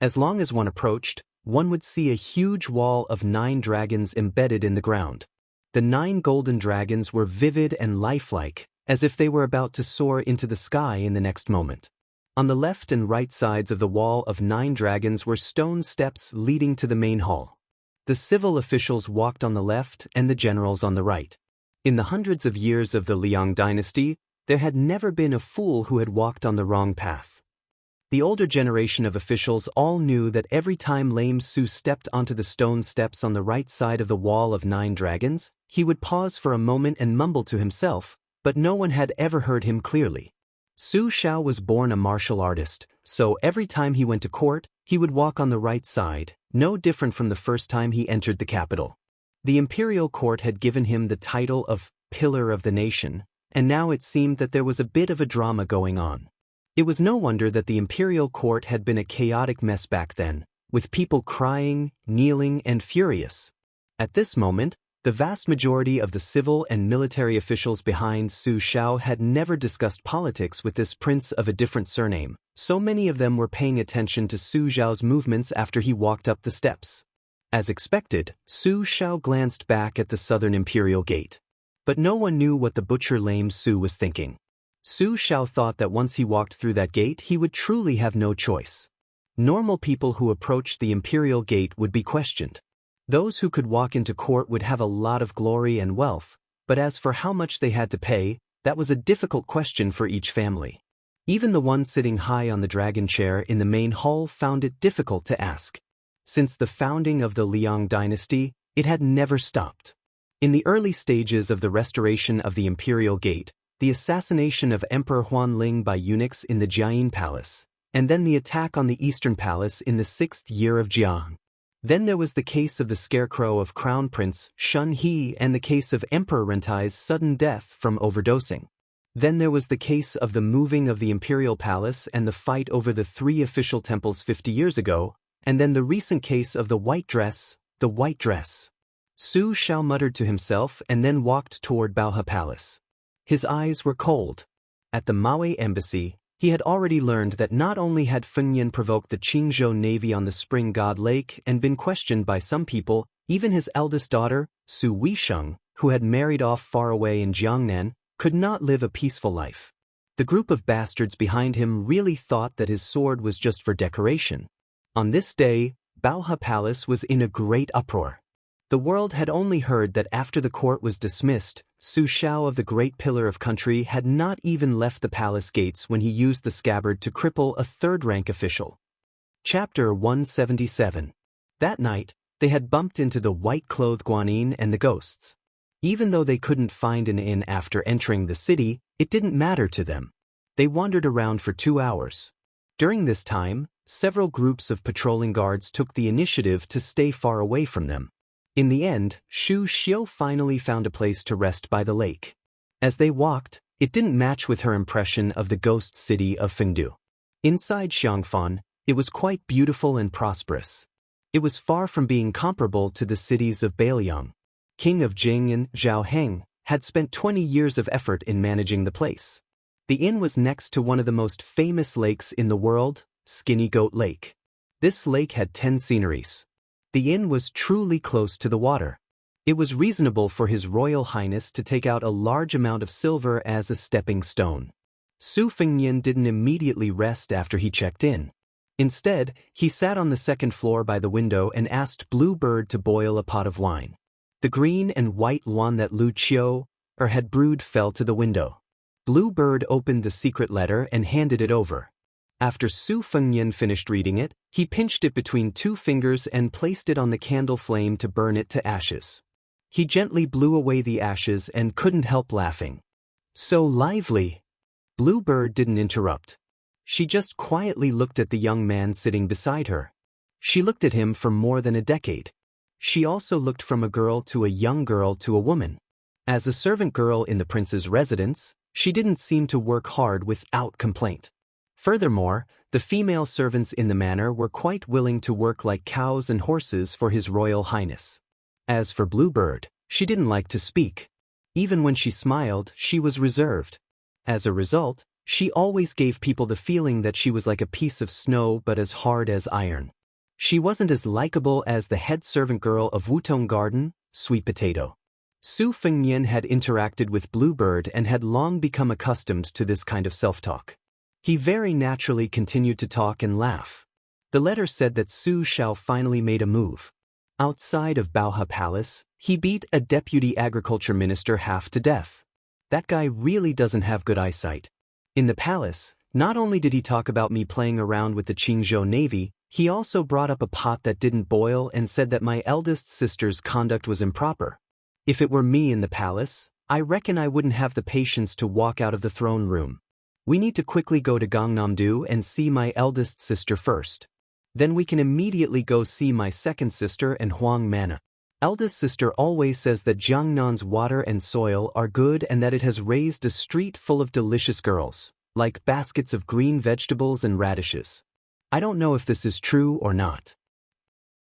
Speaker 1: As long as one approached, one would see a huge wall of 9 dragons embedded in the ground. The 9 golden dragons were vivid and lifelike, as if they were about to soar into the sky in the next moment. On the left and right sides of the wall of 9 dragons were stone steps leading to the main hall. The civil officials walked on the left and the generals on the right. In the hundreds of years of the Liang dynasty, there had never been a fool who had walked on the wrong path. The older generation of officials all knew that every time Lame Su stepped onto the stone steps on the right side of the wall of 9 dragons, he would pause for a moment and mumble to himself, but no one had ever heard him clearly. Su Zhao was born a martial artist, so every time he went to court, he would walk on the right side, no different from the first time he entered the capital. The imperial court had given him the title of Pillar of the Nation, and now it seemed that there was a bit of a drama going on. It was no wonder that the imperial court had been a chaotic mess back then, with people crying, kneeling, and furious. At this moment, the vast majority of the civil and military officials behind Su Zhao had never discussed politics with this prince of a different surname, so many of them were paying attention to Su Zhao's movements after he walked up the steps. As expected, Su Zhao glanced back at the southern imperial gate. But no one knew what the butcher Lame Su was thinking. Su Zhao thought that once he walked through that gate he would truly have no choice. Normal people who approached the imperial gate would be questioned. Those who could walk into court would have a lot of glory and wealth, but as for how much they had to pay, that was a difficult question for each family. Even the one sitting high on the dragon chair in the main hall found it difficult to ask. Since the founding of the Liang dynasty, it had never stopped. In the early stages of the restoration of the imperial gate, the assassination of Emperor Wang Lin by eunuchs in the Jiayin Palace, and then the attack on the Eastern Palace in the 6th year of Jiang. Then there was the case of the scarecrow of Crown Prince Shun He and the case of Emperor Rentai's sudden death from overdosing. Then there was the case of the moving of the imperial palace and the fight over the 3 official temples 50 years ago, and then the recent case of the white dress. Su Zhao muttered to himself and then walked toward Baohe Palace. His eyes were cold. At the Maui embassy, he had already learned that not only had Fengyan provoked the Qingzhou Navy on the Spring God Lake and been questioned by some people, even his eldest daughter, Su Weisheng, who had married off far away in Jiangnan, could not live a peaceful life. The group of bastards behind him really thought that his sword was just for decoration. On this day, Baohe Palace was in a great uproar. The world had only heard that after the court was dismissed, Su Zhao of the Great Pillar of Country had not even left the palace gates when he used the scabbard to cripple a third-rank official. Chapter 177. That night, they had bumped into the white-clothed Guanyin and the ghosts. Even though they couldn't find an inn after entering the city, it didn't matter to them. They wandered around for 2 hours. During this time, several groups of patrolling guards took the initiative to stay far away from them. In the end, Shu Xiu finally found a place to rest by the lake. As they walked, it didn't match with her impression of the ghost city of Fengdu. Inside Xiangfan, it was quite beautiful and prosperous. It was far from being comparable to the cities of Baoyang. King of Jing and Zhao Heng had spent 20 years of effort in managing the place. The inn was next to one of the most famous lakes in the world, Skinny Goat Lake. This lake had 10 sceneries. The inn was truly close to the water. It was reasonable for His Royal Highness to take out a large amount of silver as a stepping stone. Su Fengnian didn't immediately rest after he checked in. Instead, he sat on the second floor by the window and asked Blue Bird to boil a pot of wine. The green and white wine that Lu Qiu had brewed fell to the window. Blue Bird opened the secret letter and handed it over. After Su Fengnian finished reading it, he pinched it between 2 fingers and placed it on the candle flame to burn it to ashes. He gently blew away the ashes and couldn't help laughing. So lively! Blue Bird didn't interrupt. She just quietly looked at the young man sitting beside her. She looked at him for more than a decade. She also looked from a girl to a young girl to a woman. As a servant girl in the prince's residence, she didn't seem to work hard without complaint. Furthermore, the female servants in the manor were quite willing to work like cows and horses for His Royal Highness. As for Blue Bird, she didn't like to speak. Even when she smiled, she was reserved. As a result, she always gave people the feeling that she was like a piece of snow but as hard as iron. She wasn't as likable as the head servant girl of Wutong Garden, Sweet Potato. Su Fengnian had interacted with Blue Bird and had long become accustomed to this kind of self-talk. He very naturally continued to talk and laugh. The letter said that Su Xiao finally made a move. Outside of Baohe Palace, he beat a deputy agriculture minister half to death. That guy really doesn't have good eyesight. In the palace, not only did he talk about me playing around with the Qingzhou Navy, he also brought up a pot that didn't boil and said that my eldest sister's conduct was improper. If it were me in the palace, I reckon I wouldn't have the patience to walk out of the throne room. We need to quickly go to Gangnam-do and see my eldest sister first. Then we can immediately go see my second sister and Huang Mana. Eldest sister always says that Jiangnan's water and soil are good and that it has raised a street full of delicious girls, like baskets of green vegetables and radishes. I don't know if this is true or not.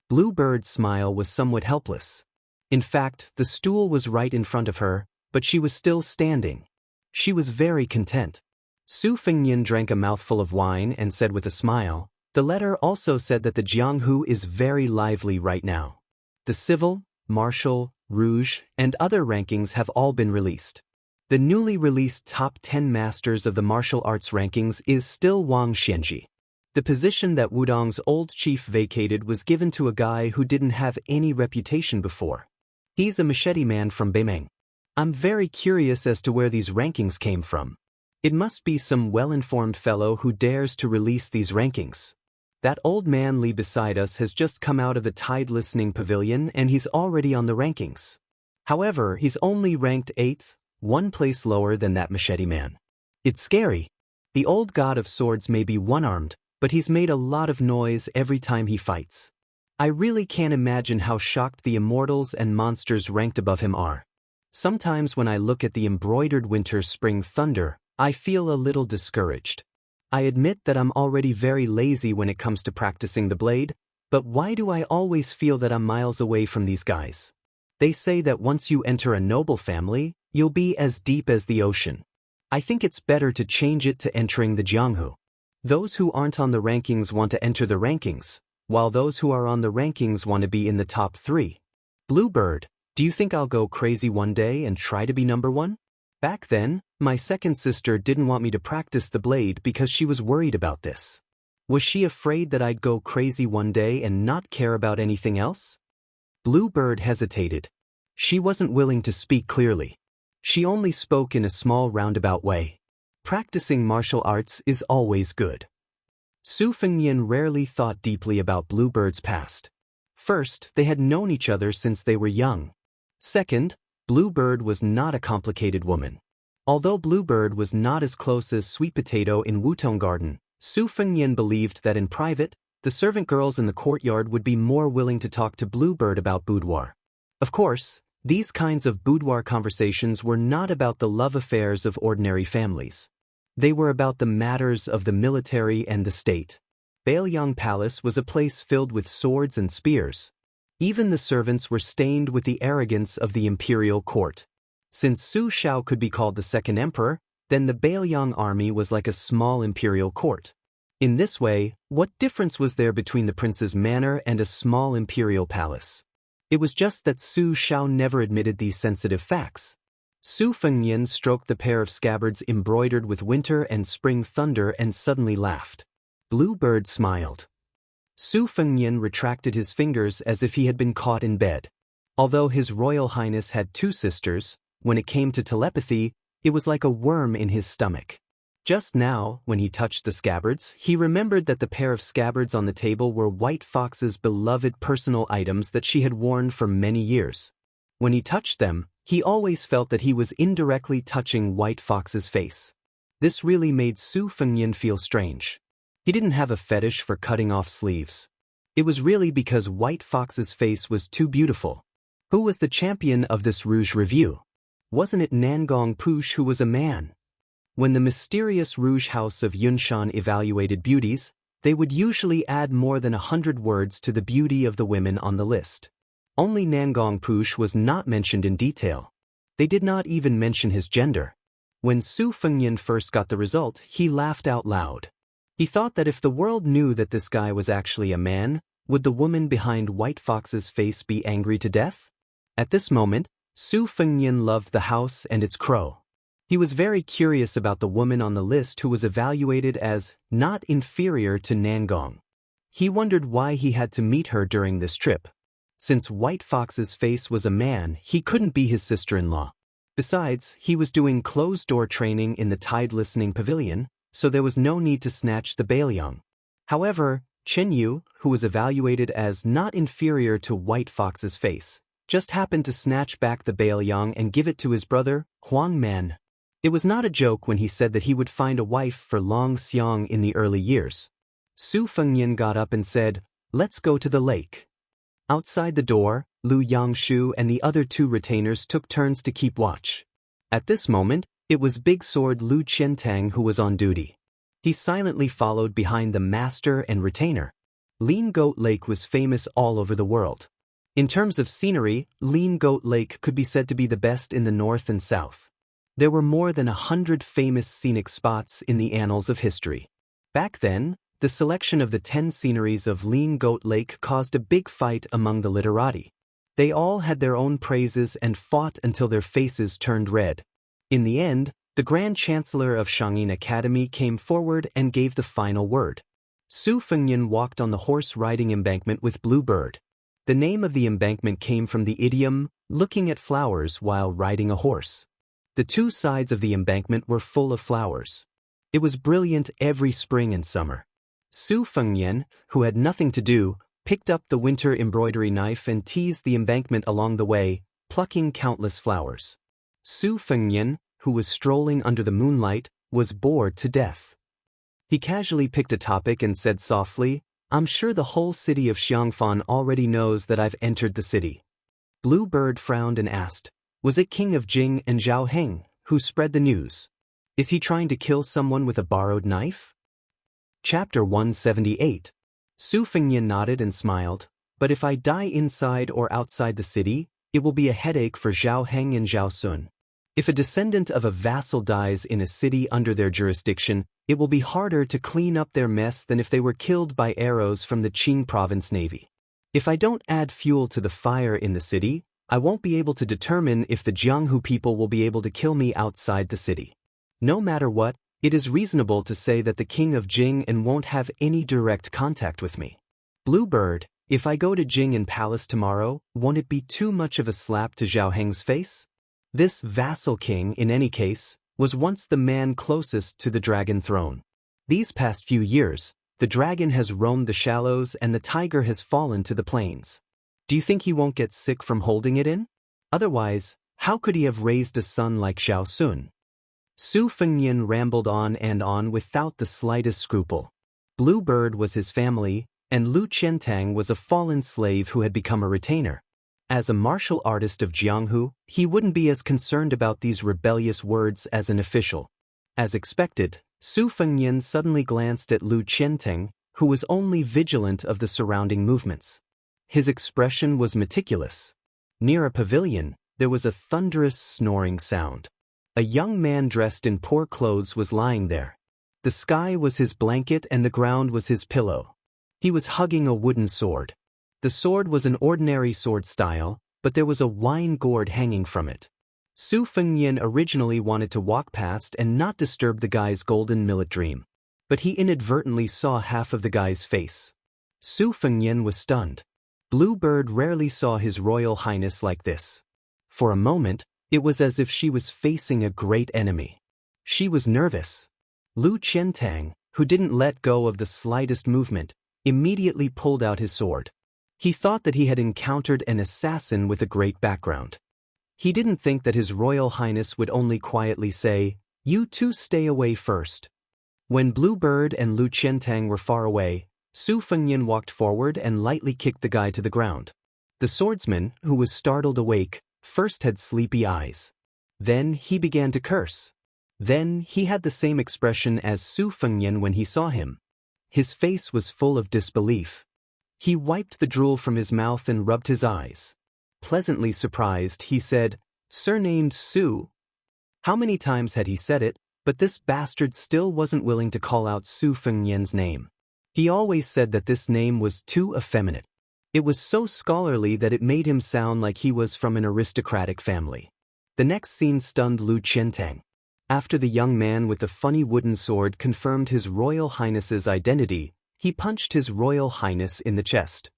Speaker 1: Blue Bird's smile was somewhat helpless. In fact, the stool was right in front of her, but she was still standing. She was very content. Su Fengnian drank a mouthful of wine and said with a smile, "The letter also said that the Jianghu is very lively right now. The civil, martial, rouge, and other rankings have all been released. The newly released top 10 masters of the martial arts rankings is still Wang Xianxia. The position that Wudong's old chief vacated was given to a guy who didn't have any reputation before. He's a machete man from Beimeng. I'm very curious as to where these rankings came from. It must be some well-informed fellow who dares to release these rankings. That old man Li beside us has just come out of the Tide Listening Pavilion and he's already on the rankings. However, he's only ranked 8th, 1 place lower than that machete man. It's scary. The old god of swords may be one-armed, but he's made a lot of noise every time he fights. I really can't imagine how shocked the immortals and monsters ranked above him are. Sometimes when I look at the embroidered winter spring thunder, I feel a little discouraged. I admit that I'm already very lazy when it comes to practicing the blade, but why do I always feel that I'm miles away from these guys? They say that once you enter a noble family, you'll be as deep as the ocean. I think it's better to change it to entering the Jianghu. Those who aren't on the rankings want to enter the rankings, while those who are on the rankings want to be in the top 3. Blue Bird, do you think I'll go crazy one day and try to be number 1? Back then, my second sister didn't want me to practice the blade because she was worried about this. Was she afraid that I'd go crazy one day and not care about anything else? Blue Bird hesitated. She wasn't willing to speak clearly. She only spoke in a small roundabout way. Practicing martial arts is always good. Su Fengnian rarely thought deeply about Blue Bird's past. First, they had known each other since they were young. Second, Blue Bird was not a complicated woman. Although Blue Bird was not as close as Sweet Potato in Wutong Garden, Su Fengnian believed that in private, the servant girls in the courtyard would be more willing to talk to Blue Bird about boudoir. Of course, these kinds of boudoir conversations were not about the love affairs of ordinary families. They were about the matters of the military and the state. Baoyang Palace was a place filled with swords and spears. Even the servants were stained with the arrogance of the imperial court. Since Su Xiao could be called the second emperor, then the Baoyang army was like a small imperial court. In this way, what difference was there between the prince's manor and a small imperial palace? It was just that Su Shao never admitted these sensitive facts. Su Fengnian stroked the pair of scabbards embroidered with winter and spring thunder and suddenly laughed. Bluebird smiled. Su Fengnian retracted his fingers as if he had been caught in bed. Although His Royal Highness had 2 sisters, when it came to telepathy, it was like a worm in his stomach. Just now, when he touched the scabbards, he remembered that the pair of scabbards on the table were White Fox's beloved personal items that she had worn for many years. When he touched them, he always felt that he was indirectly touching White Fox's face. This really made Su Fengnian feel strange. He didn't have a fetish for cutting off sleeves. It was really because White Fox's face was too beautiful. Who was the champion of this Rouge Review? Wasn't it Nangong Push who was a man? When the mysterious Rouge House of Yunshan evaluated beauties, they would usually add more than 100 words to the beauty of the women on the list. Only Nangong Push was not mentioned in detail. They did not even mention his gender. When Su Fengnian first got the result, he laughed out loud. He thought that if the world knew that this guy was actually a man, would the woman behind White Fox's face be angry to death? At this moment, Su Fengnian loved the house and its crow. He was very curious about the woman on the list who was evaluated as not inferior to Nangong. He wondered why he had to meet her during this trip. Since White Fox's face was a man, he couldn't be his sister-in-law. Besides, he was doing closed-door training in the Tide Listening Pavilion, so there was no need to snatch the Bailiang. However, Chen Yu, who was evaluated as not inferior to White Fox's face, just happened to snatch back the Bailiang and give it to his brother, Huang Man. It was not a joke when he said that he would find a wife for Long Xiang in the early years. Su Fengnian got up and said, "Let's go to the lake." Outside the door, Lu Yangshu and the other 2 retainers took turns to keep watch. At this moment, it was Big Sword Lu Qiantang who was on duty. He silently followed behind the master and retainer. Lean Goat Lake was famous all over the world. In terms of scenery, Lean Goat Lake could be said to be the best in the north and south. There were more than 100 famous scenic spots in the annals of history. Back then, the selection of the 10 sceneries of Lean Goat Lake caused a big fight among the literati. They all had their own praises and fought until their faces turned red. In the end, the Grand Chancellor of Shangyin Academy came forward and gave the final word. Su Fengnian walked on the horse-riding embankment with Bluebird. The name of the embankment came from the idiom, looking at flowers while riding a horse. The 2 sides of the embankment were full of flowers. It was brilliant every spring and summer. Su Fengnian, who had nothing to do, picked up the winter embroidery knife and teased the embankment along the way, plucking countless flowers. Su Fengnian, who was strolling under the moonlight, was bored to death. He casually picked a topic and said softly, "I'm sure the whole city of Xiangfan already knows that I've entered the city." Bluebird frowned and asked, "Was it King of Jing and Zhao Heng who spread the news? Is he trying to kill someone with a borrowed knife?" Chapter 178. Su Fengnian nodded and smiled, "But if I die inside or outside the city, it will be a headache for Zhao Heng and Zhao Sun. If a descendant of a vassal dies in a city under their jurisdiction, it will be harder to clean up their mess than if they were killed by arrows from the Qing province navy. If I don't add fuel to the fire in the city, I won't be able to determine if the Jianghu people will be able to kill me outside the city. No matter what, it is reasonable to say that the king of Jing and won't have any direct contact with me. Bluebird, if I go to Jing and Palace tomorrow, won't it be too much of a slap to Zhao Heng's face? This vassal king, in any case, was once the man closest to the dragon throne. These past few years, the dragon has roamed the shallows and the tiger has fallen to the plains. Do you think he won't get sick from holding it in? Otherwise, how could he have raised a son like Zhao Sun? Su Fengnian rambled on and on without the slightest scruple. Bluebird was his family, and Lu Qiantang was a fallen slave who had become a retainer. As a martial artist of Jianghu, he wouldn't be as concerned about these rebellious words as an official. As expected, Su Fengnian suddenly glanced at Lu Qiantang, who was only vigilant of the surrounding movements. His expression was meticulous. Near a pavilion, there was a thunderous snoring sound. A young man dressed in poor clothes was lying there. The sky was his blanket and the ground was his pillow. He was hugging a wooden sword. The sword was an ordinary sword style, but there was a wine gourd hanging from it. Su Fengnian originally wanted to walk past and not disturb the guy's golden millet dream, but he inadvertently saw half of the guy's face. Su Fengnian was stunned. Bluebird rarely saw His Royal Highness like this. For a moment, it was as if she was facing a great enemy. She was nervous. Lu Qiantang, who didn't let go of the slightest movement, immediately pulled out his sword. He thought that he had encountered an assassin with a great background. He didn't think that His Royal Highness would only quietly say, "You two stay away first." When Bluebird and Lu Qiantang were far away, Su Fengnian walked forward and lightly kicked the guy to the ground. The swordsman, who was startled awake, first had sleepy eyes. Then he began to curse. Then he had the same expression as Su Fengnian when he saw him. His face was full of disbelief. He wiped the drool from his mouth and rubbed his eyes. Pleasantly surprised, he said, "Surnamed Su." How many times had he said it, but this bastard still wasn't willing to call out Su Fengnian's name. He always said that this name was too effeminate. It was so scholarly that it made him sound like he was from an aristocratic family. The next scene stunned Lu Qiantang. After the young man with the funny wooden sword confirmed His Royal Highness's identity, he punched His Royal Highness in the chest.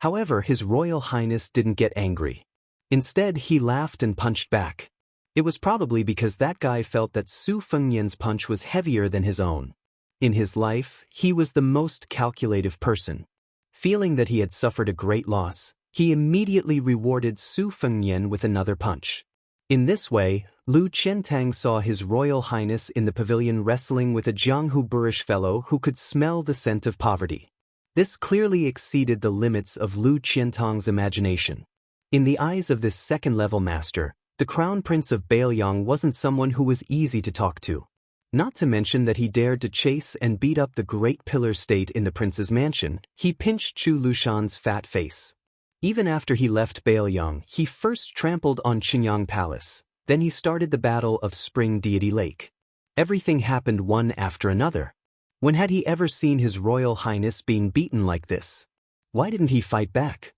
Speaker 1: However, His Royal Highness didn't get angry. Instead, he laughed and punched back. It was probably because that guy felt that Su Fengnian's punch was heavier than his own. In his life, he was the most calculative person. Feeling that he had suffered a great loss, he immediately rewarded Su Fengnian with another punch. In this way, Lu Qiantang saw His Royal Highness in the pavilion wrestling with a Jianghu boorish fellow who could smell the scent of poverty. This clearly exceeded the limits of Lu Qiantang's imagination. In the eyes of this second-level master, the Crown Prince of Bailiang wasn't someone who was easy to talk to. Not to mention that he dared to chase and beat up the great pillar state in the prince's mansion. He pinched Chu Lushan's fat face. Even after he left Bailiang, he first trampled on Qinyang Palace. Then he started the Battle of Spring Deity Lake. Everything happened one after another. When had he ever seen His Royal Highness being beaten like this? Why didn't he fight back?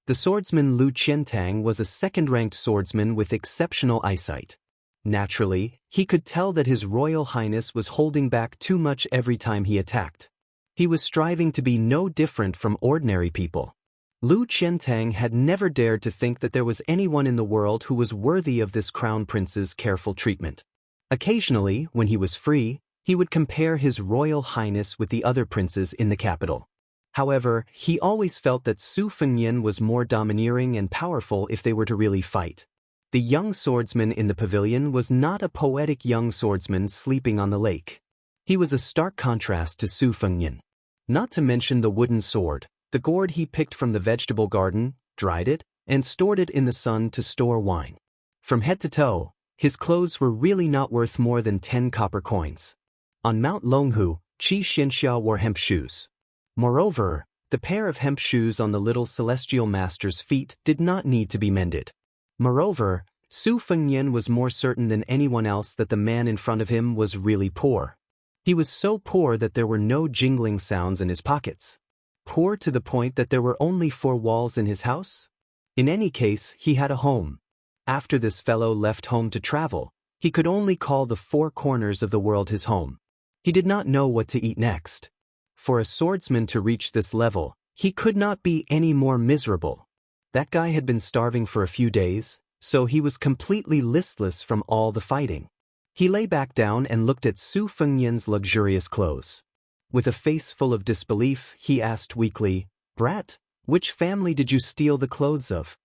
Speaker 1: The swordsman Lu Qiantang was a second-ranked swordsman with exceptional eyesight. Naturally, he could tell that His Royal Highness was holding back too much every time he attacked. He was striving to be no different from ordinary people. Lu Qiantang had never dared to think that there was anyone in the world who was worthy of this crown prince's careful treatment. Occasionally, when he was free, he would compare His Royal Highness with the other princes in the capital. However, he always felt that Su Fengnian was more domineering and powerful if they were to really fight. The young swordsman in the pavilion was not a poetic young swordsman sleeping on the lake. He was a stark contrast to Su Fengnian. Not to mention the wooden sword, the gourd he picked from the vegetable garden, dried it, and stored it in the sun to store wine. From head to toe, his clothes were really not worth more than 10 copper coins. On Mount Longhu, Qi Xianxia wore hemp shoes. Moreover, the pair of hemp shoes on the little celestial master's feet did not need to be mended. Moreover, Su Fengnian was more certain than anyone else that the man in front of him was really poor. He was so poor that there were no jingling sounds in his pockets. Poor to the point that there were only 4 walls in his house? In any case, he had a home. After this fellow left home to travel, he could only call the 4 corners of the world his home. He did not know what to eat next. For a swordsman to reach this level, he could not be any more miserable. That guy had been starving for a few days, so he was completely listless from all the fighting. He lay back down and looked at Su Fengnian's luxurious clothes. With a face full of disbelief, he asked weakly, "Brat, which family did you steal the clothes of?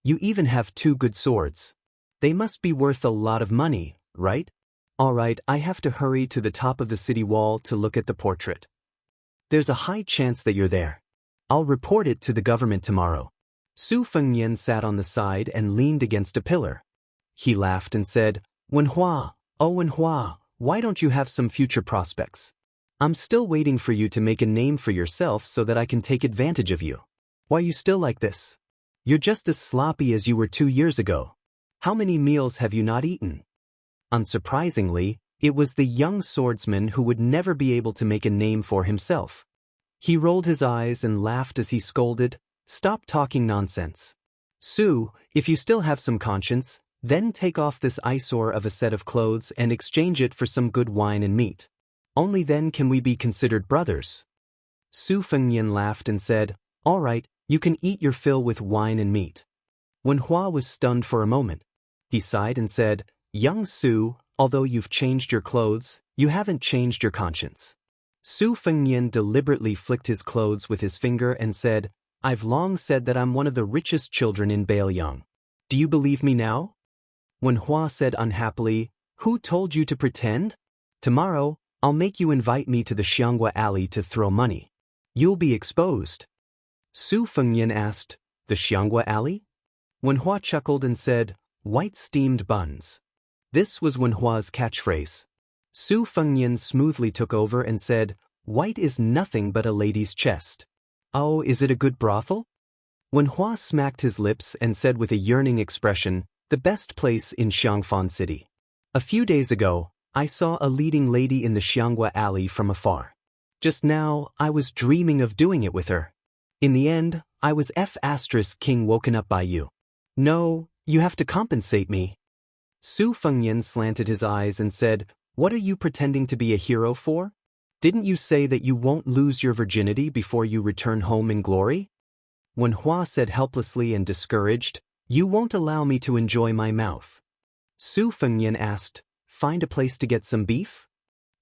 Speaker 1: You even have 2 good swords. They must be worth a lot of money, right? All right, I have to hurry to the top of the city wall to look at the portrait. There's a high chance that you're there. I'll report it to the government tomorrow." Su Fengnian sat on the side and leaned against a pillar. He laughed and said, "Wenhua, oh Wenhua, why don't you have some future prospects? I'm still waiting for you to make a name for yourself so that I can take advantage of you. Why are you still like this? You're just as sloppy as you were 2 years ago. How many meals have you not eaten?" Unsurprisingly, it was the young swordsman who would never be able to make a name for himself. He rolled his eyes and laughed as he scolded, "Stop talking nonsense. Su, if you still have some conscience, then take off this eyesore of a set of clothes and exchange it for some good wine and meat. Only then can we be considered brothers." Su Fengnian laughed and said, "All right, you can eat your fill with wine and meat." Wen Hua was stunned for a moment. He sighed and said, "Young Su, although you've changed your clothes, you haven't changed your conscience." Su Fengnian deliberately flicked his clothes with his finger and said, "I've long said that I'm one of the richest children in Baoyang. Do you believe me now?" Wen Hua said unhappily, "Who told you to pretend? Tomorrow, I'll make you invite me to the Xianghua Alley to throw money. You'll be exposed." Su Fengnian asked, "The Xianghua Alley?" Wen Hua chuckled and said, "White steamed buns." This was Wen Hua's catchphrase. Su Fengnian smoothly took over and said, "White is nothing but a lady's chest. Oh, is it a good brothel?" Wen Hua smacked his lips and said with a yearning expression, "The best place in Xiangfan City. A few days ago, I saw a leading lady in the Xianghua Alley from afar. Just now, I was dreaming of doing it with her. In the end, I was King woken up by you. No, you have to compensate me." Su Fengnian slanted his eyes and said, "What are you pretending to be a hero for? Didn't you say that you won't lose your virginity before you return home in glory?" Wen Hua said helplessly and discouraged, "You won't allow me to enjoy my mouth." Su Fengnian asked, "Find a place to get some beef?"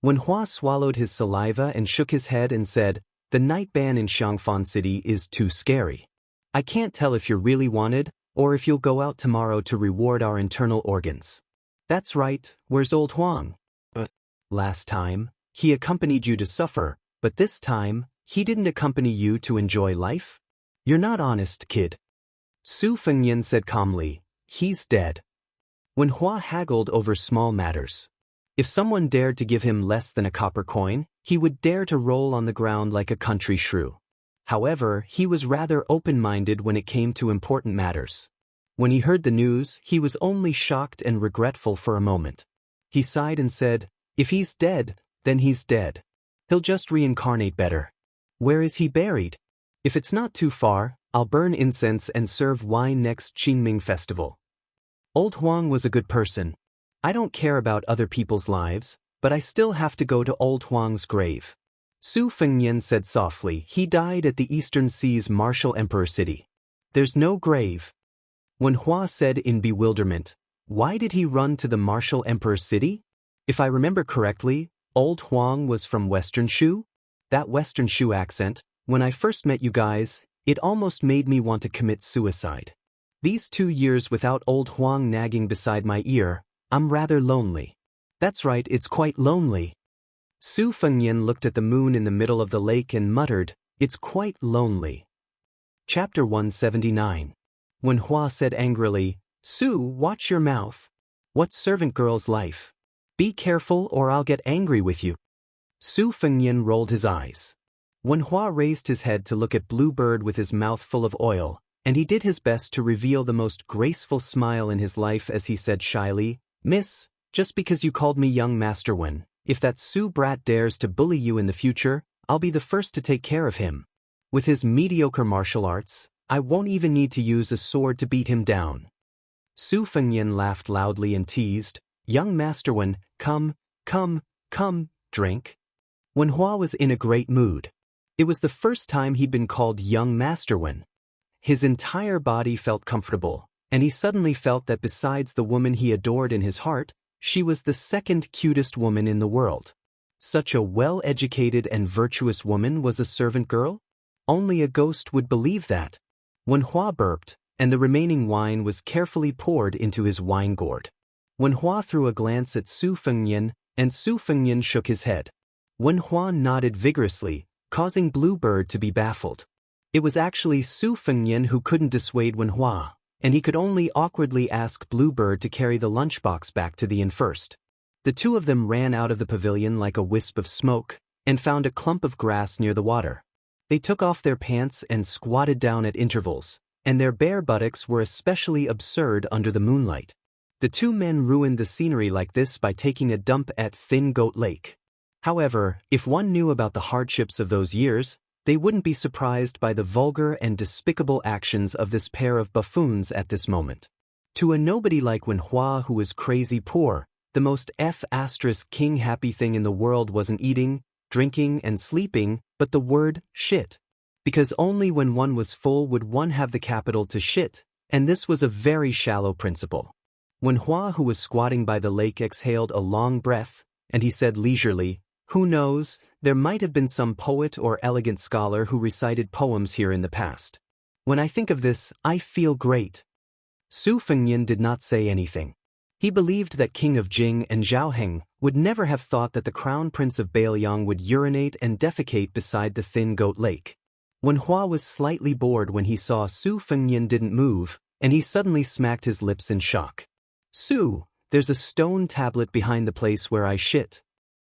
Speaker 1: Wen Hua swallowed his saliva and shook his head and said, "The night ban in Xiangfan City is too scary. I can't tell if you're really wanted, or if you'll go out tomorrow to reward our internal organs." "That's right, where's old Huang?" "But last time, he accompanied you to suffer, but this time, he didn't accompany you to enjoy life? You're not honest, kid." Su Fengnian said calmly, "He's dead." Wen Hua haggled over small matters. If someone dared to give him less than a copper coin, he would dare to roll on the ground like a country shrew. However, he was rather open-minded when it came to important matters. When he heard the news, he was only shocked and regretful for a moment. He sighed and said, "If he's dead, then he's dead. He'll just reincarnate better. Where is he buried? If it's not too far, I'll burn incense and serve wine next Qingming festival." Old Huang was a good person. "I don't care about other people's lives, but I still have to go to old Huang's grave." Su Fengnian said softly, "He died at the Eastern Sea's Martial Emperor City. There's no grave." Wen Hua said in bewilderment, "Why did he run to the Martial Emperor City? If I remember correctly, old Huang was from Western Shu? That Western Shu accent, when I first met you guys, it almost made me want to commit suicide. These 2 years without old Huang nagging beside my ear, I'm rather lonely." "That's right, it's quite lonely." Su Fengnian looked at the moon in the middle of the lake and muttered, "It's quite lonely." Chapter 179. Wen Hua said angrily, "Su, watch your mouth. What servant girl's life? Be careful or I'll get angry with you." Su Fengnian rolled his eyes. Wen Hua raised his head to look at Bluebird with his mouth full of oil, and he did his best to reveal the most graceful smile in his life as he said shyly, "Miss, just because you called me young Master Wen, if that Su brat dares to bully you in the future, I'll be the first to take care of him. With his mediocre martial arts, I won't even need to use a sword to beat him down." Su Fengnian laughed loudly and teased, "Young Master Wen, come, drink." Wen Hua was in a great mood. It was the first time he'd been called young Master Wen. His entire body felt comfortable, and he suddenly felt that besides the woman he adored in his heart, she was the second cutest woman in the world. Such a well-educated and virtuous woman was a servant girl? Only a ghost would believe that. Wen Hua burped, and the remaining wine was carefully poured into his wine gourd. Wen Hua threw a glance at Su Fengnian, and Su Fengnian shook his head. Wen Hua nodded vigorously, causing Bluebird to be baffled. It was actually Su Fengnian who couldn't dissuade Wen Hua, and he could only awkwardly ask Bluebird to carry the lunchbox back to the inn first. The two of them ran out of the pavilion like a wisp of smoke, and found a clump of grass near the water. They took off their pants and squatted down at intervals, and their bare buttocks were especially absurd under the moonlight. The two men ruined the scenery like this by taking a dump at Thin Goat Lake. However, if one knew about the hardships of those years, they wouldn't be surprised by the vulgar and despicable actions of this pair of buffoons at this moment. To a nobody like Wen Hua who was crazy poor, the most king happy thing in the world wasn't eating, drinking, and sleeping, but the word shit. Because only when one was full would one have the capital to shit, and this was a very shallow principle. Wen Hua, who was squatting by the lake, exhaled a long breath, and he said leisurely, "Who knows, there might have been some poet or elegant scholar who recited poems here in the past. When I think of this, I feel great." Su Fengnian did not say anything. He believed that King of Jing and Zhaoheng would never have thought that the Crown Prince of Bailiang would urinate and defecate beside the thin goat lake. Wen Hua was slightly bored when he saw Su Fengnian didn't move, and he suddenly smacked his lips in shock. "Su, there's a stone tablet behind the place where I shit."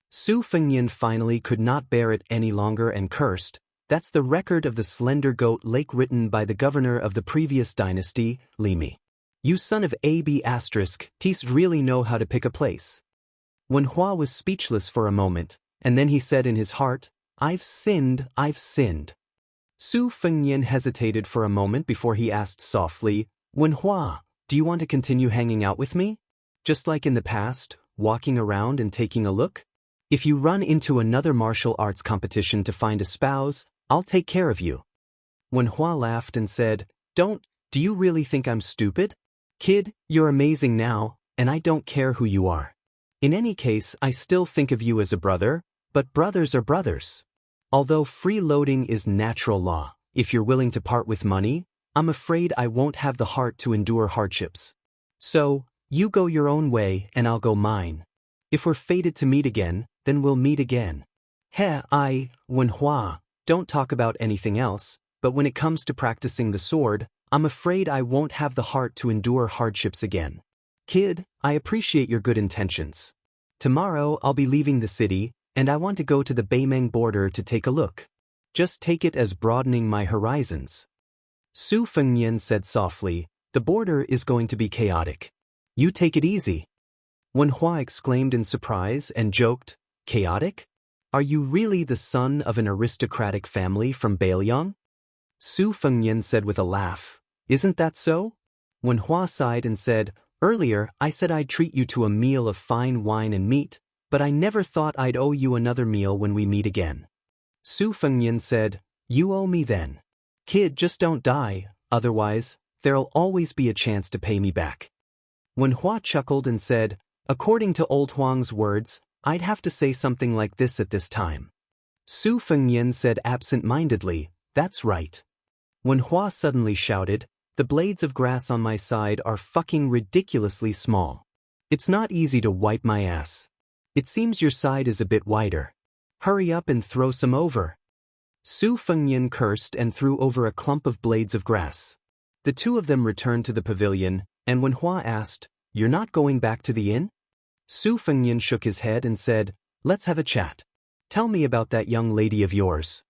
Speaker 1: Su Fengnian finally could not bear it any longer and cursed, "That's the record of the Slender Goat Lake written by the governor of the previous dynasty, Limi. You son of *Ts really know how to pick a place." Wen Hua was speechless for a moment, and then he said in his heart, I've sinned. Su Fengnian hesitated for a moment before he asked softly, "Wen Hua, do you want to continue hanging out with me? Just like in the past, walking around and taking a look? If you run into another martial arts competition to find a spouse, I'll take care of you." Wen Hua laughed and said, Do you really think I'm stupid? Kid, you're amazing now, and I don't care who you are. In any case, I still think of you as a brother, but brothers are brothers. Although freeloading is natural law, if you're willing to part with money, I'm afraid I won't have the heart to endure hardships. So, you go your own way and I'll go mine. If we're fated to meet again, then we'll meet again. Wen Hua, don't talk about anything else, but when it comes to practicing the sword, I'm afraid I won't have the heart to endure hardships again. Kid, I appreciate your good intentions. Tomorrow I'll be leaving the city, and I want to go to the Beimeng border to take a look. Just take it as broadening my horizons." Su Fengnian said softly, "The border is going to be chaotic. You take it easy." Wen Hua exclaimed in surprise and joked, "Chaotic? Are you really the son of an aristocratic family from Bailiang?" Su Fengnian said with a laugh, "Isn't that so?" Wen Hua sighed and said, "Earlier I said I'd treat you to a meal of fine wine and meat, but I never thought I'd owe you another meal when we meet again." Su Fengnian said, "You owe me then. Kid, just don't die, otherwise, there'll always be a chance to pay me back." Wen Hua chuckled and said, "According to old Huang's words, I'd have to say something like this at this time." Su Fengnian said absent-mindedly, "That's right." Wen Hua suddenly shouted, "The blades of grass on my side are fucking ridiculously small. It's not easy to wipe my ass. It seems your side is a bit wider. Hurry up and throw some over." Su Fengnian cursed and threw over a clump of blades of grass. The two of them returned to the pavilion, and Wen Hua asked, "You're not going back to the inn?" Su Fengnian shook his head and said, "Let's have a chat. Tell me about that young lady of yours."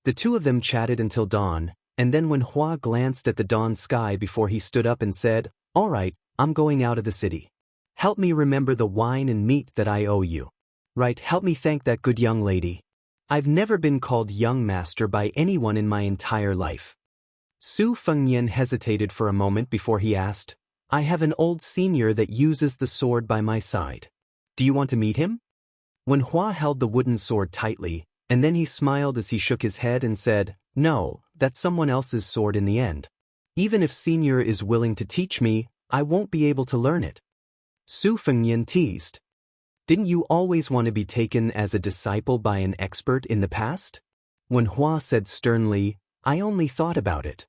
Speaker 1: The two of them chatted until dawn, and then Wen Hua glanced at the dawn sky before he stood up and said, "All right, I'm going out of the city. Help me remember the wine and meat that I owe you. Right, help me thank that good young lady. I've never been called young master by anyone in my entire life." Su Fengnian hesitated for a moment before he asked, "I have an old senior that uses the sword by my side. Do you want to meet him?" Wen Hua held the wooden sword tightly, and then he smiled as he shook his head and said, "No, that's someone else's sword in the end. Even if senior is willing to teach me, I won't be able to learn it." Su Fengnian teased, "Didn't you always want to be taken as a disciple by an expert in the past?" Wen Hua said sternly, "I only thought about it.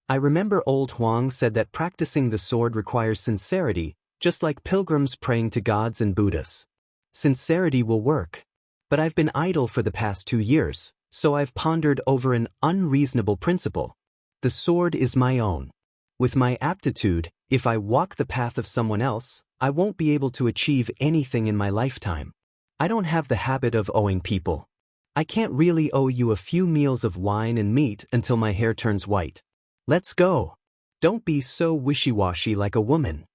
Speaker 1: I remember old Huang said that practicing the sword requires sincerity, just like pilgrims praying to gods and Buddhas. Sincerity will work. But I've been idle for the past 2 years, so I've pondered over an unreasonable principle. The sword is my own. With my aptitude, if I walk the path of someone else, I won't be able to achieve anything in my lifetime. I don't have the habit of owing people. I can't really owe you a few meals of wine and meat until my hair turns white. Let's go. Don't be so wishy-washy like a woman."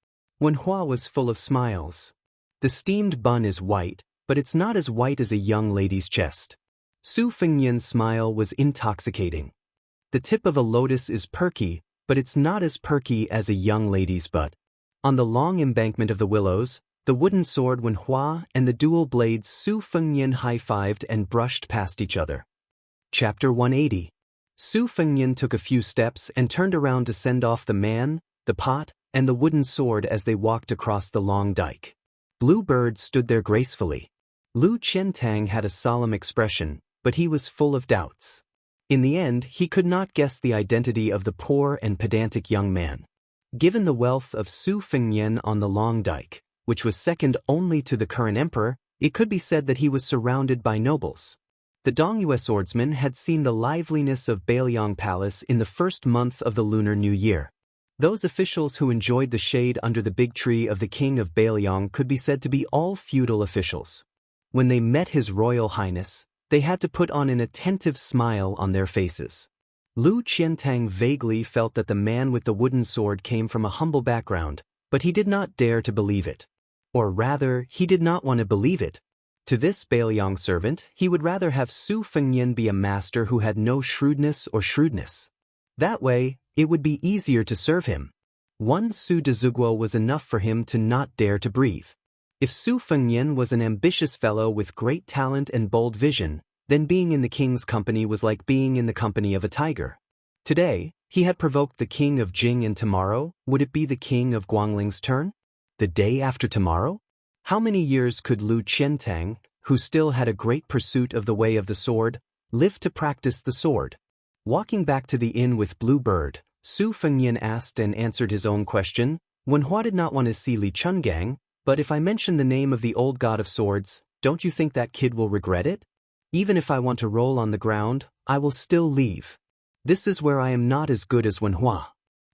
Speaker 1: Wen Hua was full of smiles. "The steamed bun is white, but it's not as white as a young lady's chest." Su Fengnian's smile was intoxicating. The tip of a lotus is perky, but it's not as perky as a young lady's butt. On the long embankment of the willows, the wooden sword Wen Hua and the dual blades Su Fengnian high-fived and brushed past each other. Chapter 180. Su Fengnian took a few steps and turned around to send off the man, the pot, and the wooden sword as they walked across the long dike. Blue Bird stood there gracefully. Lu Qiantang had a solemn expression, but he was full of doubts. In the end, he could not guess the identity of the poor and pedantic young man. Given the wealth of Su Fengnian on the long dike, which was second only to the current emperor, it could be said that he was surrounded by nobles. The Dongyue swordsman had seen the liveliness of Bailiang Palace in the first month of the Lunar New Year. Those officials who enjoyed the shade under the big tree of the king of Bailiang could be said to be all feudal officials. When they met His Royal Highness, they had to put on an attentive smile on their faces. Lu Qiantang vaguely felt that the man with the wooden sword came from a humble background, but he did not dare to believe it. Or rather, he did not want to believe it. To this Bailiang servant, he would rather have Su Fengnian be a master who had no shrewdness or shrewdness. That way, it would be easier to serve him. One Su de Zhuguo was enough for him to not dare to breathe. If Su Fengnian was an ambitious fellow with great talent and bold vision, then being in the king's company was like being in the company of a tiger. Today, he had provoked the king of Jing, and tomorrow, would it be the king of Guangling's turn? The day after tomorrow? How many years could Lu Qiantang, who still had a great pursuit of the way of the sword, live to practice the sword? Walking back to the inn with Blue Bird, Su Fengnian asked and answered his own question. Wen Hua did not want to see Li Chungang, but if I mention the name of the old god of swords, don't you think that kid will regret it? Even if I want to roll on the ground, I will still leave. This is where I am not as good as Wen Hua.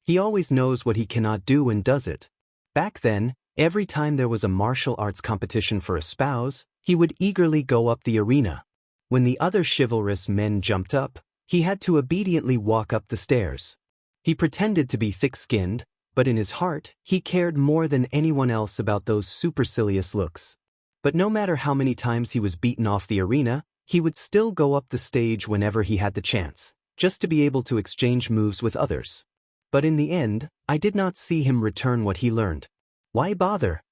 Speaker 1: He always knows what he cannot do and does it. Back then, every time there was a martial arts competition for a spouse, he would eagerly go up the arena. When the other chivalrous men jumped up, he had to obediently walk up the stairs. He pretended to be thick-skinned, but in his heart, he cared more than anyone else about those supercilious looks. But no matter how many times he was beaten off the arena, he would still go up the stage whenever he had the chance, just to be able to exchange moves with others. But in the end, I did not see him return what he learned. Why bother?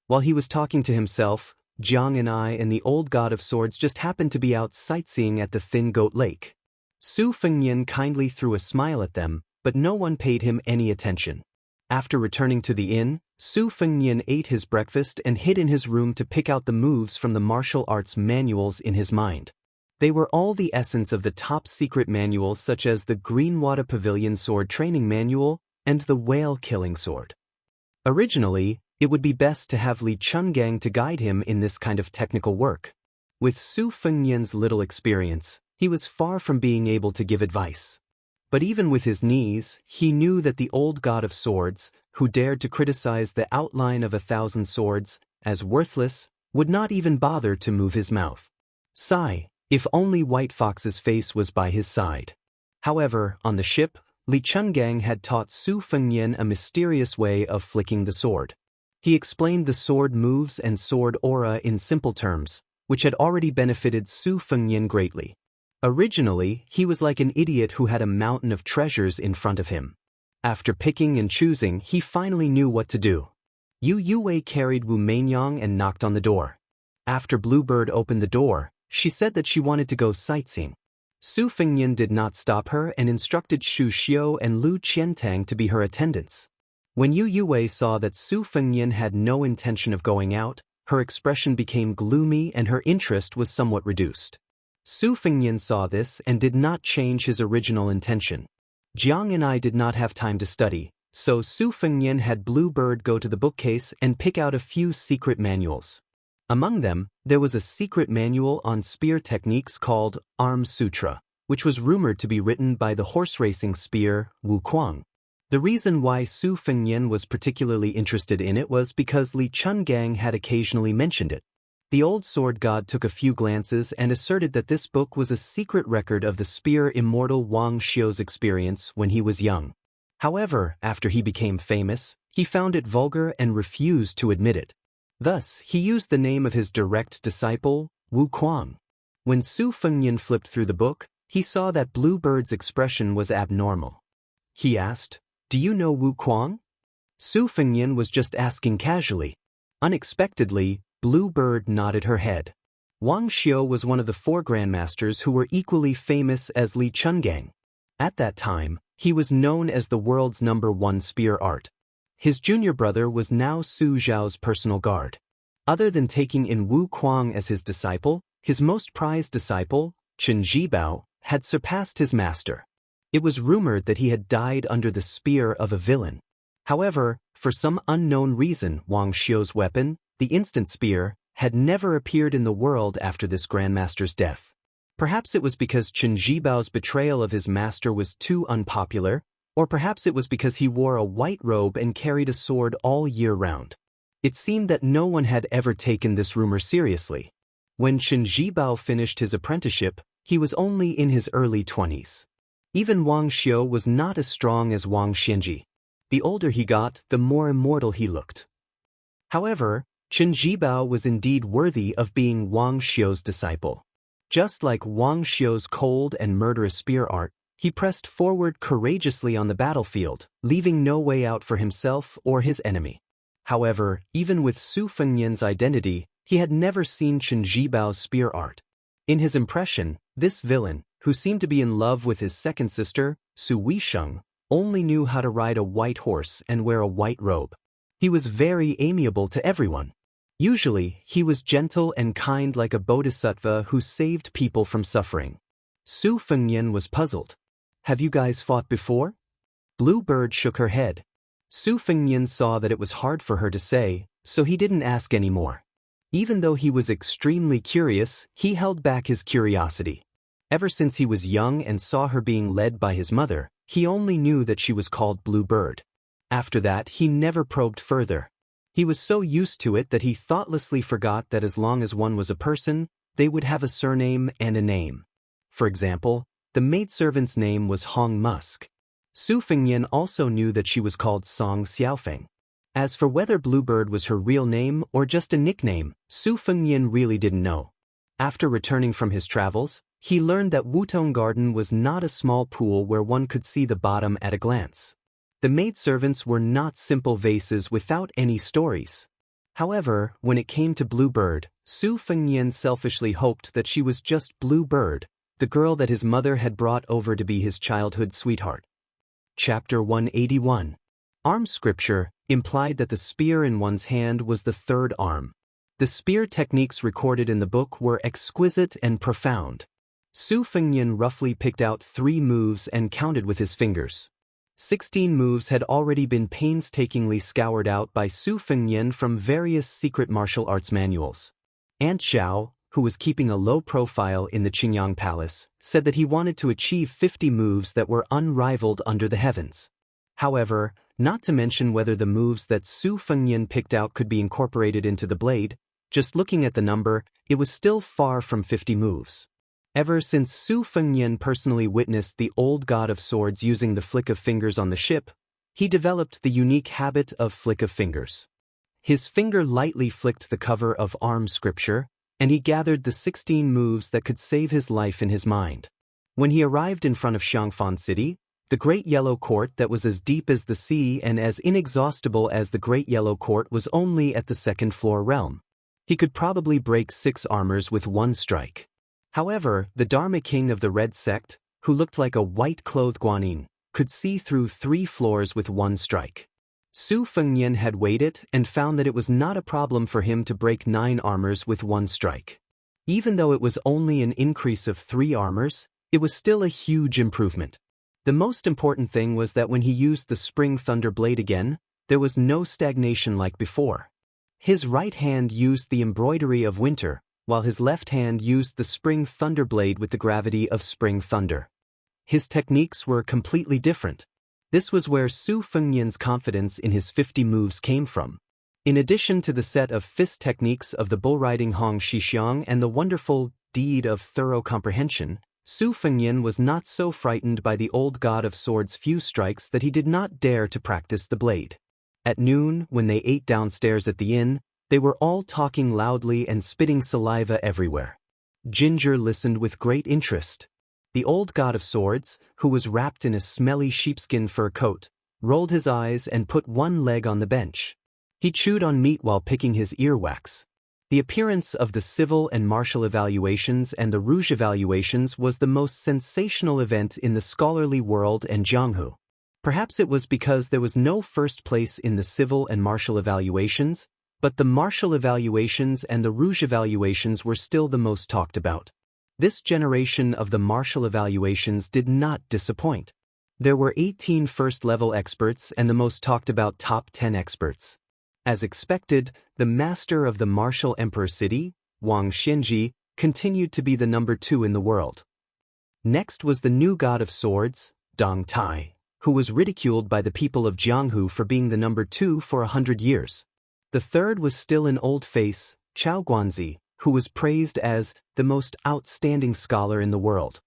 Speaker 1: While he was talking to himself, Jiang and I and the old god of swords just happened to be out sightseeing at the Thin Goat Lake. Su Fengnian kindly threw a smile at them, but no one paid him any attention. After returning to the inn, Su Fengnian ate his breakfast and hid in his room to pick out the moves from the martial arts manuals in his mind. They were all the essence of the top-secret manuals, such as the Greenwater Pavilion Sword Training Manual and the Whale Killing Sword. Originally, it would be best to have Li Chungang to guide him in this kind of technical work. With Su Fengnian's little experience, he was far from being able to give advice. But even with his knees, he knew that the old god of swords, who dared to criticize the outline of 1,000 swords as worthless, would not even bother to move his mouth. Sigh, if only White Fox's face was by his side. However, on the ship, Li Chungang had taught Su Fengnian a mysterious way of flicking the sword. He explained the sword moves and sword aura in simple terms, which had already benefited Su Fengnian greatly. Originally, he was like an idiot who had a mountain of treasures in front of him. After picking and choosing, he finally knew what to do. Yu Yue carried Wu Mainyang and knocked on the door. After Bluebird opened the door, she said that she wanted to go sightseeing. Su Fengnian did not stop her and instructed Xu Xiu and Lu Qiantang to be her attendants. When Yu Yue saw that Su Fengnian had no intention of going out, her expression became gloomy and her interest was somewhat reduced. Su Fengnian saw this and did not change his original intention. Jiang and I did not have time to study, so Su Fengnian had Bluebird go to the bookcase and pick out a few secret manuals. Among them, there was a secret manual on spear techniques called Arm Sutra, which was rumored to be written by the horse racing spear Wu Kuang. The reason why Su Fengnian was particularly interested in it was because Li Chungang had occasionally mentioned it. The old sword god took a few glances and asserted that this book was a secret record of the spear immortal Wang Xiu's experience when he was young. However, after he became famous, he found it vulgar and refused to admit it. Thus, he used the name of his direct disciple, Wu Kuang. When Su Fengnian flipped through the book, he saw that Bluebird's expression was abnormal. He asked, "Do you know Wu Kuang?" Su Fengnian was just asking casually. Unexpectedly, Bluebird nodded her head. Wang Xiu was one of the 4 grandmasters who were equally famous as Li Chungang. At that time, he was known as the world's #1 spear art. His junior brother was now Su Zhao's personal guard. Other than taking in Wu Kuang as his disciple, his most prized disciple, Chen Zhibao, had surpassed his master. It was rumored that he had died under the spear of a villain. However, for some unknown reason, Wang Xiu's weapon, the instant spear, had never appeared in the world after this grandmaster's death. Perhaps it was because Chen Zhibao's betrayal of his master was too unpopular, or perhaps it was because he wore a white robe and carried a sword all year round. It seemed that no one had ever taken this rumor seriously. When Chen Zhibao finished his apprenticeship, he was only in his early 20s. Even Wang Xiu was not as strong as Wang Xianji. The older he got, the more immortal he looked. However, Chen Zhibao was indeed worthy of being Wang Xiu's disciple. Just like Wang Xiu's cold and murderous spear art, he pressed forward courageously on the battlefield, leaving no way out for himself or his enemy. However, even with Su Fengnian's identity, he had never seen Chen Zhibao's spear art. In his impression, this villain, who seemed to be in love with his second sister, Su Weisheng, only knew how to ride a white horse and wear a white robe. He was very amiable to everyone. Usually, he was gentle and kind like a bodhisattva who saved people from suffering. Su Fengnian was puzzled. "Have you guys fought before?" Bluebird shook her head. Su Fengnian saw that it was hard for her to say, so he didn't ask any more. Even though he was extremely curious, he held back his curiosity. Ever since he was young and saw her being led by his mother, he only knew that she was called Bluebird. After that, he never probed further. He was so used to it that he thoughtlessly forgot that as long as one was a person, they would have a surname and a name. For example, the maidservant's name was Hong Musk. Su Fengnian also knew that she was called Song Xiaofeng. As for whether Bluebird was her real name or just a nickname, Su Fengnian really didn't know. After returning from his travels, he learned that Wutong Garden was not a small pool where one could see the bottom at a glance. The maidservants were not simple vases without any stories. However, when it came to Bluebird, Su Fengnian selfishly hoped that she was just Bluebird, the girl that his mother had brought over to be his childhood sweetheart. Chapter 181. Arm scripture implied that the spear in one's hand was the third arm. The spear techniques recorded in the book were exquisite and profound. Su Fengnian roughly picked out 3 moves and counted with his fingers. 16 moves had already been painstakingly scoured out by Su Fengnian from various secret martial arts manuals. Aunt Zhao, who was keeping a low profile in the Qingyang Palace, said that he wanted to achieve 50 moves that were unrivaled under the heavens. However, not to mention whether the moves that Su Fengnian picked out could be incorporated into the blade, just looking at the number, it was still far from 50 moves. Ever since Su Fengnian personally witnessed the old god of swords using the flick of fingers on the ship, he developed the unique habit of flick of fingers. His finger lightly flicked the cover of arm scripture, and he gathered the 16 moves that could save his life in his mind. When he arrived in front of Xiangfan City, the Great Yellow Court that was as deep as the sea and as inexhaustible as the Great Yellow Court was only at the 2nd floor realm. He could probably break 6 armors with 1 strike. However, the Dharma King of the Red Sect, who looked like a white-clothed guanyin, could see through 3 floors with 1 strike. Su Fengnian had weighed it and found that it was not a problem for him to break 9 armors with 1 strike. Even though it was only an increase of 3 armors, it was still a huge improvement. The most important thing was that when he used the Spring Thunder Blade again, there was no stagnation like before. His right hand used the embroidery of winter, while his left hand used the Spring Thunder Blade with the gravity of spring thunder. His techniques were completely different. This was where Su Fengnian's confidence in his 50 moves came from. In addition to the set of fist techniques of the bull-riding Hong Shixiang and the wonderful deed of thorough comprehension, Su Fengnian was not so frightened by the old god of swords' few strikes that he did not dare to practice the blade. At noon, when they ate downstairs at the inn, they were all talking loudly and spitting saliva everywhere. Ginger listened with great interest. The old god of swords, who was wrapped in a smelly sheepskin fur coat, rolled his eyes and put one leg on the bench. He chewed on meat while picking his earwax. The appearance of the civil and martial evaluations and the rouge evaluations was the most sensational event in the scholarly world and Jianghu. Perhaps it was because there was no first place in the civil and martial evaluations, but the martial evaluations and the rouge evaluations were still the most talked about. This generation of the martial evaluations did not disappoint. There were 18 first-level experts and the most talked about top 10 experts. As expected, the master of the martial emperor city, Wang Xianxia, continued to be the number 2 in the world. Next was the new god of swords, Dong Tai, who was ridiculed by the people of Jianghu for being the number 2 for 100 years. The third was still an old face, Chao Guanzi, who was praised as the most outstanding scholar in the world.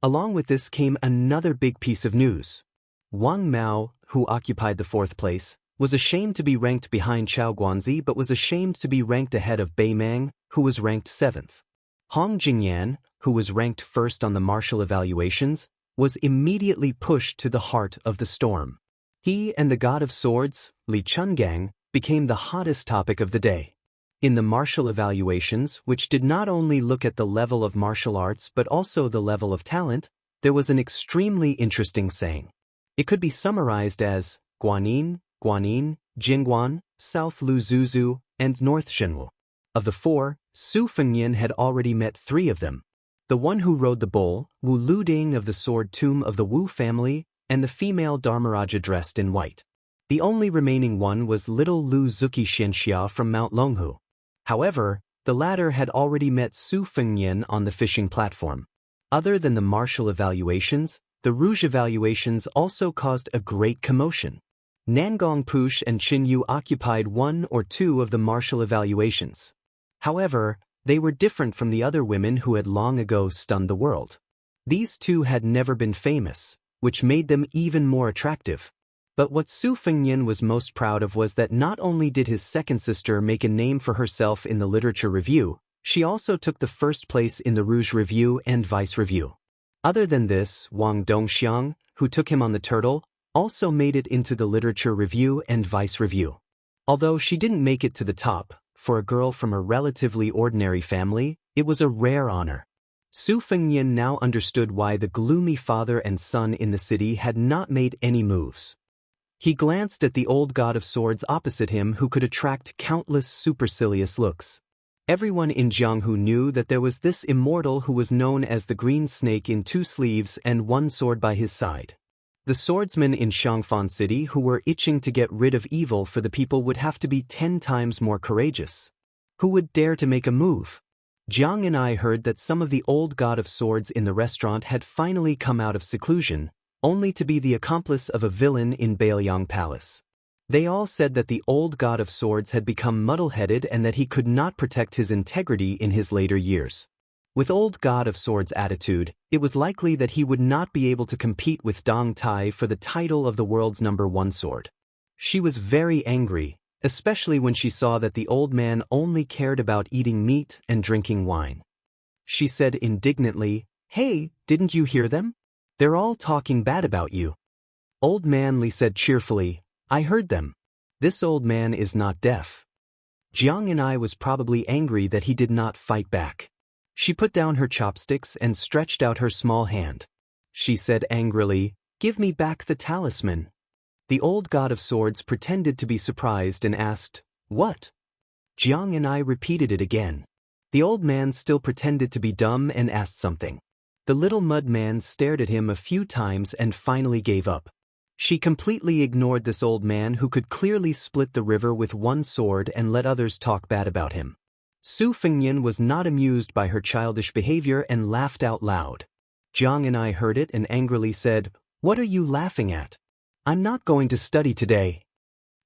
Speaker 1: Along with this came another big piece of news. Wang Mao, who occupied the 4th place, was ashamed to be ranked behind Chao Guanzi but was ashamed to be ranked ahead of Bei Mang, who was ranked 7th. Hong Jingyan, who was ranked 1st on the martial evaluations, was immediately pushed to the heart of the storm. He and the god of swords, Li Chungang, became the hottest topic of the day. In the martial evaluations, which did not only look at the level of martial arts but also the level of talent, there was an extremely interesting saying. It could be summarized as Guanyin, Guanyin, Jingguan, South Lu Zuzu, and North Zhenwu. Of the 4, Su Fengyan had already met 3 of them. The one who rode the bull, Wu Luding of the sword tomb of the Wu family, and the female Dharmaraja dressed in white. The only remaining one was little Lu Zuki Xianxia from Mount Longhu. However, the latter had already met Su Fengyan on the fishing platform. Other than the martial evaluations, the rouge evaluations also caused a great commotion. Nangong Push and Qin Yu occupied 1 or 2 of the martial evaluations. However, they were different from the other women who had long ago stunned the world. These 2 had never been famous, which made them even more attractive. But what Su Fengyan was most proud of was that not only did his second sister make a name for herself in the literature review, she also took the 1st place in the rouge review and vice review. Other than this, Wang Dongxiang, who took him on the turtle, also made it into the literature review and vice review. Although she didn't make it to the top, for a girl from a relatively ordinary family, it was a rare honor. Su Fengyan now understood why the gloomy father and son in the city had not made any moves. He glanced at the old god of swords opposite him who could attract countless supercilious looks. Everyone in Jianghu knew that there was this immortal who was known as the green snake in 2 sleeves and 1 sword by his side. The swordsmen in Shangfan City who were itching to get rid of evil for the people would have to be 10 times more courageous. Who would dare to make a move? Jiang and I heard that some of the old god of swords in the restaurant had finally come out of seclusion, only to be the accomplice of a villain in Bailiang Palace. They all said that the old god of swords had become muddle-headed and that he could not protect his integrity in his later years. With old god of swords' attitude, it was likely that he would not be able to compete with Dong Tai for the title of the world's number 1 sword. She was very angry, especially when she saw that the old man only cared about eating meat and drinking wine. She said indignantly, "Hey, didn't you hear them? They're all talking bad about you." Old man Li said cheerfully, "I heard them. This old man is not deaf." Jiang and I was probably angry that he did not fight back. She put down her chopsticks and stretched out her small hand. She said angrily, "Give me back the talisman." The old god of swords pretended to be surprised and asked, "What?" Jiang and I repeated it again. The old man still pretended to be dumb and asked something. The little mud man stared at him a few times and finally gave up. She completely ignored this old man who could clearly split the river with 1 sword and let others talk bad about him. Su Fengyan was not amused by her childish behavior and laughed out loud. Jiang and I heard it and angrily said, "What are you laughing at? I'm not going to study today."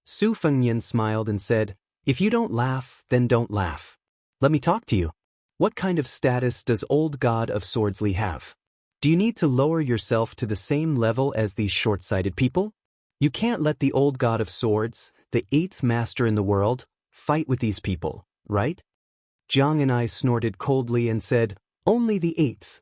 Speaker 1: Su Fengyan smiled and said, "If you don't laugh, then don't laugh. Let me talk to you. What kind of status does old god of swords Li have? Do you need to lower yourself to the same level as these short-sighted people? You can't let the old god of swords, the 8th master in the world, fight with these people, right?" Jiang and I snorted coldly and said, "Only the 8th."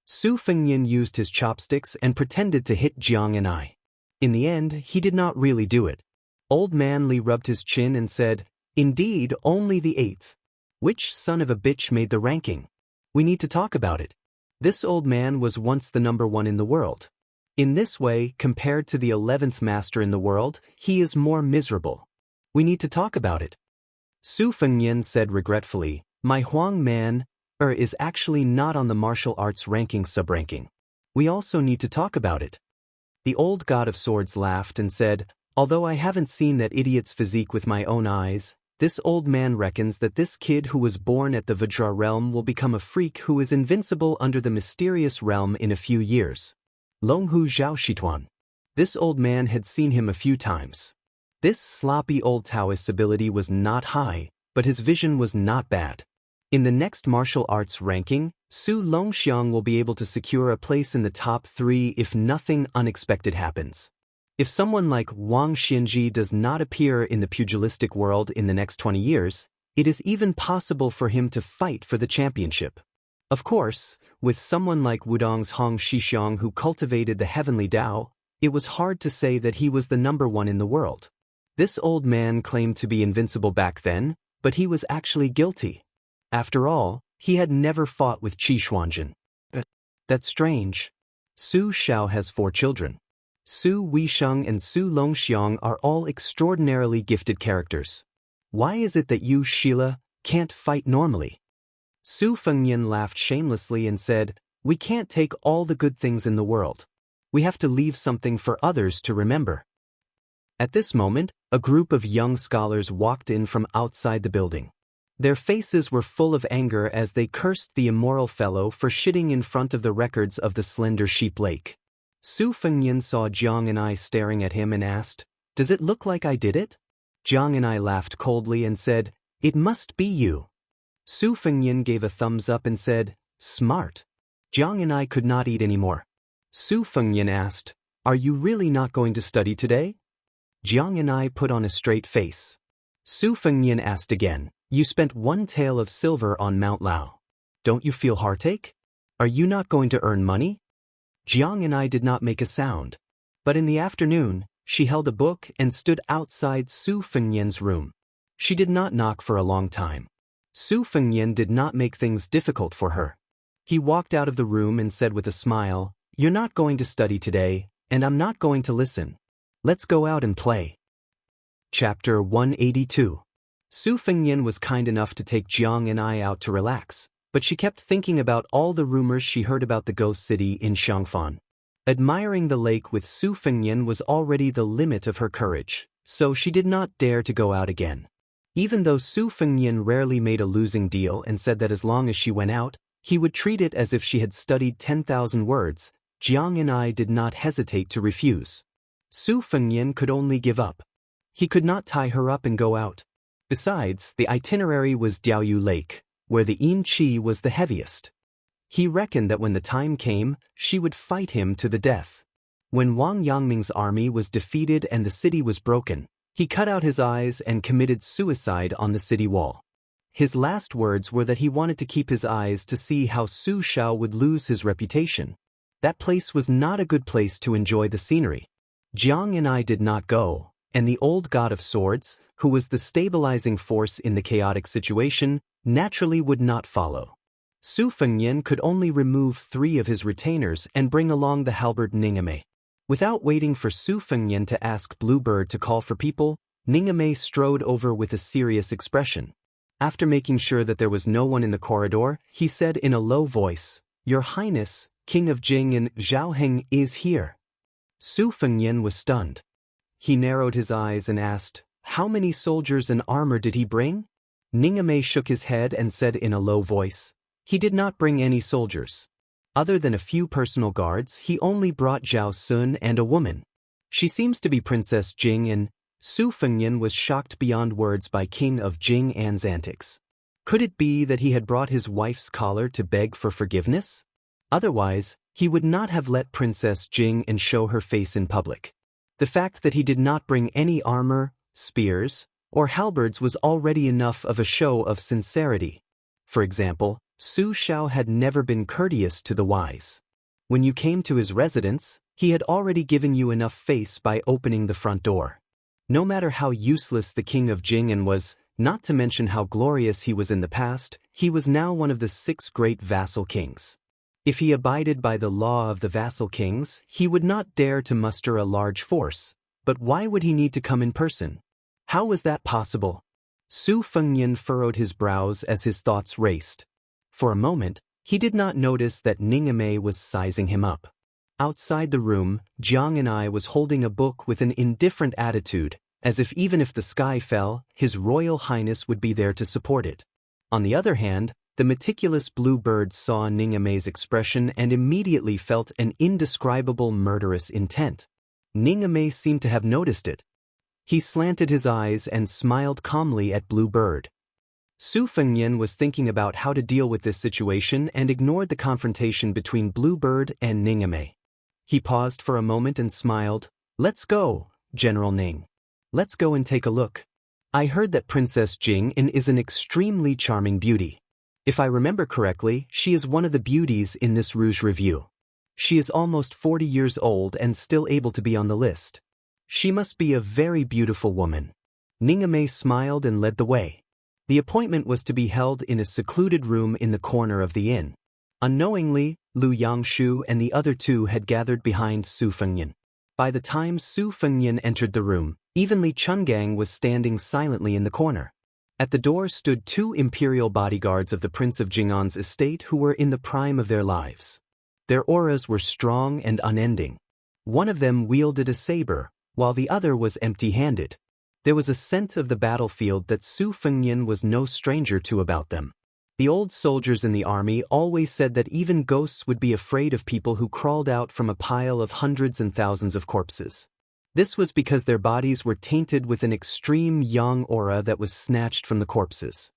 Speaker 1: Su Fengnian used his chopsticks and pretended to hit Jiang and I. In the end, he did not really do it. Old Man Li rubbed his chin and said, "Indeed, only the 8th. Which son of a bitch made the ranking? We need to talk about it. This old man was once the number 1 in the world. In this way, compared to the 11th master in the world, he is more miserable. We need to talk about it." Su Fengnian said regretfully, "My Huang man is actually not on the martial arts ranking sub-ranking. We also need to talk about it." The old god of swords laughed and said, "Although I haven't seen that idiot's physique with my own eyes, this old man reckons that this kid who was born at the Vajra realm will become a freak who is invincible under the mysterious realm in a few years. Longhu Zhao Shituan." This old man had seen him a few times. This sloppy old Taoist's ability was not high, but his vision was not bad. In the next martial arts ranking, Su Longxiang will be able to secure a place in the top 3 if nothing unexpected happens. If someone like Wang Xianxia does not appear in the pugilistic world in the next 20 years, it is even possible for him to fight for the championship. Of course, with someone like Wudong's Hong Shixiang who cultivated the heavenly Tao, it was hard to say that he was the number 1 in the world. This old man claimed to be invincible back then, but he was actually guilty. After all, he had never fought with Qi Xuanzhen. That's strange. Su Xiao has 4 children. Su Weisheng and Su Longxiang are all extraordinarily gifted characters. Why is it that you, Sheila, can't fight normally? Su Fengnian laughed shamelessly and said, "We can't take all the good things in the world. We have to leave something for others to remember." At this moment, a group of young scholars walked in from outside the building. Their faces were full of anger as they cursed the immoral fellow for shitting in front of the records of the Slender Sheep Lake. Su Fengnian saw Jiang and I staring at him and asked, "Does it look like I did it?" Jiang and I laughed coldly and said, "It must be you." Su Fengnian gave a thumbs up and said, "Smart." Jiang and I could not eat anymore. Su Fengnian asked, "Are you really not going to study today?" Jiang and I put on a straight face. Su Fengnian asked again, "You spent 1 tael of silver on Mount Lao. Don't you feel heartache? Are you not going to earn money?" Jiang and I did not make a sound. But in the afternoon, she held a book and stood outside Su Fengnian's room. She did not knock for a long time. Su Fengnian did not make things difficult for her. He walked out of the room and said with a smile, "You're not going to study today, and I'm not going to listen. Let's go out and play." Chapter 182. Su Fengnian was kind enough to take Jiang and I out to relax, but she kept thinking about all the rumors she heard about the ghost city in Xiangfan. Admiring the lake with Su Fengnian was already the limit of her courage, so she did not dare to go out again. Even though Su Fengnian rarely made a losing deal and said that as long as she went out, he would treat it as if she had studied 10,000 words, Jiang and I did not hesitate to refuse. Su Fengnian could only give up. He could not tie her up and go out. Besides, the itinerary was Diaoyu Lake, where the yin qi was the heaviest. He reckoned that when the time came, she would fight him to the death. When Wang Yangming's army was defeated and the city was broken, he cut out his eyes and committed suicide on the city wall. His last words were that he wanted to keep his eyes to see how Su Xiao would lose his reputation. That place was not a good place to enjoy the scenery. Jiang and I did not go, and the old god of swords, who was the stabilizing force in the chaotic situation, naturally would not follow. Su Fengnian could only remove 3 of his retainers and bring along the halberd Ningame. Without waiting for Su Fengnian to ask Bluebird to call for people, Ningame strode over with a serious expression. After making sure that there was no one in the corridor, he said in a low voice, "Your Highness, King of Jing and Zhaoheng is here." Su Fengnian was stunned. He narrowed his eyes and asked, "How many soldiers and armor did he bring?" Ningame shook his head and said in a low voice, "He did not bring any soldiers. Other than a few personal guards, he only brought Zhao Sun and a woman. She seems to be Princess Jing and..." Su Fengnian was shocked beyond words by King of Jing An's antics. Could it be that he had brought his wife's collar to beg for forgiveness? Otherwise, he would not have let Princess Jing and show her face in public. The fact that he did not bring any armor, spears, or halberds was already enough of a show of sincerity. For example, Su Xiao had never been courteous to the wise. When you came to his residence, he had already given you enough face by opening the front door. No matter how useless the king of Jing'an was, not to mention how glorious he was in the past, he was now one of the 6 great vassal kings. If he abided by the law of the vassal kings, he would not dare to muster a large force. But why would he need to come in person? How was that possible? Su Fengnian furrowed his brows as his thoughts raced. For a moment, he did not notice that Ningame was sizing him up. Outside the room, Jiang and I was holding a book with an indifferent attitude, as if even if the sky fell, His Royal Highness would be there to support it. On the other hand, the meticulous blue bird saw Ningame's expression and immediately felt an indescribable murderous intent. Ningame seemed to have noticed it. He slanted his eyes and smiled calmly at Blue Bird. Su Fengnian was thinking about how to deal with this situation and ignored the confrontation between Blue Bird and Ningame. He paused for a moment and smiled. "Let's go, General Ning. Let's go and take a look. I heard that Princess Jing'an is an extremely charming beauty. If I remember correctly, she is one of the beauties in this Rouge Review. She is almost 40 years old and still able to be on the list. She must be a very beautiful woman." Ningame smiled and led the way. The appointment was to be held in a secluded room in the corner of the inn. Unknowingly, Lu Yangshu and the other 2 had gathered behind Su Fengnian. By the time Su Fengnian entered the room, even Li Chungang was standing silently in the corner. At the door stood 2 imperial bodyguards of the Prince of Jing'an's estate who were in the prime of their lives. Their auras were strong and unending. One of them wielded a saber, while the other was empty-handed. There was a scent of the battlefield that Su Fengnian was no stranger to about them. The old soldiers in the army always said that even ghosts would be afraid of people who crawled out from a pile of hundreds and thousands of corpses. This was because their bodies were tainted with an extreme yang aura that was snatched from the corpses.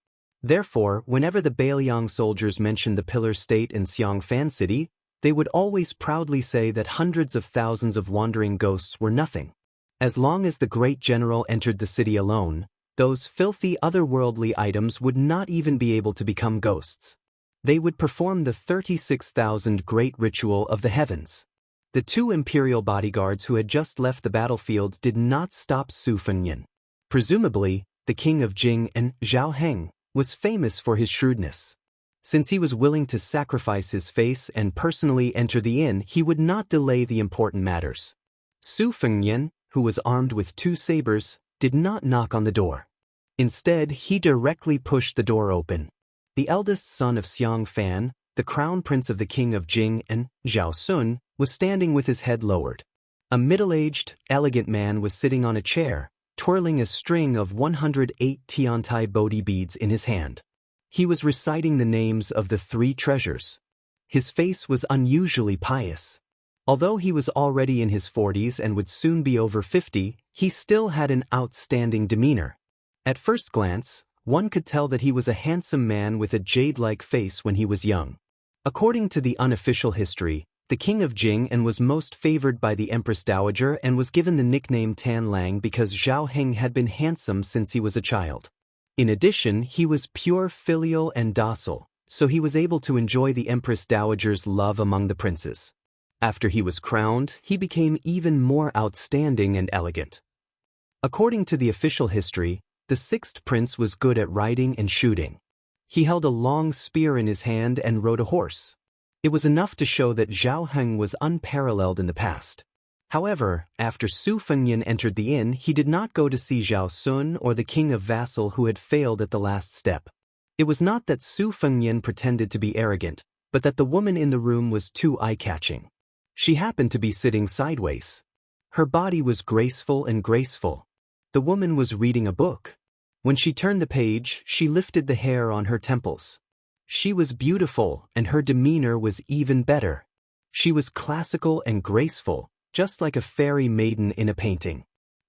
Speaker 1: Therefore, whenever the Bailiang soldiers mentioned the Pillar State in Xiangfan City, they would always proudly say that hundreds of thousands of wandering ghosts were nothing. As long as the great general entered the city alone, those filthy otherworldly items would not even be able to become ghosts. They would perform the 36,000 great ritual of the heavens. The 2 imperial bodyguards who had just left the battlefield did not stop Su Fengnian. Presumably, the king of Jing'an, Zhao Heng, was famous for his shrewdness. Since he was willing to sacrifice his face and personally enter the inn, he would not delay the important matters. Su Fengnian, who was armed with 2 sabers, did not knock on the door. Instead, he directly pushed the door open. The eldest son of Xiangfan, the crown prince of the king of Jing'an, Zhao Sun, was standing with his head lowered. A middle-aged, elegant man was sitting on a chair, twirling a string of 108 Tiantai Bodhi beads in his hand. He was reciting the names of the 3 treasures. His face was unusually pious. Although he was already in his 40s and would soon be over 50, he still had an outstanding demeanor. At first glance, one could tell that he was a handsome man with a jade-like face when he was young. According to the unofficial history, the king of Jing'an was most favored by the Empress Dowager and was given the nickname Tan Lang because Zhao Heng had been handsome since he was a child. In addition, he was pure filial and docile, so he was able to enjoy the Empress Dowager's love among the princes. After he was crowned, he became even more outstanding and elegant. According to the official history, the 6th prince was good at riding and shooting. He held a long spear in his hand and rode a horse. It was enough to show that Zhao Heng was unparalleled in the past. However, after Su Fengnian entered the inn, he did not go to see Zhao Sun or the king of vassal who had failed at the last step. It was not that Su Fengnian pretended to be arrogant, but that the woman in the room was too eye-catching. She happened to be sitting sideways. Her body was graceful. The woman was reading a book. When she turned the page, she lifted the hair on her temples. She was beautiful, and her demeanor was even better. She was classical and graceful, just like a fairy maiden in a painting.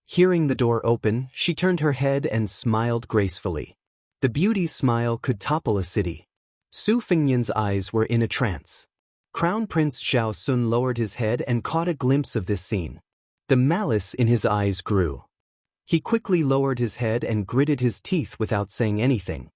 Speaker 1: Hearing the door open, she turned her head and smiled gracefully. The beauty's smile could topple a city. Su Fengnian's eyes were in a trance. Crown Prince Zhao Sun lowered his head and caught a glimpse of this scene. The malice in his eyes grew. He quickly lowered his head and gritted his teeth without saying anything.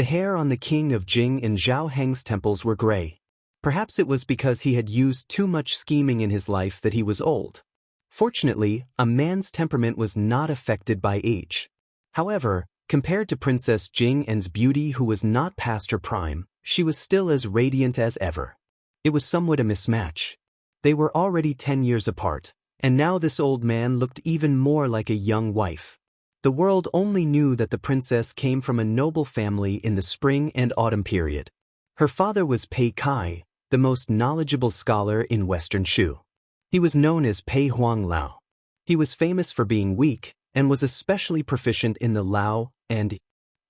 Speaker 1: The hair on the king of Jing and Zhao Heng's temples were gray. Perhaps it was because he had used too much scheming in his life that he was old. Fortunately, a man's temperament was not affected by age. However, compared to Princess Jing En's beauty, who was not past her prime, she was still as radiant as ever. It was somewhat a mismatch. They were already 10 years apart, and now this old man looked even more like a young wife. The world only knew that the princess came from a noble family in the spring and autumn period. Her father was Pei Kai, the most knowledgeable scholar in Western Shu. He was known as Pei Huang Lao. He was famous for being weak, and was especially proficient in the Lao and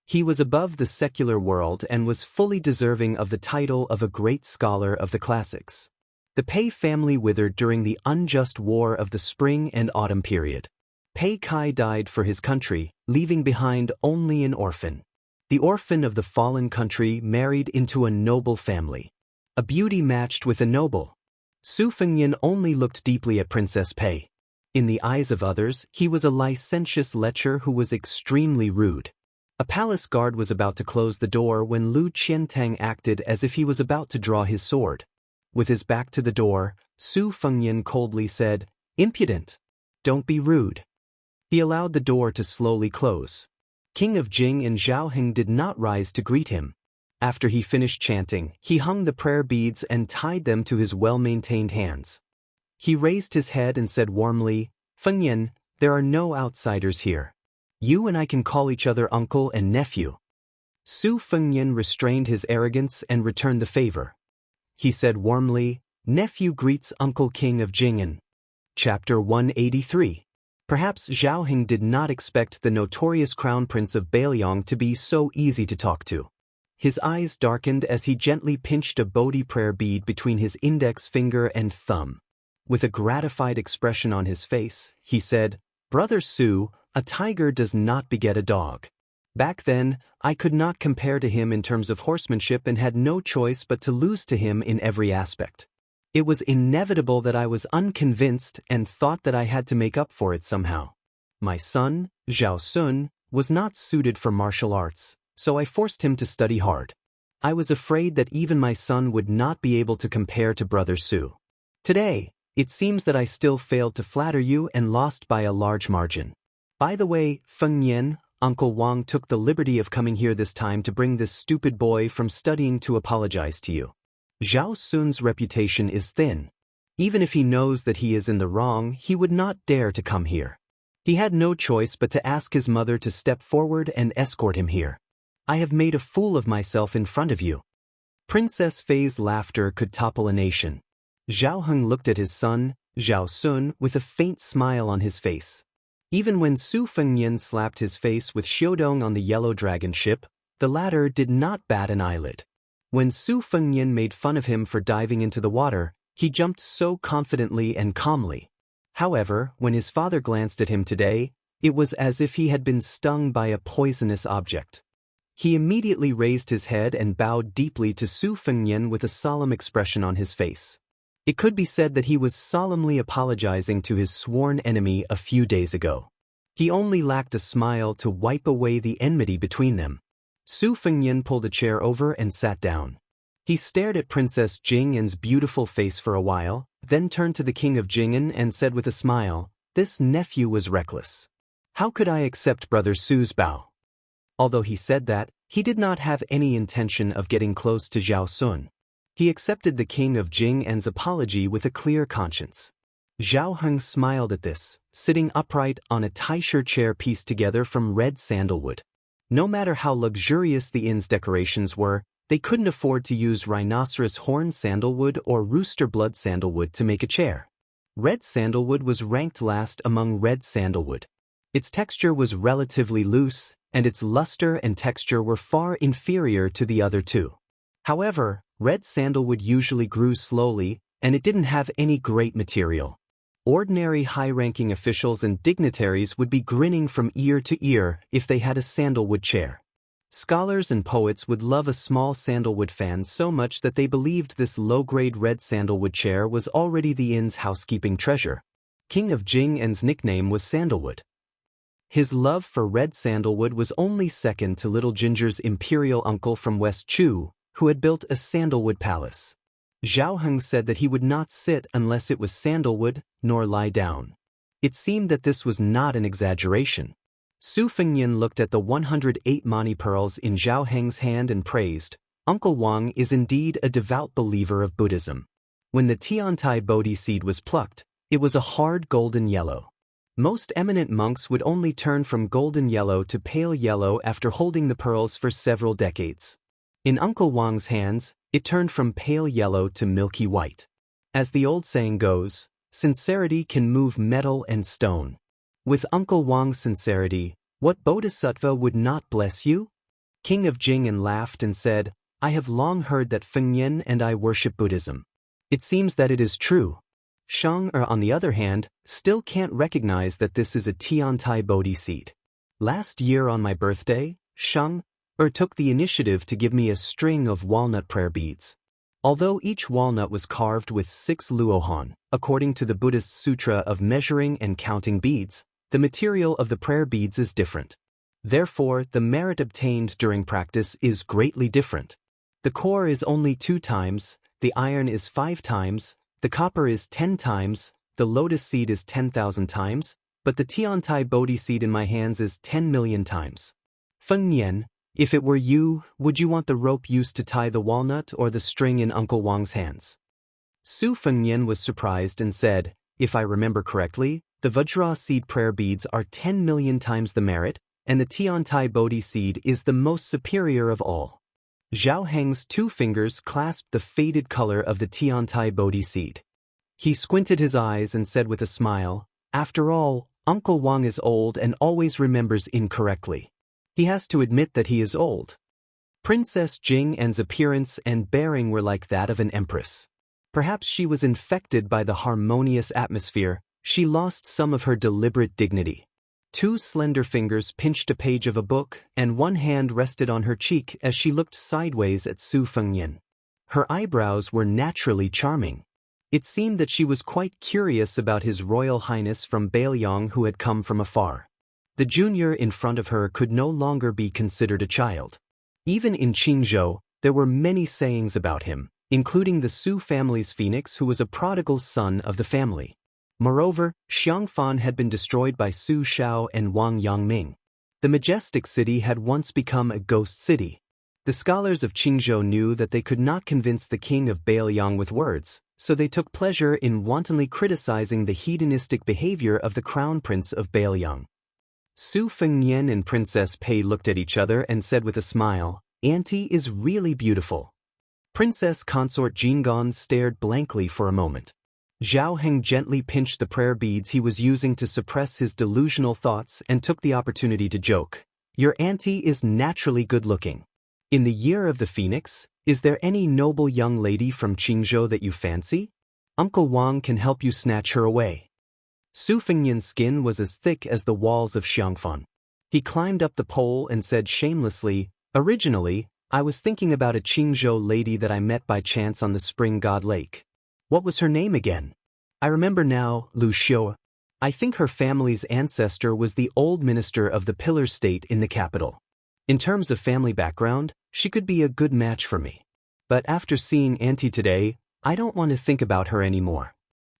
Speaker 1: he was above the secular world and was fully deserving of the title of a great scholar of the classics. The Pei family withered during the unjust war of the spring and autumn period. Pei Kai died for his country, leaving behind only an orphan. The orphan of the fallen country married into a noble family. A beauty matched with a noble. Su Fengyan only looked deeply at Princess Pei. In the eyes of others, he was a licentious lecher who was extremely rude. A palace guard was about to close the door when Lu Qiantang acted as if he was about to draw his sword. With his back to the door, Su Fengyan coldly said, "Impudent! Don't be rude." He allowed the door to slowly close. King of Jing and Zhao Heng did not rise to greet him. After he finished chanting, he hung the prayer beads and tied them to his well-maintained hands. He raised his head and said warmly, "Fengyan, there are no outsiders here. You and I can call each other uncle and nephew." Su Fengyan restrained his arrogance and returned the favor. He said warmly, "Nephew greets Uncle King of Jing'an." Chapter 183. Perhaps Zhao Heng did not expect the notorious crown prince of Bailiang to be so easy to talk to. His eyes darkened as he gently pinched a Bodhi prayer bead between his index finger and thumb. With a gratified expression on his face, he said, "Brother Su, a tiger does not beget a dog. Back then, I could not compare to him in terms of horsemanship and had no choice but to lose to him in every aspect. It was inevitable that I was unconvinced and thought that I had to make up for it somehow. My son, Zhao Sun, was not suited for martial arts, so I forced him to study hard. I was afraid that even my son would not be able to compare to Brother Su. Today, it seems that I still failed to flatter you and lost by a large margin. By the way, Fengyan, Uncle Wang took the liberty of coming here this time to bring this stupid boy from studying to apologize to you. Zhao Sun's reputation is thin. Even if he knows that he is in the wrong, he would not dare to come here. He had no choice but to ask his mother to step forward and escort him here. I have made a fool of myself in front of you." Princess Fei's laughter could topple a nation. Zhao Heng looked at his son, Zhao Sun, with a faint smile on his face. Even when Su Fengyan slapped his face with Xiudong on the yellow dragon ship, the latter did not bat an eyelid. When Su Fengyan made fun of him for diving into the water, he jumped so confidently and calmly. However, when his father glanced at him today, it was as if he had been stung by a poisonous object. He immediately raised his head and bowed deeply to Su Fengyan with a solemn expression on his face. It could be said that he was solemnly apologizing to his sworn enemy a few days ago. He only lacked a smile to wipe away the enmity between them. Su Fengyan pulled a chair over and sat down. He stared at Princess Jing'an's beautiful face for a while, then turned to the king of Jing'an and said with a smile, "This nephew was reckless. How could I accept Brother Su's bow?" Although he said that, he did not have any intention of getting close to Zhao Sun. He accepted the king of Jing'an's apology with a clear conscience. Zhao Heng smiled at this, sitting upright on a taisher chair pieced together from red sandalwood. No matter how luxurious the inn's decorations were, they couldn't afford to use rhinoceros horn sandalwood or rooster blood sandalwood to make a chair. Red sandalwood was ranked last among red sandalwood. Its texture was relatively loose, and its luster and texture were far inferior to the other two. However, red sandalwood usually grew slowly, and it didn't have any great material. Ordinary high-ranking officials and dignitaries would be grinning from ear to ear if they had a sandalwood chair. Scholars and poets would love a small sandalwood fan so much that they believed this low-grade red sandalwood chair was already the inn's housekeeping treasure. King of Jing'an's nickname was Sandalwood. His love for red sandalwood was only second to Little Ginger's imperial uncle from West Chu, who had built a sandalwood palace. Zhao Heng said that he would not sit unless it was sandalwood, nor lie down. It seemed that this was not an exaggeration. Su Fengnian looked at the 108 mani pearls in Zhao Heng's hand and praised, "Uncle Wang is indeed a devout believer of Buddhism." When the Tiantai Bodhi seed was plucked, it was a hard golden yellow. Most eminent monks would only turn from golden yellow to pale yellow after holding the pearls for several decades. In Uncle Wang's hands, it turned from pale yellow to milky white. As the old saying goes, sincerity can move metal and stone. With Uncle Wang's sincerity, what bodhisattva would not bless you? King of Jing laughed and said, "I have long heard that Fengnian and I worship Buddhism. It seems that it is true." Shang, on the other hand, still can't recognize that this is a Tiantai Bodhi seed. Last year on my birthday, Shang took the initiative to give me a string of walnut prayer beads. Although each walnut was carved with 6 luohan, according to the Buddhist Sutra of measuring and counting beads, the material of the prayer beads is different. Therefore, the merit obtained during practice is greatly different. The core is only 2 times, the iron is 5 times, the copper is 10 times, the lotus seed is 10,000 times, but the Tiantai Bodhi seed in my hands is 10 million times. Fengnian, if it were you, would you want the rope used to tie the walnut or the string in Uncle Wang's hands? Su Fengnian was surprised and said, "If I remember correctly, the Vajra seed prayer beads are 10 million times the merit, and the Tiantai Bodhi seed is the most superior of all." Zhao Heng's 2 fingers clasped the faded color of the Tiantai Bodhi seed. He squinted his eyes and said with a smile, "After all, Uncle Wang is old and always remembers incorrectly. He has to admit that he is old." Princess Jing's appearance and bearing were like that of an empress. Perhaps she was infected by the harmonious atmosphere. She lost some of her deliberate dignity. 2 slender fingers pinched a page of a book, and one hand rested on her cheek as she looked sideways at Su Fengnian. Her eyebrows were naturally charming. It seemed that she was quite curious about His Royal Highness from Bailiang who had come from afar. The junior in front of her could no longer be considered a child. Even in Qingzhou, there were many sayings about him, including the Su family's phoenix who was a prodigal son of the family. Moreover, Xiangfan had been destroyed by Su Shao and Wang Yangming. The majestic city had once become a ghost city. The scholars of Qingzhou knew that they could not convince the king of Bailiang with words, so they took pleasure in wantonly criticizing the hedonistic behavior of the crown prince of Bailiang. Su Fengnian and Princess Pei looked at each other and said with a smile, "Auntie is really beautiful." Princess Consort Jingon stared blankly for a moment. Zhao Heng gently pinched the prayer beads he was using to suppress his delusional thoughts and took the opportunity to joke, "Your auntie is naturally good-looking. In the year of the phoenix, is there any noble young lady from Qingzhou that you fancy? Uncle Wang can help you snatch her away." Su Fengnian's skin was as thick as the walls of Xiangfan. He climbed up the pole and said shamelessly, "Originally, I was thinking about a Qingzhou lady that I met by chance on the Spring God Lake. What was her name again? I remember now, Lu Xiu. I think her family's ancestor was the old minister of the Pillar State in the capital. In terms of family background, she could be a good match for me. But after seeing Auntie today, I don't want to think about her anymore."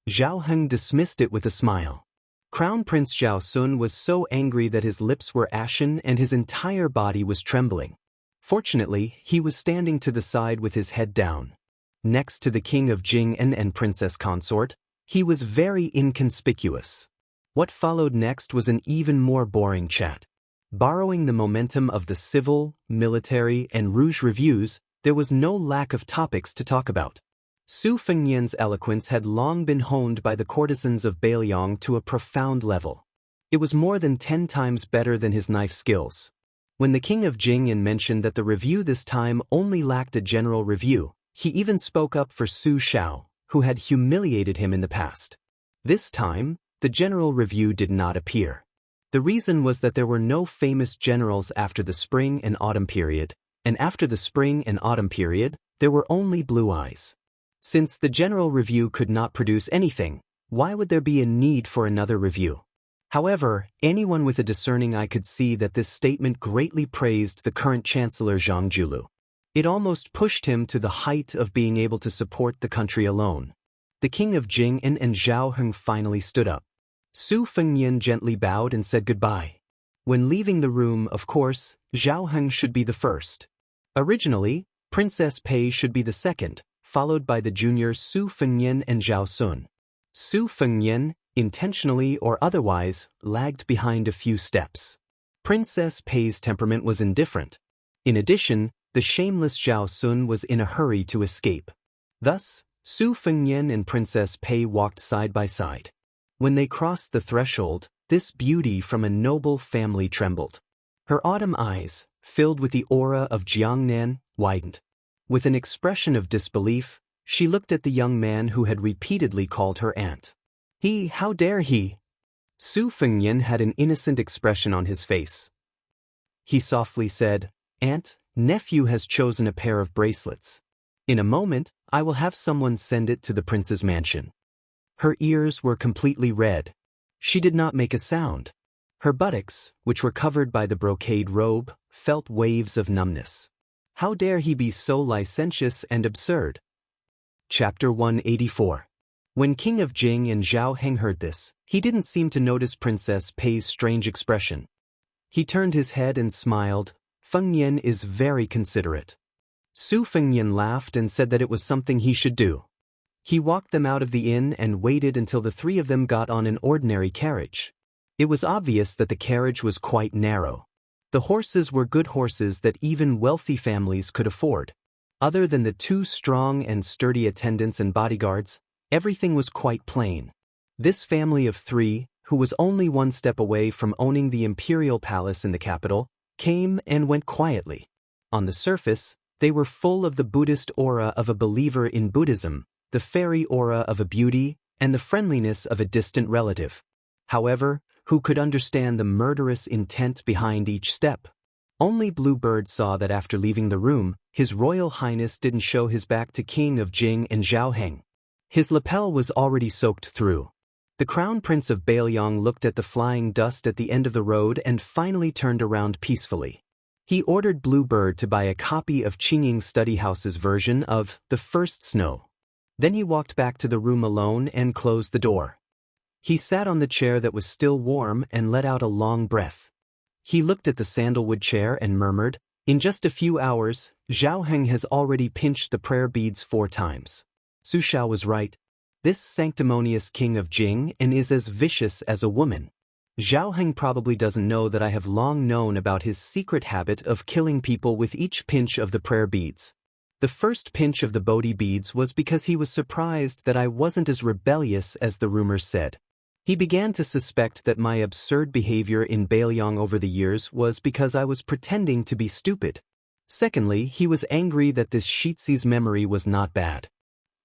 Speaker 1: Zhao Heng dismissed it with a smile. Crown Prince Zhao Sun was so angry that his lips were ashen and his entire body was trembling. Fortunately, he was standing to the side with his head down. Next to the king of Jing and Princess Consort, he was very inconspicuous. What followed next was an even more boring chat. Borrowing the momentum of the civil, military, and rouge reviews, there was no lack of topics to talk about. Su Fengnian's eloquence had long been honed by the courtesans of Bailiang to a profound level. It was more than 10 times better than his knife skills. When the king of Jing'an mentioned that the review this time only lacked a general review, he even spoke up for Su Shao, who had humiliated him in the past. This time, the general review did not appear. The reason was that there were no famous generals after the spring and autumn period, and after the spring and autumn period, there were only blue eyes. Since the general review could not produce anything, why would there be a need for another review? However, anyone with a discerning eye could see that this statement greatly praised the current chancellor Zhang Julu. It almost pushed him to the height of being able to support the country alone. The king of Jing and Zhao Heng finally stood up. Su Fengnian gently bowed and said goodbye. When leaving the room, of course, Zhao Heng should be the first. Originally, Princess Pei should be the second, followed by the junior Su Fengnian and Zhao Sun. Su Fengnian, intentionally or otherwise, lagged behind a few steps. Princess Pei's temperament was indifferent. In addition, the shameless Zhao Sun was in a hurry to escape. Thus, Su Fengnian and Princess Pei walked side by side. When they crossed the threshold, this beauty from a noble family trembled. Her autumn eyes, filled with the aura of Jiangnan, widened. With an expression of disbelief, she looked at the young man who had repeatedly called her aunt. How dare he? Su Fengnian had an innocent expression on his face. He softly said, Aunt, nephew has chosen a pair of bracelets. In a moment, I will have someone send it to the prince's mansion. Her ears were completely red. She did not make a sound. Her buttocks, which were covered by the brocade robe, felt waves of numbness. How dare he be so licentious and absurd? Chapter 184. When King of Jing and Zhao Heng heard this, he didn't seem to notice Princess Pei's strange expression. He turned his head and smiled. Fengnian is very considerate. Su Fengnian laughed and said that it was something he should do. He walked them out of the inn and waited until the three of them got on an ordinary carriage. It was obvious that the carriage was quite narrow. The horses were good horses that even wealthy families could afford. Other than the two strong and sturdy attendants and bodyguards, everything was quite plain. This family of three, who was only one step away from owning the imperial palace in the capital, came and went quietly. On the surface, they were full of the Buddhist aura of a believer in Buddhism, the fairy aura of a beauty, and the friendliness of a distant relative. However, who could understand the murderous intent behind each step? Only Bluebird saw that after leaving the room, His Royal Highness didn't show his back to King of Jing and Zhao Heng. His lapel was already soaked through. The Crown Prince of Bailiang looked at the flying dust at the end of the road and finally turned around peacefully. He ordered Bluebird to buy a copy of Qingying Study House's version of The First Snow. Then he walked back to the room alone and closed the door. He sat on the chair that was still warm and let out a long breath. He looked at the sandalwood chair and murmured, In just a few hours, Zhao Heng has already pinched the prayer beads 4 times. Su Xiao was right. This sanctimonious king of Jing and is as vicious as a woman. Zhao Heng probably doesn't know that I have long known about his secret habit of killing people with each pinch of the prayer beads. The first pinch of the Bodhi beads was because he was surprised that I wasn't as rebellious as the rumors said. He began to suspect that my absurd behavior in Bailiang over the years was because I was pretending to be stupid. Secondly, he was angry that this Shizi's memory was not bad.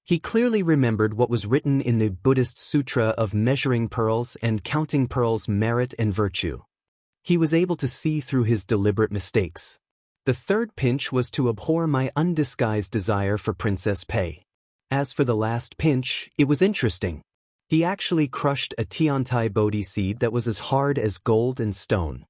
Speaker 1: He clearly remembered what was written in the Buddhist Sutra of measuring pearls and counting pearls' merit and virtue. He was able to see through his deliberate mistakes. The third pinch was to abhor my undisguised desire for Princess Pei. As for the last pinch, it was interesting. He actually crushed a Tiantai Bodhi seed that was as hard as gold and stone.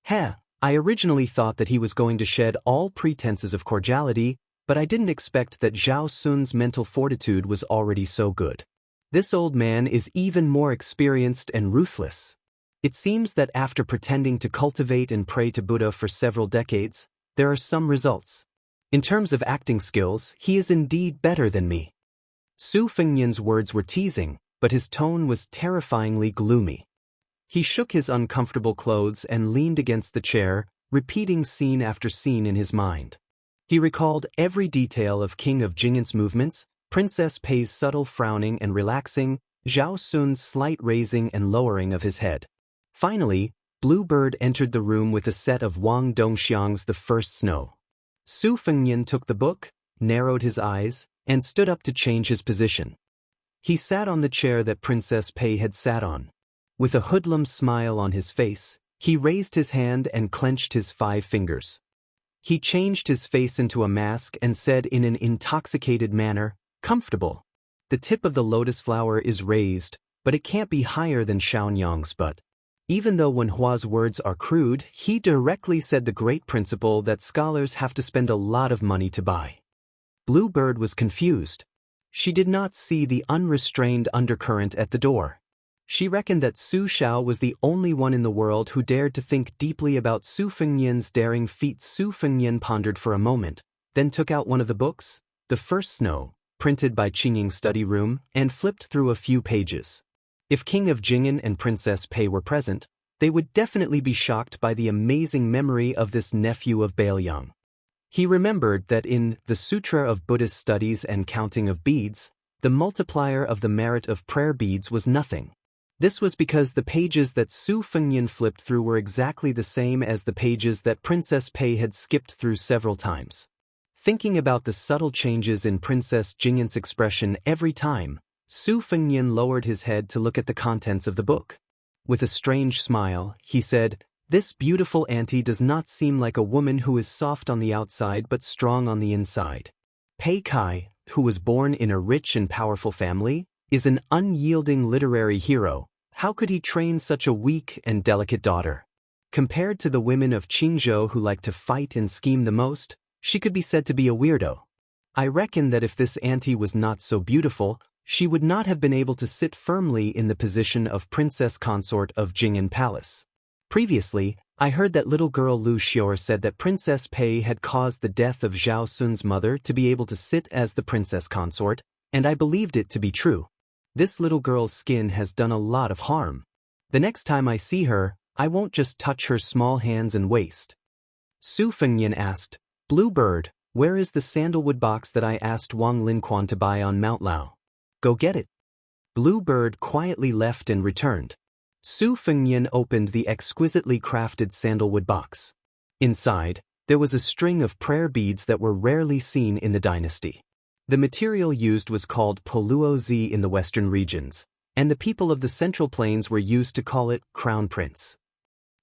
Speaker 1: I originally thought that he was going to shed all pretenses of cordiality, but I didn't expect that Zhao Sun's mental fortitude was already so good. This old man is even more experienced and ruthless. It seems that after pretending to cultivate and pray to Buddha for several decades, there are some results. In terms of acting skills, he is indeed better than me. Su Fengnian's words were teasing, but his tone was terrifyingly gloomy. He shook his uncomfortable clothes and leaned against the chair, repeating scene after scene in his mind. He recalled every detail of King of Jing's movements, Princess Pei's subtle frowning and relaxing, Zhao Sun's slight raising and lowering of his head. Finally, Bluebird entered the room with a set of Wang Dongxiang's The First Snow. Su Fengnian took the book, narrowed his eyes, and stood up to change his position. He sat on the chair that Princess Pei had sat on. With a hoodlum smile on his face, he raised his hand and clenched his 5 fingers. He changed his face into a mask and said in an intoxicated manner, "Comfortable. The tip of the lotus flower is raised, but it can't be higher than Xiaonyang's butt." Even though Wen Hua's words are crude, he directly said the great principle that scholars have to spend a lot of money to buy. Bluebird was confused. She did not see the unrestrained undercurrent at the door. She reckoned that Su Xiao was the only one in the world who dared to think deeply about Su Fengnian's daring feat. Su Fengnian pondered for a moment, then took out one of the books, The First Snow, printed by Qingying Study Room, and flipped through a few pages. If King of Jing'an and Princess Pei were present, they would definitely be shocked by the amazing memory of this nephew of Baoyang. He remembered that in the Sutra of Buddhist Studies and Counting of Beads, the multiplier of the merit of prayer beads was nothing. This was because the pages that Su Fengnian flipped through were exactly the same as the pages that Princess Pei had skipped through several times. Thinking about the subtle changes in Princess Jing'an's expression every time, Su Fengnian lowered his head to look at the contents of the book. With a strange smile, he said, "This beautiful auntie does not seem like a woman who is soft on the outside but strong on the inside. Pei Kai, who was born in a rich and powerful family, is an unyielding literary hero. How could he train such a weak and delicate daughter? Compared to the women of Qingzhou who like to fight and scheme the most, she could be said to be a weirdo. I reckon that if this auntie was not so beautiful, she would not have been able to sit firmly in the position of princess consort of Jing'an Palace. Previously, I heard that little girl Lu Xior said that Princess Pei had caused the death of Zhao Sun's mother to be able to sit as the princess consort, and I believed it to be true. This little girl's skin has done a lot of harm. The next time I see her, I won't just touch her small hands and waist." Su Fengnian asked, "Bluebird, where is the sandalwood box that I asked Wang Lin to buy on Mount Lao? Go get it." Bluebird quietly left and returned. Su Fengnian opened the exquisitely crafted sandalwood box. Inside, there was a string of prayer beads that were rarely seen in the dynasty. The material used was called poluozi in the western regions, and the people of the Central Plains were used to call it crown prince.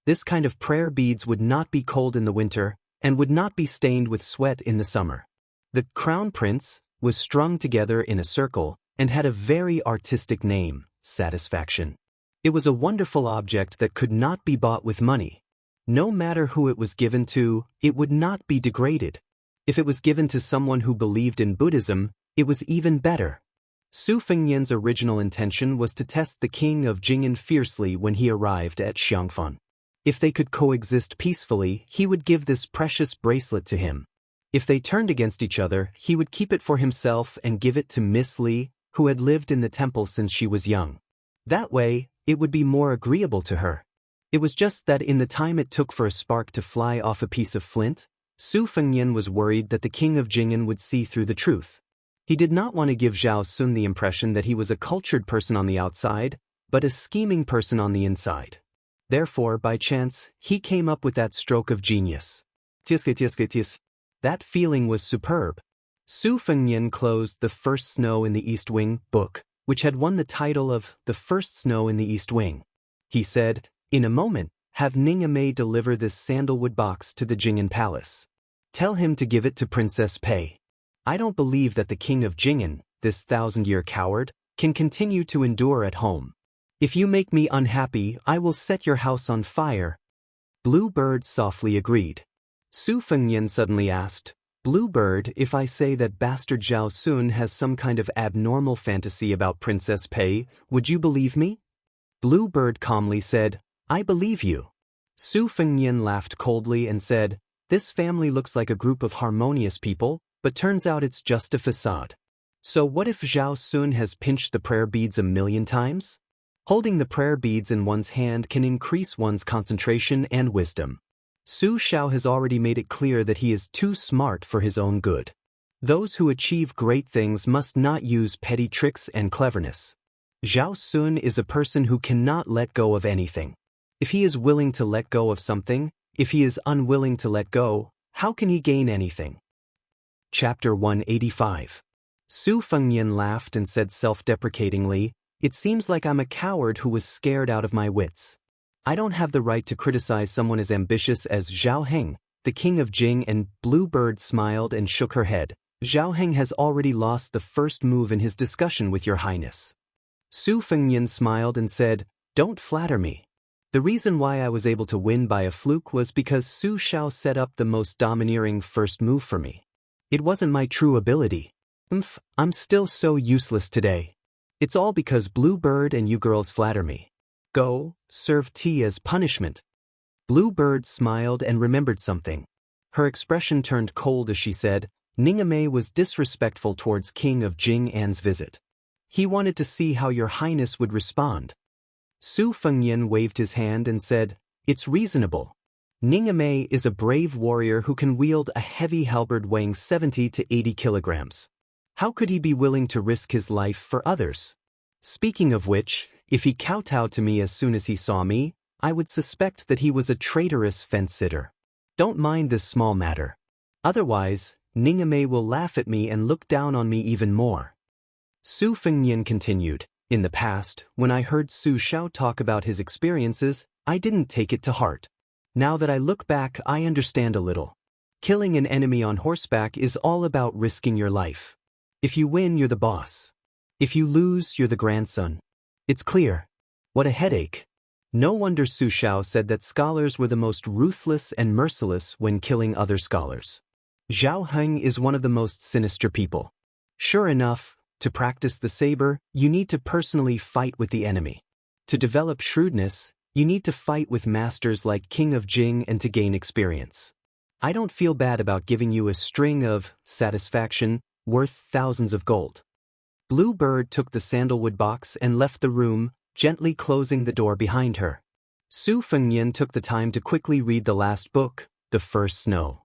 Speaker 1: This kind of prayer beads would not be cold in the winter and would not be stained with sweat in the summer. The crown prince was strung together in a circle and had a very artistic name, Satisfaction. It was a wonderful object that could not be bought with money. No matter who it was given to, it would not be degraded. If it was given to someone who believed in Buddhism, it was even better. Su Fengnian's original intention was to test the king of Jing'an fiercely when he arrived at Xiangfan. If they could coexist peacefully, he would give this precious bracelet to him. If they turned against each other, he would keep it for himself and give it to Miss Li, who had lived in the temple since she was young. That way, it would be more agreeable to her. It was just that in the time it took for a spark to fly off a piece of flint, Su Fengnian was worried that the king of Jing'an would see through the truth. He did not want to give Zhao Sun the impression that he was a cultured person on the outside, but a scheming person on the inside. Therefore, by chance, he came up with that stroke of genius. That feeling was superb. Su Fengnian closed The First Snow in the East Wing book, which had won the title of The First Snow in the East Wing. He said, "In a moment, have Ningame deliver this sandalwood box to the Jing'an Palace. Tell him to give it to Princess Pei. I don't believe that the king of Jing'an, this 1,000-year coward, can continue to endure at home. If you make me unhappy, I will set your house on fire." Bluebird softly agreed. Su Fengnian suddenly asked, "Bluebird, if I say that bastard Zhao Sun has some kind of abnormal fantasy about Princess Pei, would you believe me?" Bluebird calmly said, "I believe you." Su Fengnian laughed coldly and said, "This family looks like a group of harmonious people, but turns out it's just a facade. So what if Zhao Sun has pinched the prayer beads 1,000,000 times? Holding the prayer beads in one's hand can increase one's concentration and wisdom. Su Xiao has already made it clear that he is too smart for his own good. Those who achieve great things must not use petty tricks and cleverness. Zhao Sun is a person who cannot let go of anything. If he is willing to let go of something, if he is unwilling to let go, how can he gain anything?" Chapter 185. Su Fengnian laughed and said self-deprecatingly, "It seems like I'm a coward who was scared out of my wits. I don't have the right to criticize someone as ambitious as Zhao Heng, the king of Jing." And Bluebird smiled and shook her head. "Zhao Heng has already lost the first move in his discussion with your highness." Su Fengnian smiled and said, "Don't flatter me. The reason why I was able to win by a fluke was because Su Xiao set up the most domineering first move for me. It wasn't my true ability. I'm still so useless today. It's all because Bluebird and you girls flatter me. Go, serve tea as punishment. Bluebird smiled and remembered something. Her expression turned cold as she said, Ningame was disrespectful towards King of Jing An's visit. He wanted to see how your highness would respond. Su Fengyan waved his hand and said, It's reasonable. Ningame is a brave warrior who can wield a heavy halberd weighing 70 to 80 kilograms. How could he be willing to risk his life for others? Speaking of which, if he kowtowed to me as soon as he saw me, I would suspect that he was a traitorous fence-sitter. Don't mind this small matter. Otherwise, Ningame will laugh at me and look down on me even more. Su Fengyan continued, In the past, when I heard Su Xiao talk about his experiences, I didn't take it to heart. Now that I look back, I understand a little. Killing an enemy on horseback is all about risking your life. If you win, you're the boss. If you lose, you're the grandson. It's clear. What a headache. No wonder Su Xiao said that scholars were the most ruthless and merciless when killing other scholars. Zhao Heng is one of the most sinister people. Sure enough, to practice the saber, you need to personally fight with the enemy. To develop shrewdness, you need to fight with masters like King of Jing and to gain experience. I don't feel bad about giving you a string of satisfaction worth thousands of gold. Bluebird took the sandalwood box and left the room, gently closing the door behind her. Su Fengyan took the time to quickly read the last book, The First Snow.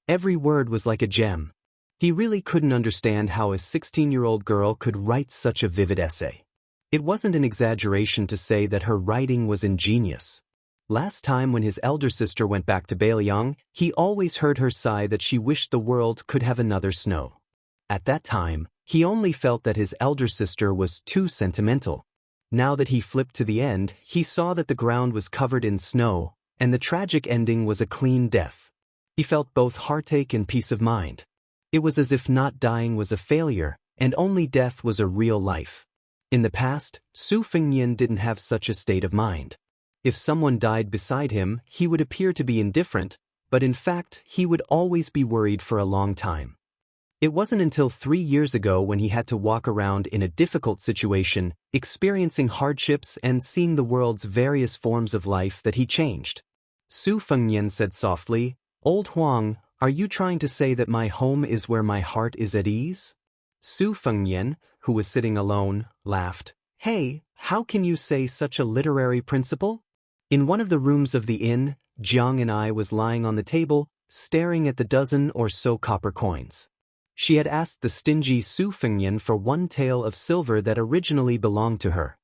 Speaker 1: Every word was like a gem. He really couldn't understand how a 16-year-old girl could write such a vivid essay. It wasn't an exaggeration to say that her writing was ingenious. Last time when his elder sister went back to Bailiang, he always heard her sigh that she wished the world could have another snow. At that time, he only felt that his elder sister was too sentimental. Now that he flipped to the end, he saw that the ground was covered in snow, and the tragic ending was a clean death. He felt both heartache and peace of mind. It was as if not dying was a failure, and only death was a real life. In the past, Su Fengyan didn't have such a state of mind. If someone died beside him, he would appear to be indifferent, but in fact, he would always be worried for a long time. It wasn't until 3 years ago when he had to walk around in a difficult situation, experiencing hardships and seeing the world's various forms of life that he changed. Su Fengyan said softly, Old Huang, are you trying to say that my home is where my heart is at ease? Su Fengyan, who was sitting alone, laughed. Hey, how can you say such a literary principle? In one of the rooms of the inn, Jiang and I was lying on the table, staring at the dozen or so copper coins. She had asked the stingy Su Fengyan for one tael of silver that originally belonged to her.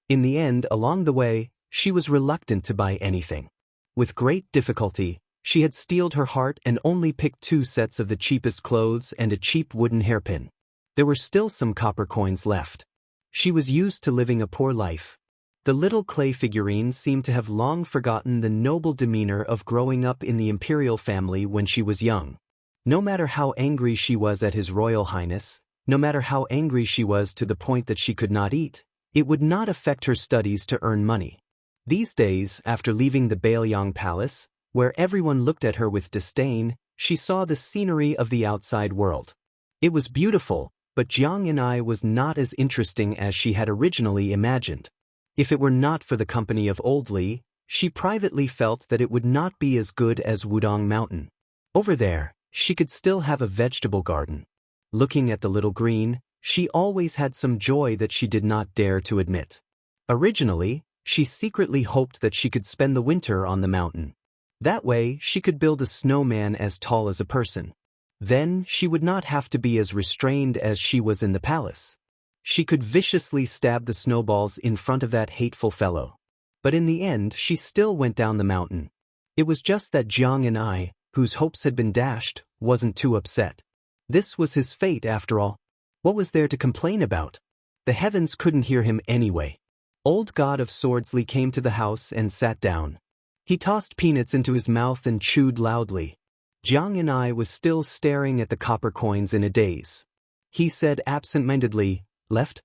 Speaker 1: In the end, along the way, she was reluctant to buy anything. With great difficulty, she had steeled her heart and only picked 2 sets of the cheapest clothes and a cheap wooden hairpin. There were still some copper coins left. She was used to living a poor life. The little clay figurines seemed to have long forgotten the noble demeanor of growing up in the imperial family when she was young. No matter how angry she was at His Royal Highness, no matter how angry she was to the point that she could not eat, it would not affect her studies to earn money. These days, after leaving the Bailiang Palace, where everyone looked at her with disdain, she saw the scenery of the outside world. It was beautiful, but Jiang and I was not as interesting as she had originally imagined. If it were not for the company of Old Li, she privately felt that it would not be as good as Wudong Mountain. Over there, she could still have a vegetable garden. Looking at the little green, she always had some joy that she did not dare to admit. Originally, she secretly hoped that she could spend the winter on the mountain. That way, she could build a snowman as tall as a person. Then, she would not have to be as restrained as she was in the palace. She could viciously stab the snowballs in front of that hateful fellow. But in the end, she still went down the mountain. It was just that Jiang and I, whose hopes had been dashed, wasn't too upset. This was his fate after all. What was there to complain about? The heavens couldn't hear him anyway. Old God of Swordsley came to the house and sat down. He tossed peanuts into his mouth and chewed loudly. Jiang and I was still staring at the copper coins in a daze. He said absent-mindedly, Left?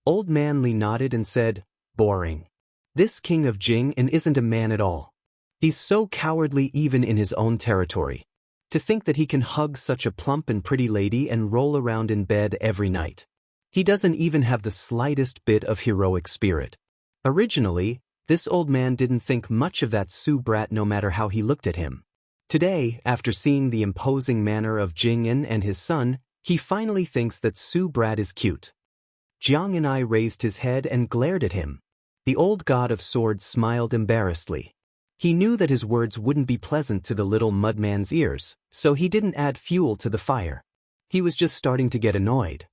Speaker 1: Old man Li nodded and said, Boring. This king of Jing and isn't a man at all. He's so cowardly even in his own territory. To think that he can hug such a plump and pretty lady and roll around in bed every night. He doesn't even have the slightest bit of heroic spirit. Originally, this old man didn't think much of that Su brat no matter how he looked at him. Today, after seeing the imposing manner of Jing'an and his son, he finally thinks that Su brat is cute. Jiang and I raised his head and glared at him. The old god of swords smiled embarrassedly. He knew that his words wouldn't be pleasant to the little mudman's ears, so he didn't add fuel to the fire. He was just starting to get annoyed.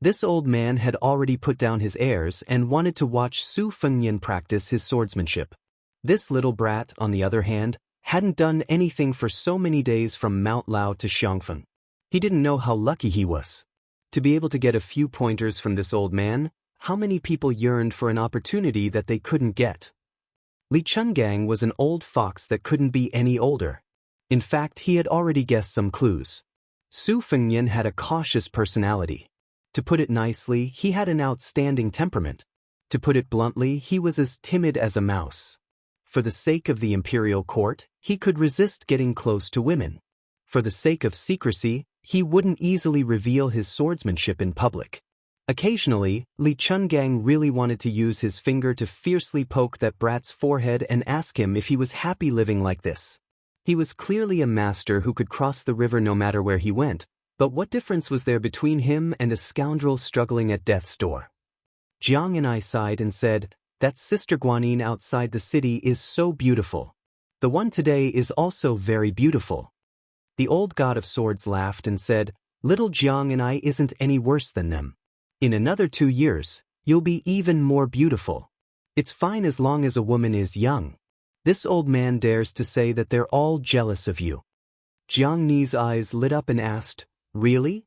Speaker 1: This old man had already put down his airs and wanted to watch Su Fengnian practice his swordsmanship. This little brat, on the other hand, hadn't done anything for so many days from Mount Lao to Xiangfeng. He didn't know how lucky he was. To be able to get a few pointers from this old man, how many people yearned for an opportunity that they couldn't get? Li Chungang was an old fox that couldn't be any older. In fact, he had already guessed some clues. Su Fengnian had a cautious personality. To put it nicely, he had an outstanding temperament. To put it bluntly, he was as timid as a mouse. For the sake of the imperial court, he could resist getting close to women. For the sake of secrecy, he wouldn't easily reveal his swordsmanship in public. Occasionally, Li Chungang really wanted to use his finger to fiercely poke that brat's forehead and ask him if he was happy living like this. He was clearly a master who could cross the river no matter where he went, but what difference was there between him and a scoundrel struggling at death's door? Jiang and I sighed and said, "That Sister Guanyin outside the city is so beautiful. The one today is also very beautiful." The old god of swords laughed and said, "Little Jiang and I isn't any worse than them. In another 2 years, you'll be even more beautiful. It's fine as long as a woman is young. This old man dares to say that they're all jealous of you." Jiang Ni's eyes lit up and asked, "Really?"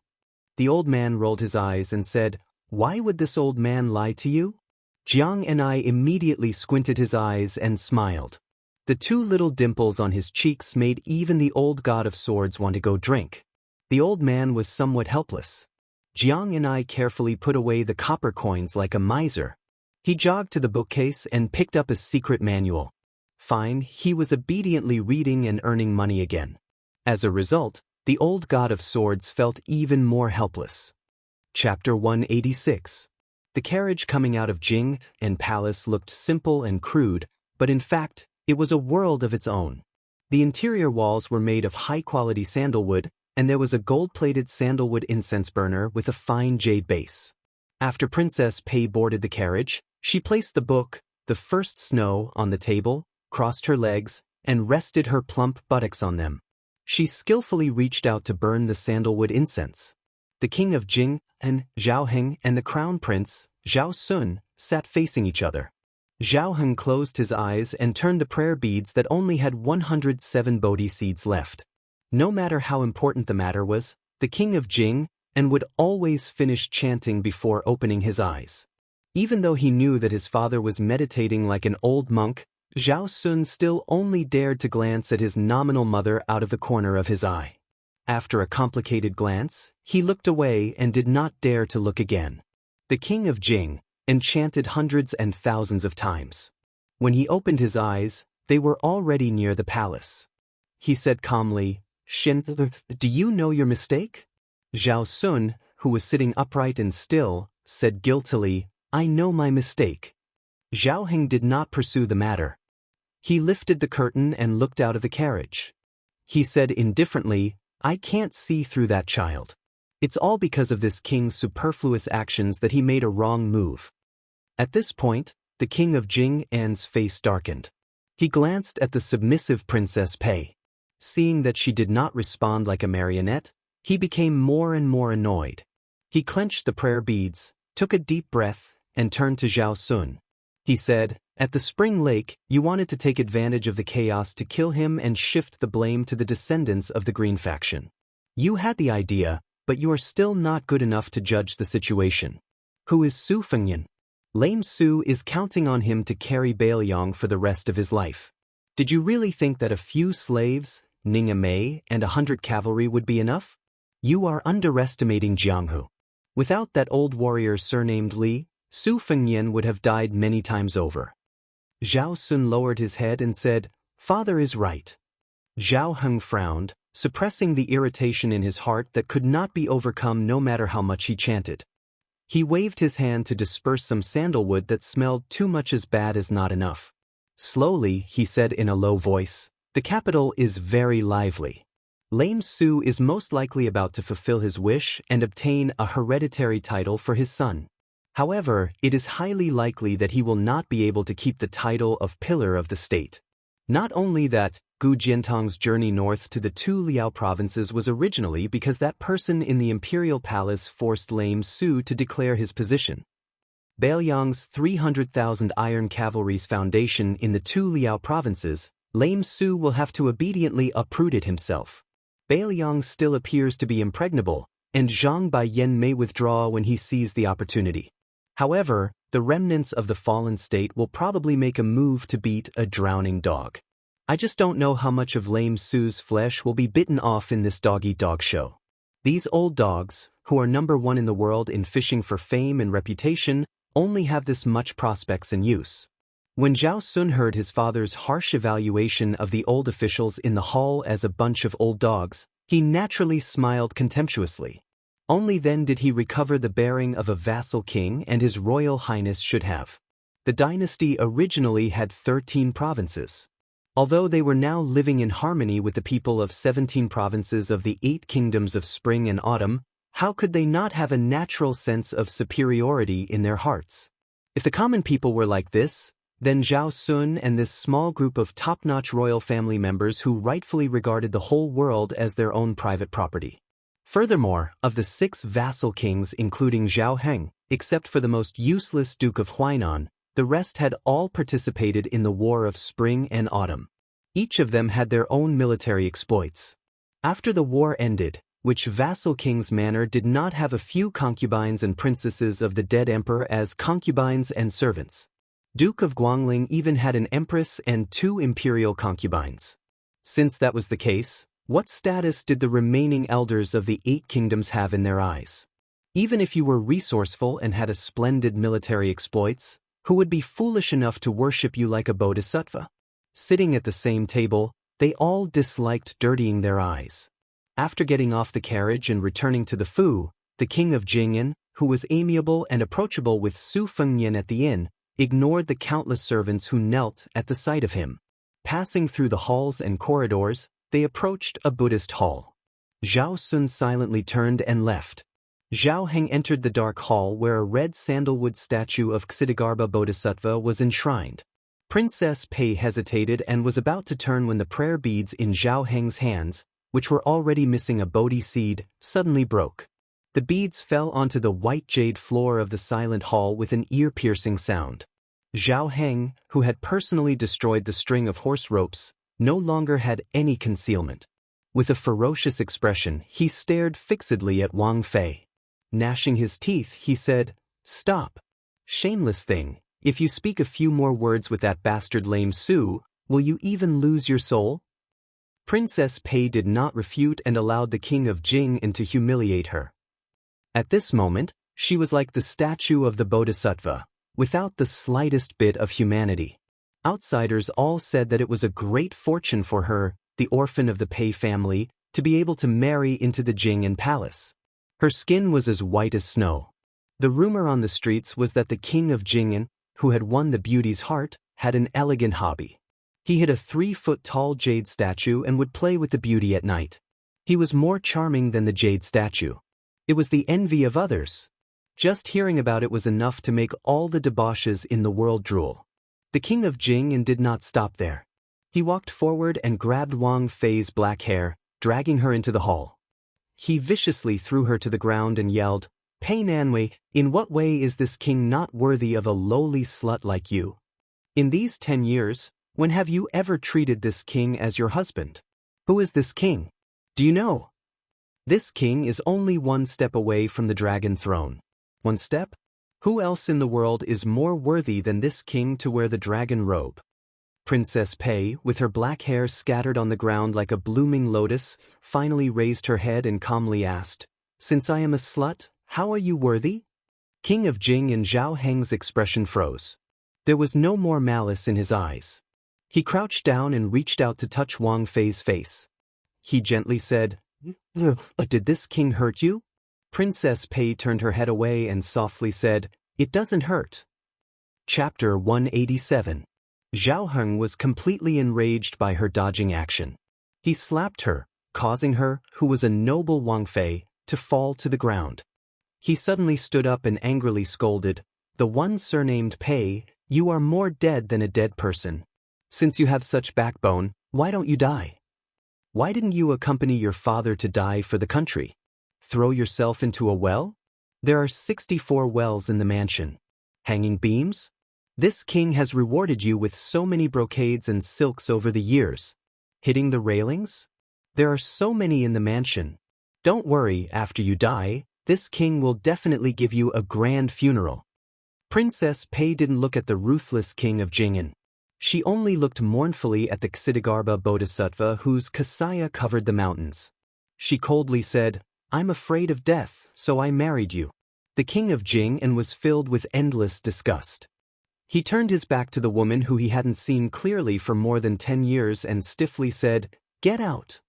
Speaker 1: The old man rolled his eyes and said, "Why would this old man lie to you?" Jiang and I immediately squinted his eyes and smiled. The 2 little dimples on his cheeks made even the old god of swords want to go drink. The old man was somewhat helpless. Jiang and I carefully put away the copper coins like a miser. He jogged to the bookcase and picked up a secret manual. Fine, he was obediently reading and earning money again. As a result, the old god of swords felt even more helpless. Chapter 186. The carriage coming out of Jing and Palace looked simple and crude, but in fact, it was a world of its own. The interior walls were made of high-quality sandalwood, and there was a gold-plated sandalwood incense burner with a fine jade base. After Princess Pei boarded the carriage, she placed the book, The First Snow, on the table, crossed her legs, and rested her plump buttocks on them. She skillfully reached out to burn the sandalwood incense. The king of Jing and Zhao Heng and the crown prince, Zhao Sun, sat facing each other. Zhao Heng closed his eyes and turned the prayer beads that only had 107 Bodhi seeds left. No matter how important the matter was, the king of Jing and would always finish chanting before opening his eyes. Even though he knew that his father was meditating like an old monk, Zhao Sun still only dared to glance at his nominal mother out of the corner of his eye. After a complicated glance, he looked away and did not dare to look again. The king of Jing enchanted hundreds and thousands of times. When he opened his eyes, they were already near the palace. He said calmly, "Shin, do you know your mistake?" Zhao Sun, who was sitting upright and still, said guiltily, "I know my mistake." Zhao Heng did not pursue the matter. He lifted the curtain and looked out of the carriage. He said indifferently, "I can't see through that child. It's all because of this king's superfluous actions that he made a wrong move." At this point, the king of Jing-An's face darkened. He glanced at the submissive Princess Pei. Seeing that she did not respond like a marionette, he became more and more annoyed. He clenched the prayer beads, took a deep breath, and turned to Zhao Sun. He said, "At the spring lake, you wanted to take advantage of the chaos to kill him and shift the blame to the descendants of the Green faction. You had the idea, but you are still not good enough to judge the situation. Who is Su Fengnian? Lame Su is counting on him to carry Bailiang for the rest of his life. Did you really think that a few slaves, Ning Mei, and 100 cavalry would be enough? You are underestimating Jianghu. Without that old warrior surnamed Li, Su Fengnian would have died many times over." Zhao Sun lowered his head and said, "Father is right." Zhao Heng frowned, suppressing the irritation in his heart that could not be overcome no matter how much he chanted. He waved his hand to disperse some sandalwood that smelled too much as bad as not enough. Slowly, he said in a low voice, "The capital is very lively. Lame Su is most likely about to fulfill his wish and obtain a hereditary title for his son. However, it is highly likely that he will not be able to keep the title of pillar of the state. Not only that, Gu Jiantong's journey north to the two Liao provinces was originally because that person in the imperial palace forced Lame Su to declare his position. Bailiang's 300,000 iron cavalry's foundation in the two Liao provinces, Lame Su will have to obediently uproot it himself. Bailiang still appears to be impregnable, and Zhang Baiyan may withdraw when he sees the opportunity. However, the remnants of the fallen state will probably make a move to beat a drowning dog. I just don't know how much of Lame Su's flesh will be bitten off in this dog-eat-dog show. These old dogs, who are #1 in the world in fishing for fame and reputation, only have this much prospects in use." When Zhao Sun heard his father's harsh evaluation of the old officials in the hall as a bunch of old dogs, he naturally smiled contemptuously. Only then did he recover the bearing of a vassal king and his royal highness should have. The dynasty originally had 13 provinces. Although they were now living in harmony with the people of 17 provinces of the 8 kingdoms of spring and autumn, how could they not have a natural sense of superiority in their hearts? If the common people were like this, then Zhao Sun and this small group of top-notch royal family members who rightfully regarded the whole world as their own private property. Furthermore, of the 6 vassal kings including Zhao Heng, except for the most useless Duke of Huainan, the rest had all participated in the War of Spring and Autumn. Each of them had their own military exploits. After the war ended, which vassal king's manor did not have a few concubines and princesses of the dead emperor as concubines and servants. Duke of Guangling even had an empress and 2 imperial concubines. Since that was the case, what status did the remaining elders of the 8 kingdoms have in their eyes? Even if you were resourceful and had a splendid military exploits, who would be foolish enough to worship you like a bodhisattva? Sitting at the same table, they all disliked dirtying their eyes. After getting off the carriage and returning to the Fu, the king of Jing'an, who was amiable and approachable with Su Fengnian at the inn, ignored the countless servants who knelt at the sight of him. Passing through the halls and corridors, they approached a Buddhist hall. Zhao Sun silently turned and left. Zhao Heng entered the dark hall where a red sandalwood statue of Ksitigarbha Bodhisattva was enshrined. Princess Pei hesitated and was about to turn when the prayer beads in Zhao Heng's hands, which were already missing a Bodhi seed, suddenly broke. The beads fell onto the white jade floor of the silent hall with an ear-piercing sound. Zhao Heng, who had personally destroyed the string of horse ropes, no longer had any concealment. With a ferocious expression, he stared fixedly at Wang Fei. Gnashing his teeth, he said, "Stop. Shameless thing, if you speak a few more words with that bastard Lame Su, will you even lose your soul?" Princess Pei did not refute and allowed the king of Jing'an to humiliate her. At this moment, she was like the statue of the Bodhisattva, without the slightest bit of humanity. Outsiders all said that it was a great fortune for her, the orphan of the Pei family, to be able to marry into the Jing'an palace. Her skin was as white as snow. The rumor on the streets was that the king of Jing'an, who had won the beauty's heart, had an elegant hobby. He had a 3-foot-tall jade statue and would play with the beauty at night. He was more charming than the jade statue. It was the envy of others. Just hearing about it was enough to make all the debauches in the world drool. The king of Jing'an did not stop there. He walked forward and grabbed Wang Fei's black hair, dragging her into the hall. He viciously threw her to the ground and yelled, "Pei Nanwei, in what way is this king not worthy of a lowly slut like you? In these 10 years, when have you ever treated this king as your husband? Who is this king? Do you know? This king is only 1 step away from the dragon throne. 1 step? Who else in the world is more worthy than this king to wear the dragon robe?" Princess Pei, with her black hair scattered on the ground like a blooming lotus, finally raised her head and calmly asked, "Since I am a slut, how are you worthy?" King of Jing and Zhao Heng's expression froze. There was no more malice in his eyes. He crouched down and reached out to touch Wang Fei's face. He gently said, "Did this king hurt you?" Princess Pei turned her head away and softly said, "It doesn't hurt." Chapter 187. Zhao Heng was completely enraged by her dodging action. He slapped her, causing her, who was a noble Wang Fei, to fall to the ground. He suddenly stood up and angrily scolded, "The one surnamed Pei, you are more dead than a dead person. Since you have such backbone, why don't you die? Why didn't you accompany your father to die for the country? Throw yourself into a well? There are 64 wells in the mansion. Hanging beams? This king has rewarded you with so many brocades and silks over the years. Hitting the railings? There are so many in the mansion. Don't worry, after you die, this king will definitely give you a grand funeral." Princess Pei didn't look at the ruthless king of Jing'an. She only looked mournfully at the Ksitigarbha Bodhisattva whose kasaya covered the mountains. She coldly said, "I'm afraid of death, so I married you." The king of Jing'an was filled with endless disgust. He turned his back to the woman who he hadn't seen clearly for more than 10 years and stiffly said, "Get out."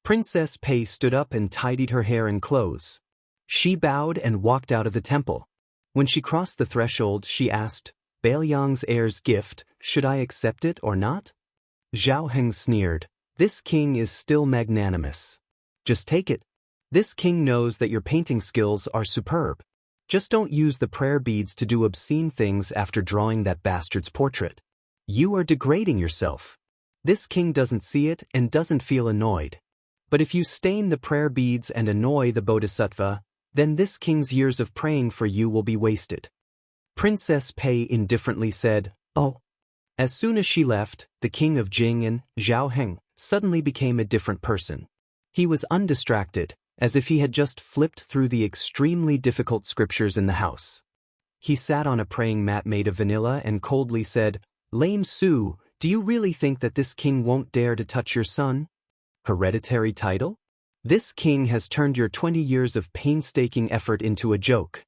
Speaker 1: Princess Pei stood up and tidied her hair and clothes. She bowed and walked out of the temple. When she crossed the threshold, she asked, "Bailiang's heir's gift, should I accept it or not?" Zhao Heng sneered, "This king is still magnanimous. Just take it. This king knows that your painting skills are superb. Just don't use the prayer beads to do obscene things after drawing that bastard's portrait. You are degrading yourself. This king doesn't see it and doesn't feel annoyed. But if you stain the prayer beads and annoy the bodhisattva, then this king's years of praying for you will be wasted." Princess Pei indifferently said, "Oh." As soon as she left, the king of Jing'an, Zhao Heng, suddenly became a different person. He was undistracted, as if he had just flipped through the extremely difficult scriptures in the house. He sat on a praying mat made of vanilla and coldly said, "Lame Su, do you really think that this king won't dare to touch your son? Hereditary title? This king has turned your 20 years of painstaking effort into a joke."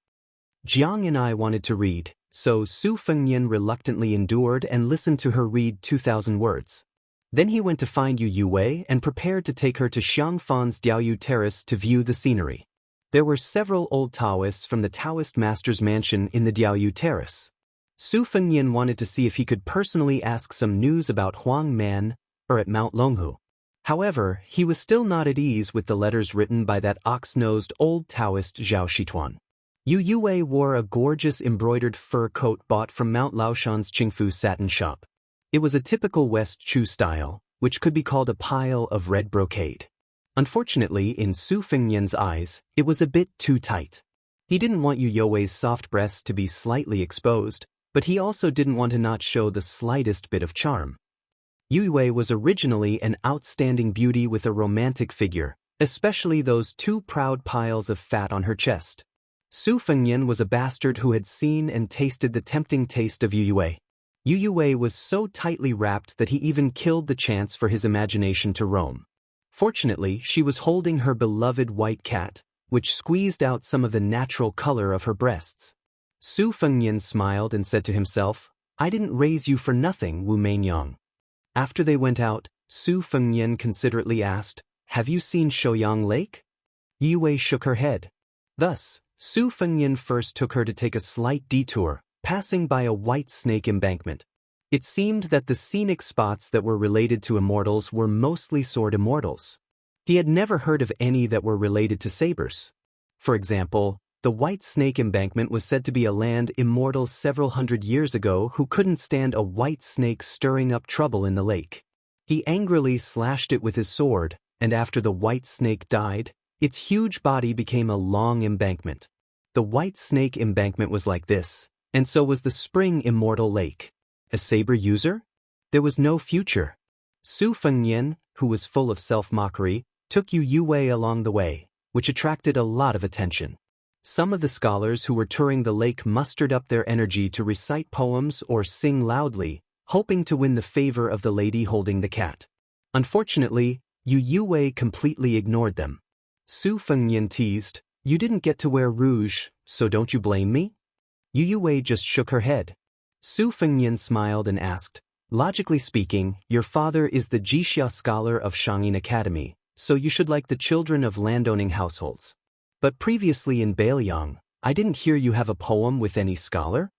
Speaker 1: Jiang and I wanted to read, so Su Fengnian reluctantly endured and listened to her read 2,000 words. Then he went to find Yu Wei and prepared to take her to Xiangfan's Diaoyu Terrace to view the scenery. There were several old Taoists from the Taoist master's mansion in the Diaoyu Terrace. Su Fengnian wanted to see if he could personally ask some news about Huang Man or at Mount Longhu. However, he was still not at ease with the letters written by that ox-nosed old Taoist Zhao Shituan. Yu Wei wore a gorgeous embroidered fur coat bought from Mount Laoshan's Qingfu satin shop. It was a typical West Chu style, which could be called a pile of red brocade. Unfortunately, in Su Fengnian's eyes, it was a bit too tight. He didn't want Yu Wei's soft breasts to be slightly exposed, but he also didn't want to not show the slightest bit of charm. Yu Wei was originally an outstanding beauty with a romantic figure, especially those two proud piles of fat on her chest. Su Fengnian was a bastard who had seen and tasted the tempting taste of Yu Wei. Yu Wei was so tightly wrapped that he even killed the chance for his imagination to roam. Fortunately, she was holding her beloved white cat, which squeezed out some of the natural color of her breasts. Su Fengnian smiled and said to himself, "I didn't raise you for nothing, Wu Mainyang." After they went out, Su Fengnian considerately asked, "Have you seen Shouyang Lake?" Yu Wei shook her head. Thus, Su Fengnian first took her to take a slight detour, passing by a white snake embankment. It seemed that the scenic spots that were related to immortals were mostly sword immortals. He had never heard of any that were related to sabers. For example, the white snake embankment was said to be a land immortal several hundred years ago who couldn't stand a white snake stirring up trouble in the lake. He angrily slashed it with his sword, and after the white snake died, its huge body became a long embankment. The white snake embankment was like this, and so was the spring immortal lake. A saber user? There was no future. Su Fengnian, who was full of self-mockery, took Yu Wei along the way, which attracted a lot of attention. Some of the scholars who were touring the lake mustered up their energy to recite poems or sing loudly, hoping to win the favor of the lady holding the cat. Unfortunately, Yu Wei completely ignored them. Su Fengnian teased, "You didn't get to wear rouge, so don't you blame me?" Yu Wei just shook her head. Su Fengnian smiled and asked, "Logically speaking, your father is the Jixia scholar of Shangyin Academy, so you should like the children of landowning households. But previously in Bailiang, I didn't hear you have a poem with any scholar?"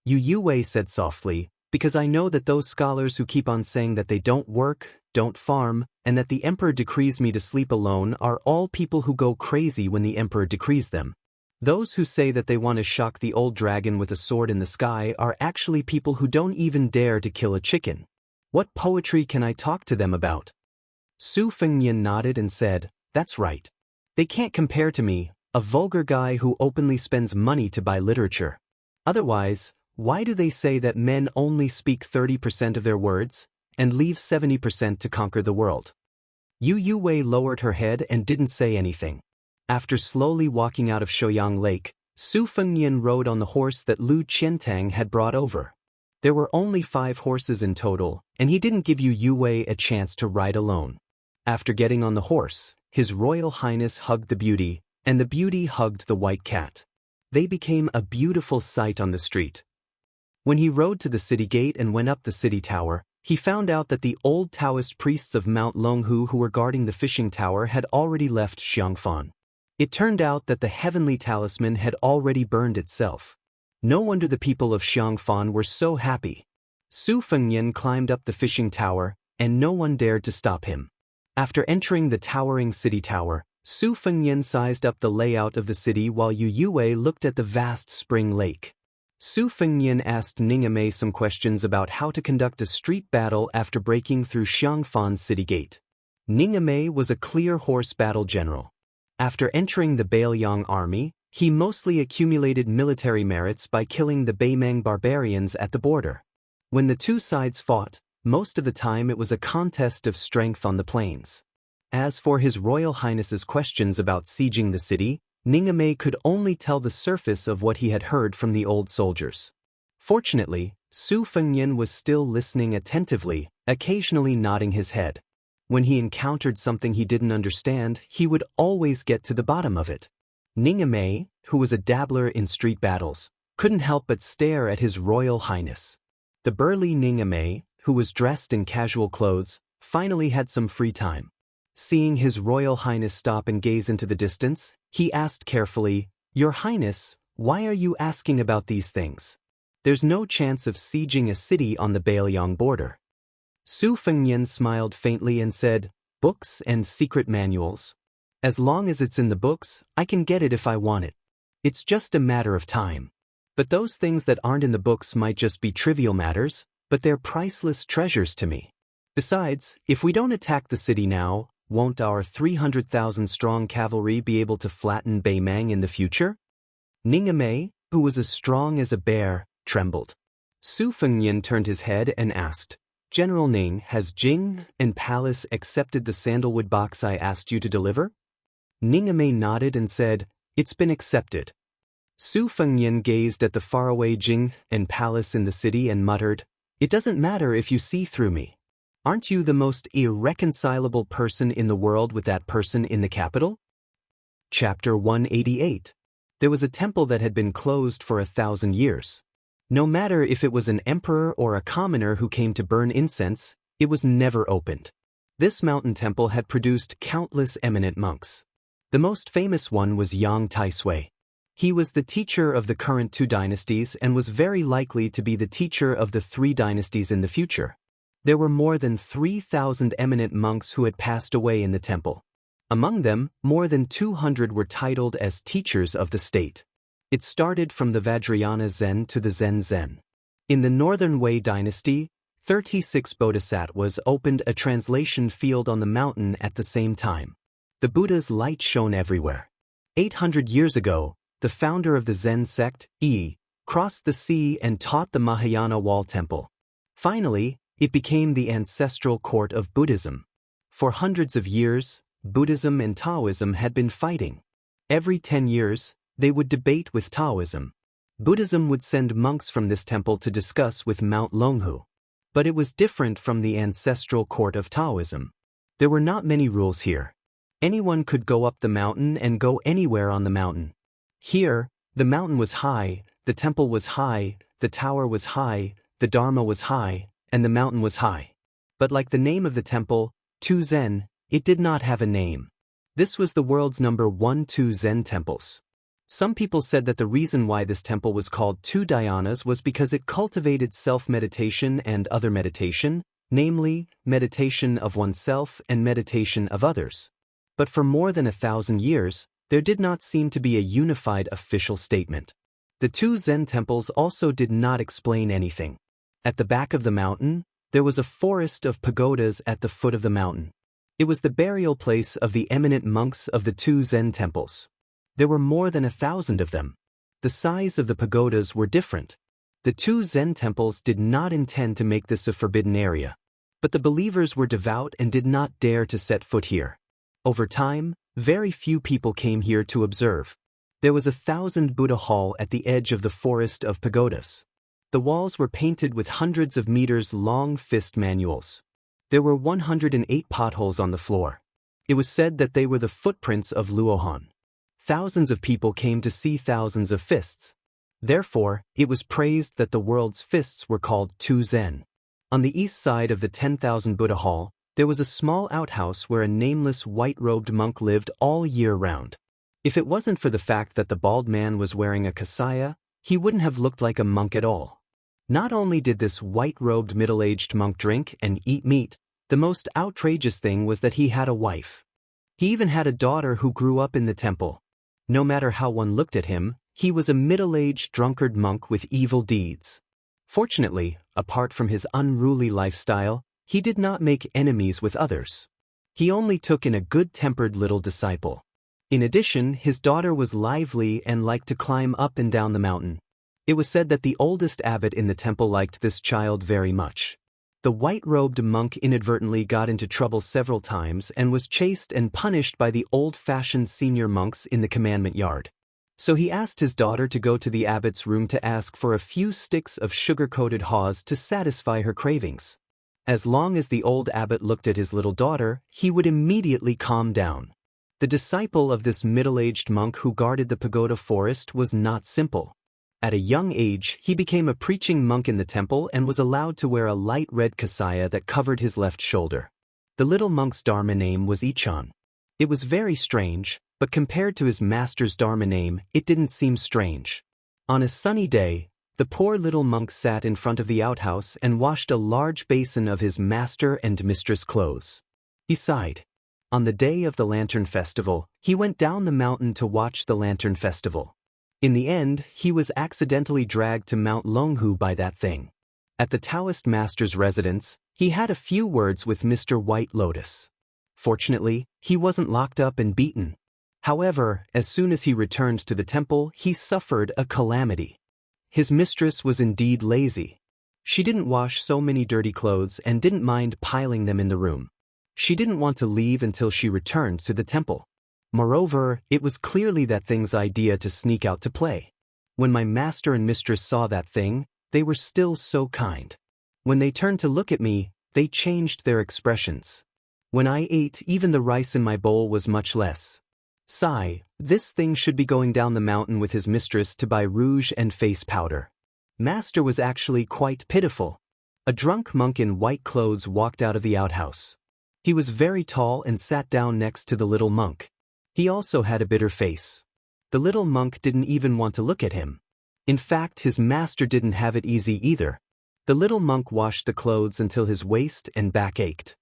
Speaker 1: Yu Yuwei said softly, "Because I know that those scholars who keep on saying that they don't work, don't farm, and that the emperor decrees me to sleep alone are all people who go crazy when the emperor decrees them. Those who say that they want to shock the old dragon with a sword in the sky are actually people who don't even dare to kill a chicken. What poetry can I talk to them about?" Su Fengnian nodded and said, "That's right. They can't compare to me, a vulgar guy who openly spends money to buy literature. Otherwise, why do they say that men only speak 30% of their words, and leave 70% to conquer the world?" Yu Yuwei lowered her head and didn't say anything. After slowly walking out of Shouyang Lake, Su Fengnian rode on the horse that Lu Qiantang had brought over. There were only 5 horses in total, and he didn't give Yu Yuwei a chance to ride alone. After getting on the horse, His Royal Highness hugged the beauty, and the beauty hugged the white cat. They became a beautiful sight on the street. When he rode to the city gate and went up the city tower, he found out that the old Taoist priests of Mount Longhu who were guarding the fishing tower had already left Xiangfan. It turned out that the heavenly talisman had already burned itself. No wonder the people of Xiangfan were so happy. Su Fengnian climbed up the fishing tower, and no one dared to stop him. After entering the towering city tower, Su Fengnian sized up the layout of the city while Yu Yuwei looked at the vast spring lake. Su Fengnian asked Ningame some questions about how to conduct a street battle after breaking through Xiangfan's city gate. Ningame was a clear horse battle general. After entering the Bailiang army, he mostly accumulated military merits by killing the Beimeng barbarians at the border. When the two sides fought, most of the time it was a contest of strength on the plains. As for His Royal Highness's questions about sieging the city, Ningame could only tell the surface of what he had heard from the old soldiers. Fortunately, Su Fengnian was still listening attentively, occasionally nodding his head. When he encountered something he didn't understand, he would always get to the bottom of it. Ningame, who was a dabbler in street battles, couldn't help but stare at His Royal Highness. The burly Ningame, who was dressed in casual clothes, finally had some free time. Seeing His Royal Highness stop and gaze into the distance, he asked carefully, "Your Highness, why are you asking about these things? There's no chance of sieging a city on the Bailiang border." Su Fengnian smiled faintly and said, "Books and secret manuals. As long as it's in the books, I can get it if I want it. It's just a matter of time. But those things that aren't in the books might just be trivial matters, but they're priceless treasures to me. Besides, if we don't attack the city now, won't our 300,000 strong cavalry be able to flatten Beimeng in the future?" Ningame, who was as strong as a bear, trembled. Su Fengnian turned his head and asked, "General Ning, has Jing and Palace accepted the sandalwood box I asked you to deliver?" Ningame nodded and said, "It's been accepted." Su Fengnian gazed at the faraway Jing and Palace in the city and muttered, "It doesn't matter if you see through me. Aren't you the most irreconcilable person in the world with that person in the capital?" Chapter 188. There was a temple that had been closed for 1,000 years. No matter if it was an emperor or a commoner who came to burn incense, it was never opened. This mountain temple had produced countless eminent monks. The most famous one was Yang Taisui. He was the teacher of the current 2 dynasties and was very likely to be the teacher of the 3 dynasties in the future. There were more than 3,000 eminent monks who had passed away in the temple. Among them, more than 200 were titled as teachers of the state. It started from the Vajrayana Zen to the Zen Zen. In the Northern Wei dynasty, 36 bodhisattvas opened a translation field on the mountain at the same time. The Buddha's light shone everywhere. 800 years ago, the founder of the Zen sect, Yi, crossed the sea and taught the Mahayana wall temple. Finally, it became the ancestral court of Buddhism. For hundreds of years, Buddhism and Taoism had been fighting. Every 10 years, they would debate with Taoism. Buddhism would send monks from this temple to discuss with Mount Longhu. But it was different from the ancestral court of Taoism. There were not many rules here. Anyone could go up the mountain and go anywhere on the mountain. Here, the mountain was high, the temple was high, the tower was high, the Dharma was high, and the mountain was high. But like the name of the temple, Tu Zen, it did not have a name. This was the world's number 1 Tu Zen temples. Some people said that the reason why this temple was called Two Dhyanas was because it cultivated self-meditation and other meditation, namely, meditation of oneself and meditation of others. But for more than 1,000 years, there did not seem to be a unified official statement. The two Zen temples also did not explain anything. At the back of the mountain, there was a forest of pagodas at the foot of the mountain. It was the burial place of the eminent monks of the two Zen temples. There were more than 1,000 of them. The size of the pagodas were different. The two Zen temples did not intend to make this a forbidden area. But the believers were devout and did not dare to set foot here. Over time, very few people came here to observe. There was 1,000 Buddha hall at the edge of the forest of pagodas. The walls were painted with hundreds of meters long fist manuals. There were 108 potholes on the floor. It was said that they were the footprints of Luohan. Thousands of people came to see thousands of fists. Therefore, it was praised that the world's fists were called Tu Zen. On the east side of the 10,000 Buddha hall, there was a small outhouse where a nameless white-robed monk lived all year round. If it wasn't for the fact that the bald man was wearing a kasaya, he wouldn't have looked like a monk at all. Not only did this white-robed middle-aged monk drink and eat meat, the most outrageous thing was that he had a wife. He even had a daughter who grew up in the temple. No matter how one looked at him, he was a middle-aged drunkard monk with evil deeds. Fortunately, apart from his unruly lifestyle, he did not make enemies with others. He only took in a good-tempered little disciple. In addition, his daughter was lively and liked to climb up and down the mountain. It was said that the oldest abbot in the temple liked this child very much. The white-robed monk inadvertently got into trouble several times and was chased and punished by the old-fashioned senior monks in the commandment yard. So he asked his daughter to go to the abbot's room to ask for a few sticks of sugar-coated haws to satisfy her cravings. As long as the old abbot looked at his little daughter, he would immediately calm down. The disciple of this middle-aged monk who guarded the pagoda forest was not simple. At a young age, he became a preaching monk in the temple and was allowed to wear a light red kasaya that covered his left shoulder. The little monk's Dharma name was Ichan. It was very strange, but compared to his master's Dharma name, it didn't seem strange. On a sunny day, the poor little monk sat in front of the outhouse and washed a large basin of his master and mistress' clothes. He sighed. On the day of the Lantern Festival, he went down the mountain to watch the Lantern Festival. In the end, he was accidentally dragged to Mount Longhu by that thing. At the Taoist master's residence, he had a few words with Mr. White Lotus. Fortunately, he wasn't locked up and beaten. However, as soon as he returned to the temple, he suffered a calamity. His mistress was indeed lazy. She didn't wash so many dirty clothes and didn't mind piling them in the room. She didn't want to leave until she returned to the temple. Moreover, it was clearly that thing's idea to sneak out to play. When my master and mistress saw that thing, they were still so kind. When they turned to look at me, they changed their expressions. When I ate, even the rice in my bowl was much less. Sigh, this thing should be going down the mountain with his mistress to buy rouge and face powder. Master was actually quite pitiful. A drunk monk in white clothes walked out of the outhouse. He was very tall and sat down next to the little monk. He also had a bitter face. The little monk didn't even want to look at him. In fact, his master didn't have it easy either. The little monk washed the clothes until his waist and back ached.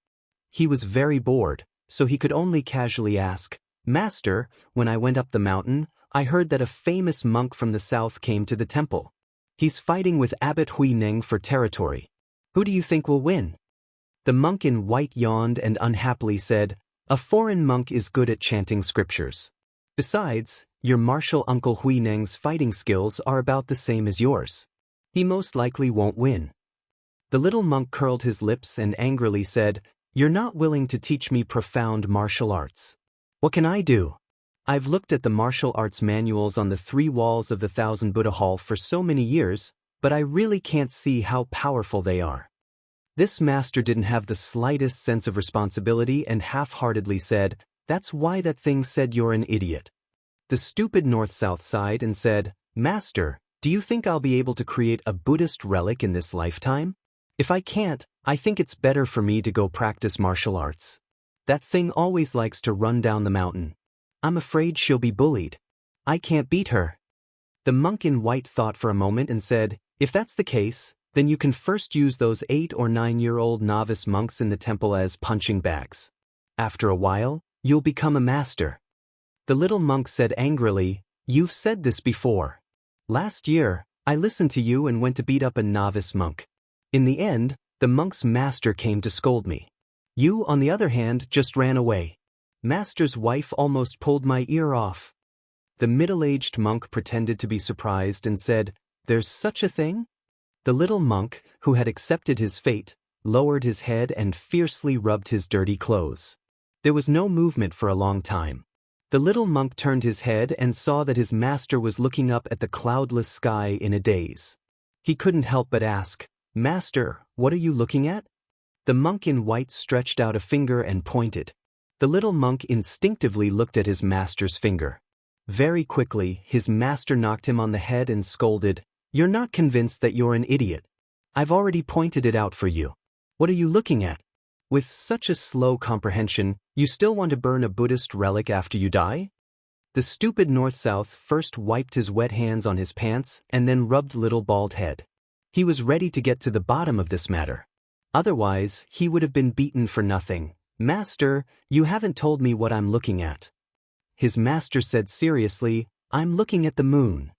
Speaker 1: He was very bored, so he could only casually ask, "Master, when I went up the mountain, I heard that a famous monk from the south came to the temple. He's fighting with Abbot Hui Neng for territory. Who do you think will win?" The monk in white yawned and unhappily said, "A foreign monk is good at chanting scriptures. Besides, your martial uncle Hui Neng's fighting skills are about the same as yours. He most likely won't win." The little monk curled his lips and angrily said, "You're not willing to teach me profound martial arts. What can I do? I've looked at the martial arts manuals on the 3 walls of the 1,000 Buddha Hall for so many years, but I really can't see how powerful they are." This master didn't have the slightest sense of responsibility and half-heartedly said, "That's why that thing said you're an idiot." The stupid north-south sighed and said, "Master, Do you think I'll be able to create a Buddhist relic in this lifetime? If I can't, I think it's better for me to go practice martial arts. That thing always likes to run down the mountain. I'm afraid she'll be bullied. I can't beat her. The monk in white thought for a moment and said, if that's the case, then you can first use those 8 or 9-year-old novice monks in the temple as punching bags. After a while, you'll become a master. The little monk said angrily, you've said this before. Last year, I listened to you and went to beat up a novice monk. In the end, the monk's master came to scold me. You, on the other hand, just ran away. Master's wife almost pulled my ear off. The middle-aged monk pretended to be surprised and said, there's such a thing? The little monk, who had accepted his fate, lowered his head and fiercely rubbed his dirty clothes. There was no movement for a long time. The little monk turned his head and saw that his master was looking up at the cloudless sky in a daze. He couldn't help but ask, Master, what are you looking at? The monk in white stretched out a finger and pointed. The little monk instinctively looked at his master's finger. Very quickly, his master knocked him on the head and scolded, You're not convinced that you're an idiot. I've already pointed it out for you. What are you looking at? With such a slow comprehension, you still want to burn a Buddhist relic after you die? The stupid North-South first wiped his wet hands on his pants and then rubbed little bald head. He was ready to get to the bottom of this matter. Otherwise, he would have been beaten for nothing. Master, you haven't told me what I'm looking at. His master said seriously, I'm looking at the moon.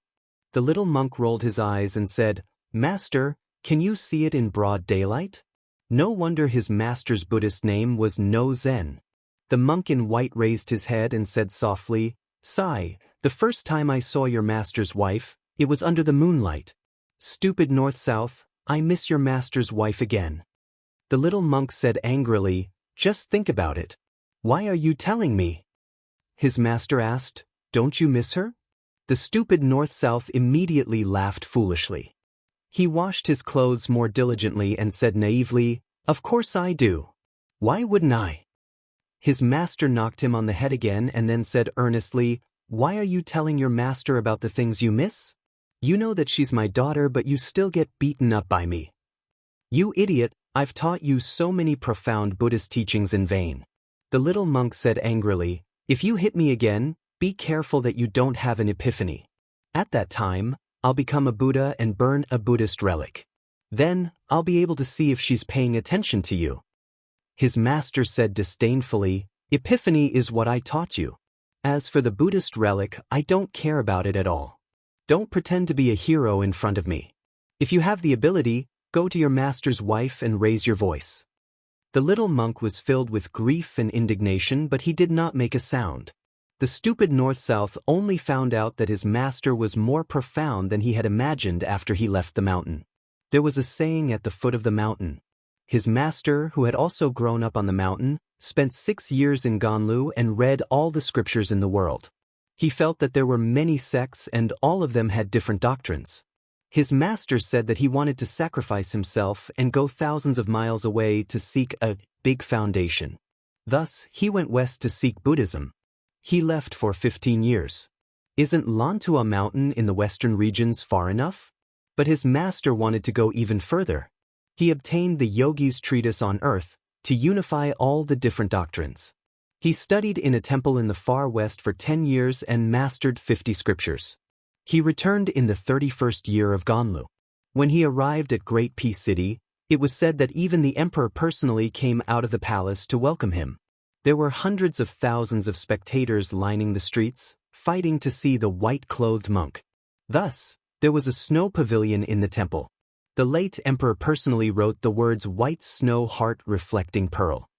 Speaker 1: The little monk rolled his eyes and said, Master, can you see it in broad daylight? No wonder his master's Buddhist name was No Zen. The monk in white raised his head and said softly, Sigh, the first time I saw your master's wife, it was under the moonlight. Stupid North-South, I miss your master's wife again. The little monk said angrily, Just think about it. Why are you telling me? His master asked, Don't you miss her? The stupid North-South immediately laughed foolishly. He washed his clothes more diligently and said naively, Of course I do. Why wouldn't I? His master knocked him on the head again and then said earnestly, Why are you telling your master about the things you miss? You know that she's my daughter, but you still get beaten up by me. You idiot, I've taught you so many profound Buddhist teachings in vain. The little monk said angrily, If you hit me again, be careful that you don't have an epiphany. At that time, I'll become a Buddha and burn a Buddhist relic. Then, I'll be able to see if she's paying attention to you. His master said disdainfully, Epiphany is what I taught you. As for the Buddhist relic, I don't care about it at all. Don't pretend to be a hero in front of me. If you have the ability, go to your master's wife and raise your voice. The little monk was filled with grief and indignation, but he did not make a sound. The stupid North-South only found out that his master was more profound than he had imagined after he left the mountain. There was a saying at the foot of the mountain. His master, who had also grown up on the mountain, spent 6 years in Ganlu and read all the scriptures in the world. He felt that there were many sects and all of them had different doctrines. His master said that he wanted to sacrifice himself and go thousands of miles away to seek a big foundation. Thus, he went west to seek Buddhism. He left for 15 years. Isn't Lantua mountain in the western regions far enough? But his master wanted to go even further. He obtained the Yogi's Treatise on Earth to unify all the different doctrines. He studied in a temple in the far west for 10 years and mastered 50 scriptures. He returned in the 31st year of Ganlu. When he arrived at Great Peace City, it was said that even the emperor personally came out of the palace to welcome him. There were hundreds of thousands of spectators lining the streets, fighting to see the white-clothed monk. Thus, there was a snow pavilion in the temple. The late emperor personally wrote the words white snow heart reflecting pearl.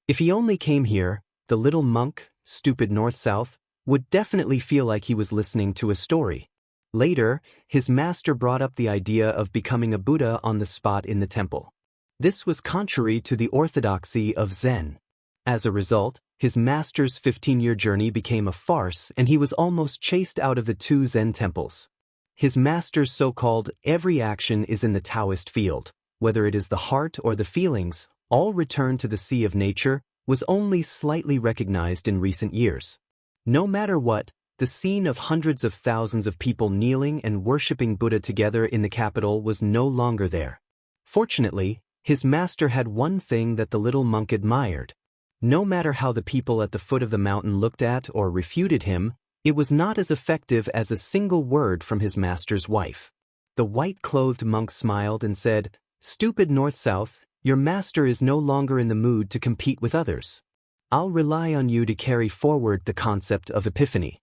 Speaker 1: If he only came here, the little monk, stupid North-South, would definitely feel like he was listening to a story. Later, his master brought up the idea of becoming a Buddha on the spot in the temple. This was contrary to the orthodoxy of Zen. As a result, his master's 15-year journey became a farce and he was almost chased out of the 2 Zen temples. His master's so-called every action is in the Daoist field, whether it is the heart or the feelings, all return to the sea of nature, was only slightly recognized in recent years. No matter what, the scene of hundreds of thousands of people kneeling and worshipping Buddha together in the capital was no longer there. Fortunately, his master had one thing that the little monk admired. No matter how the people at the foot of the mountain looked at or refuted him, it was not as effective as a single word from his master's wife. The white-clothed monk smiled and said, "Stupid North-South, your master is no longer in the mood to compete with others. I'll rely on you to carry forward the concept of epiphany."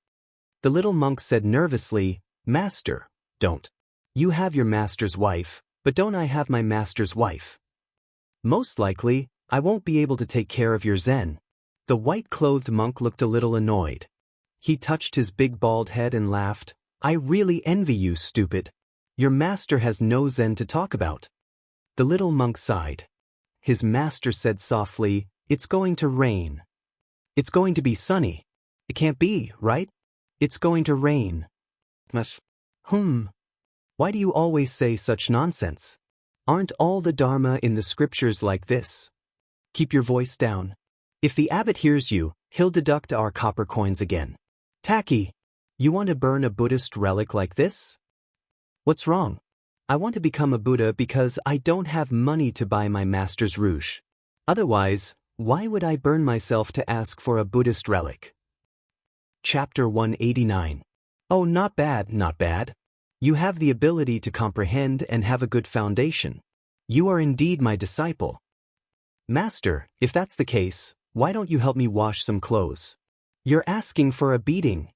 Speaker 1: The little monk said nervously, "Master, don't. You have your master's wife, but don't I have my master's wife? Most likely, I won't be able to take care of your Zen." The white-clothed monk looked a little annoyed. He touched his big bald head and laughed. "I really envy you, stupid. Your master has no Zen to talk about." The little monk sighed. His master said softly, "It's going to rain. It's going to be sunny. It can't be, right? It's going to rain." Why do you always say such nonsense? Aren't all the Dharma in the scriptures like this? Keep your voice down. If the abbot hears you, he'll deduct our copper coins again. Tacky. You want to burn a Buddhist relic like this? What's wrong? I want to become a Buddha because I don't have money to buy my master's rouge. Otherwise, why would I burn myself to ask for a Buddhist relic? Chapter 189. Oh, not bad, not bad. You have the ability to comprehend and have a good foundation. You are indeed my disciple. Master, if that's the case, why don't you help me wash some clothes? You're asking for a beating.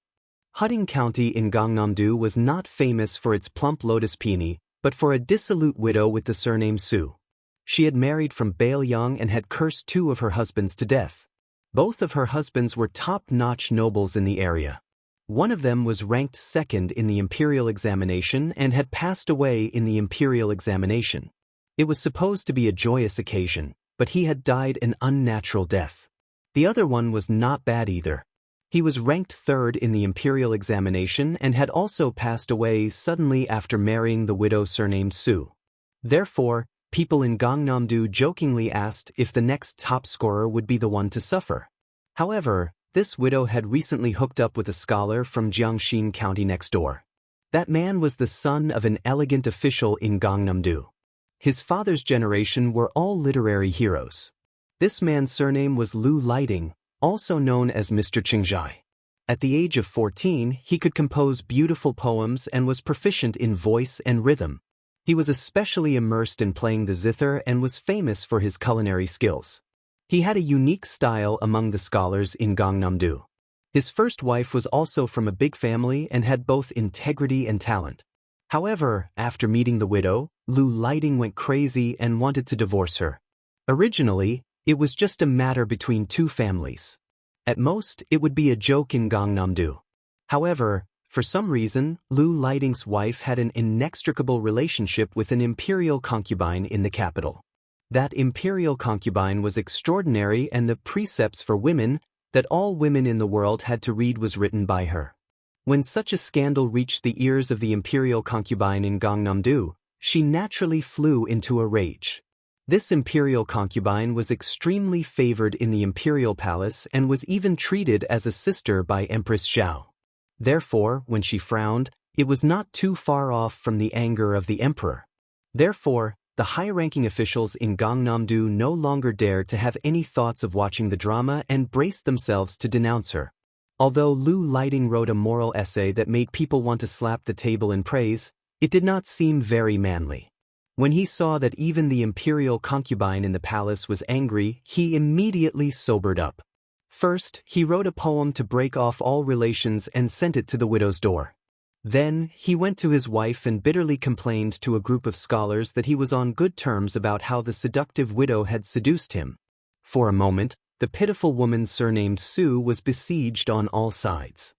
Speaker 1: Huding County in Gangnam-do was not famous for its plump lotus peony, but for a dissolute widow with the surname Su. She had married from Bail Young and had cursed 2 of her husbands to death. Both of her husbands were top-notch nobles in the area. One of them was ranked 2nd in the imperial examination and had passed away in the imperial examination. It was supposed to be a joyous occasion, but he had died an unnatural death. The other one was not bad either. He was ranked 3rd in the imperial examination and had also passed away suddenly after marrying the widow surnamed Su. Therefore, people in Gangnam-do jokingly asked if the next top scorer would be the one to suffer. However, this widow had recently hooked up with a scholar from Jiangxin County next door. That man was the son of an elegant official in Gangnam-do. His father's generation were all literary heroes. This man's surname was Lu Lighting, also known as Mr. Qingzhai. At the age of 14, he could compose beautiful poems and was proficient in voice and rhythm. He was especially immersed in playing the zither and was famous for his culinary skills. He had a unique style among the scholars in Gangnam-do. His first wife was also from a big family and had both integrity and talent. However, after meeting the widow, Lu Lighting went crazy and wanted to divorce her. Originally, it was just a matter between 2 families. At most, it would be a joke in Gangnam-do. However, for some reason, Lu Lighting's wife had an inextricable relationship with an imperial concubine in the capital. That imperial concubine was extraordinary, and the precepts for women that all women in the world had to read was written by her. When such a scandal reached the ears of the imperial concubine in Gangnam-do, she naturally flew into a rage. This imperial concubine was extremely favored in the imperial palace and was even treated as a sister by Empress Zhao. Therefore, when she frowned, it was not too far off from the anger of the emperor. Therefore, the high-ranking officials in Gangnam-do no longer dared to have any thoughts of watching the drama and braced themselves to denounce her. Although Lu Lighting wrote a moral essay that made people want to slap the table in praise, it did not seem very manly. When he saw that even the imperial concubine in the palace was angry, he immediately sobered up. First, he wrote a poem to break off all relations and sent it to the widow's door. Then, he went to his wife and bitterly complained to a group of scholars that he was on good terms about how the seductive widow had seduced him. For a moment, the pitiful woman surnamed Su was besieged on all sides.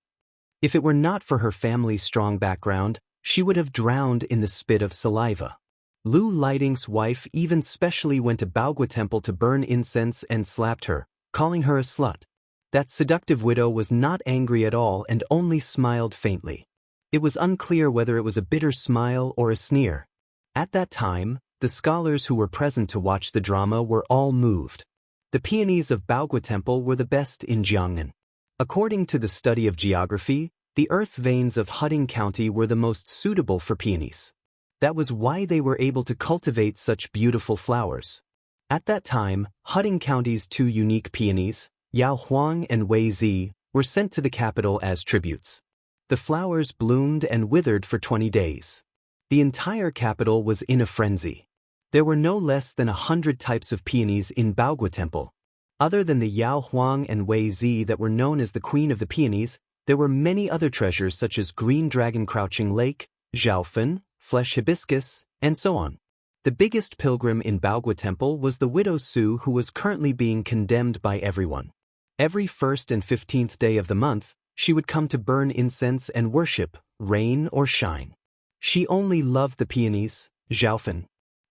Speaker 1: If it were not for her family's strong background, she would have drowned in the spit of saliva. Lu Lighting's wife even specially went to Baogua Temple to burn incense and slapped her, calling her a slut. That seductive widow was not angry at all and only smiled faintly. It was unclear whether it was a bitter smile or a sneer. At that time, the scholars who were present to watch the drama were all moved. The peonies of Baogua Temple were the best in Jiangnan. According to the study of geography, The earth veins of Hutting County were the most suitable for peonies. That was why they were able to cultivate such beautiful flowers. At that time, Hutting County's two unique peonies, Yao Huang and Wei Zi, were sent to the capital as tributes. The flowers bloomed and withered for 20 days. The entire capital was in a frenzy. There were no less than 100 types of peonies in Baogua Temple. Other than the Yao Huang and Wei Zi that were known as the Queen of the Peonies, there were many other treasures such as Green Dragon Crouching Lake, Zhaofen, Flesh Hibiscus, and so on. The biggest pilgrim in Baogua Temple was the widow Su, who was currently being condemned by everyone. Every 1st and 15th day of the month, she would come to burn incense and worship, rain or shine. She only loved the peonies, Zhaofen.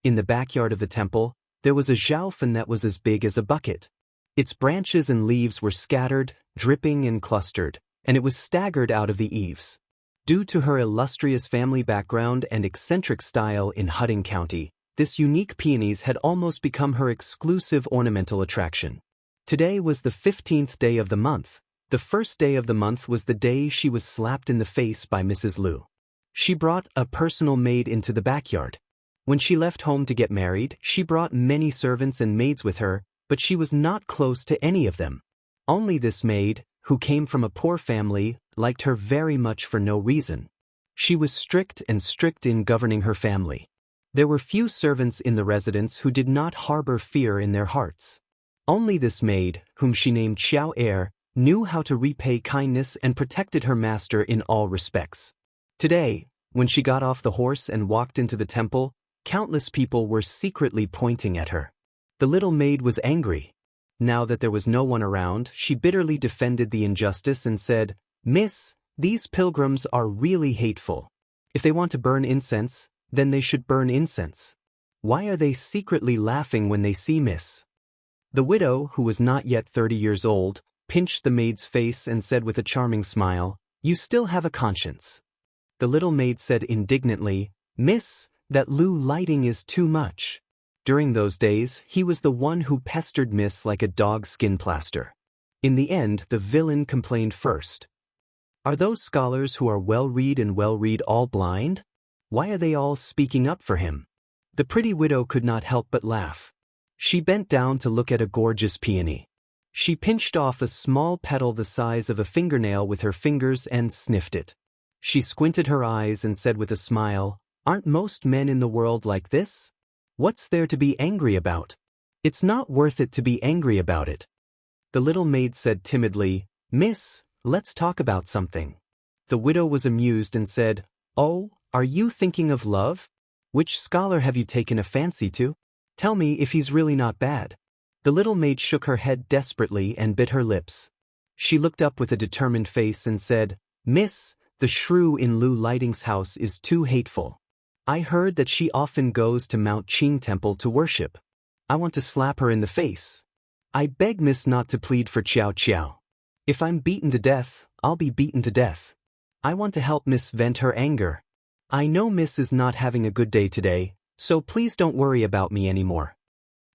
Speaker 1: In the backyard of the temple, there was a Zhaofen that was as big as a bucket. Its branches and leaves were scattered, dripping and clustered, and it was staggered out of the eaves. Due to her illustrious family background and eccentric style in Hutting County, this unique peonies had almost become her exclusive ornamental attraction. Today was the 15th day of the month. The first day of the month was the day she was slapped in the face by Mrs. Liu. She brought a personal maid into the backyard. When she left home to get married, she brought many servants and maids with her, but she was not close to any of them. Only this maid, who came from a poor family, liked her very much for no reason. She was strict in governing her family. There were few servants in the residence who did not harbor fear in their hearts. Only this maid, whom she named Xiao Er, knew how to repay kindness and protected her master in all respects. Today, when she got off the horse and walked into the temple, countless people were secretly pointing at her. The little maid was angry. Now that there was no one around, she bitterly defended the injustice and said, "Miss, these pilgrims are really hateful. If they want to burn incense, then they should burn incense. Why are they secretly laughing when they see Miss?" The widow, who was not yet 30 years old, pinched the maid's face and said with a charming smile, "You still have a conscience." The little maid said indignantly, "Miss, that Lu lighting is too much." During those days, he was the one who pestered Miss like a dog's skin plaster. In the end, the villain complained first. "Are those scholars who are well-read and well-read all blind? Why are they all speaking up for him?" The pretty widow could not help but laugh. She bent down to look at a gorgeous peony. She pinched off a small petal the size of a fingernail with her fingers and sniffed it. She squinted her eyes and said with a smile, "Aren't most men in the world like this? What's there to be angry about? It's not worth it to be angry about it." The little maid said timidly, "Miss, let's talk about something." The widow was amused and said, "Oh, are you thinking of love? Which scholar have you taken a fancy to? Tell me if he's really not bad." The little maid shook her head desperately and bit her lips. She looked up with a determined face and said, "Miss, the shrew in Lu Lighting's house is too hateful. I heard that she often goes to Mount Qing Temple to worship. I want to slap her in the face. I beg Miss not to plead for Xiao Xiao. If I'm beaten to death, I'll be beaten to death. I want to help Miss vent her anger. I know Miss is not having a good day today, so please don't worry about me anymore."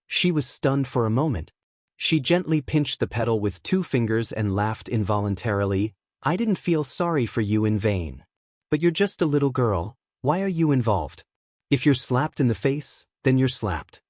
Speaker 1: She was stunned for a moment. She gently pinched the petal with 2 fingers and laughed involuntarily. "I didn't feel sorry for you in vain. But you're just a little girl. Why are you involved? If you're slapped in the face, then you're slapped.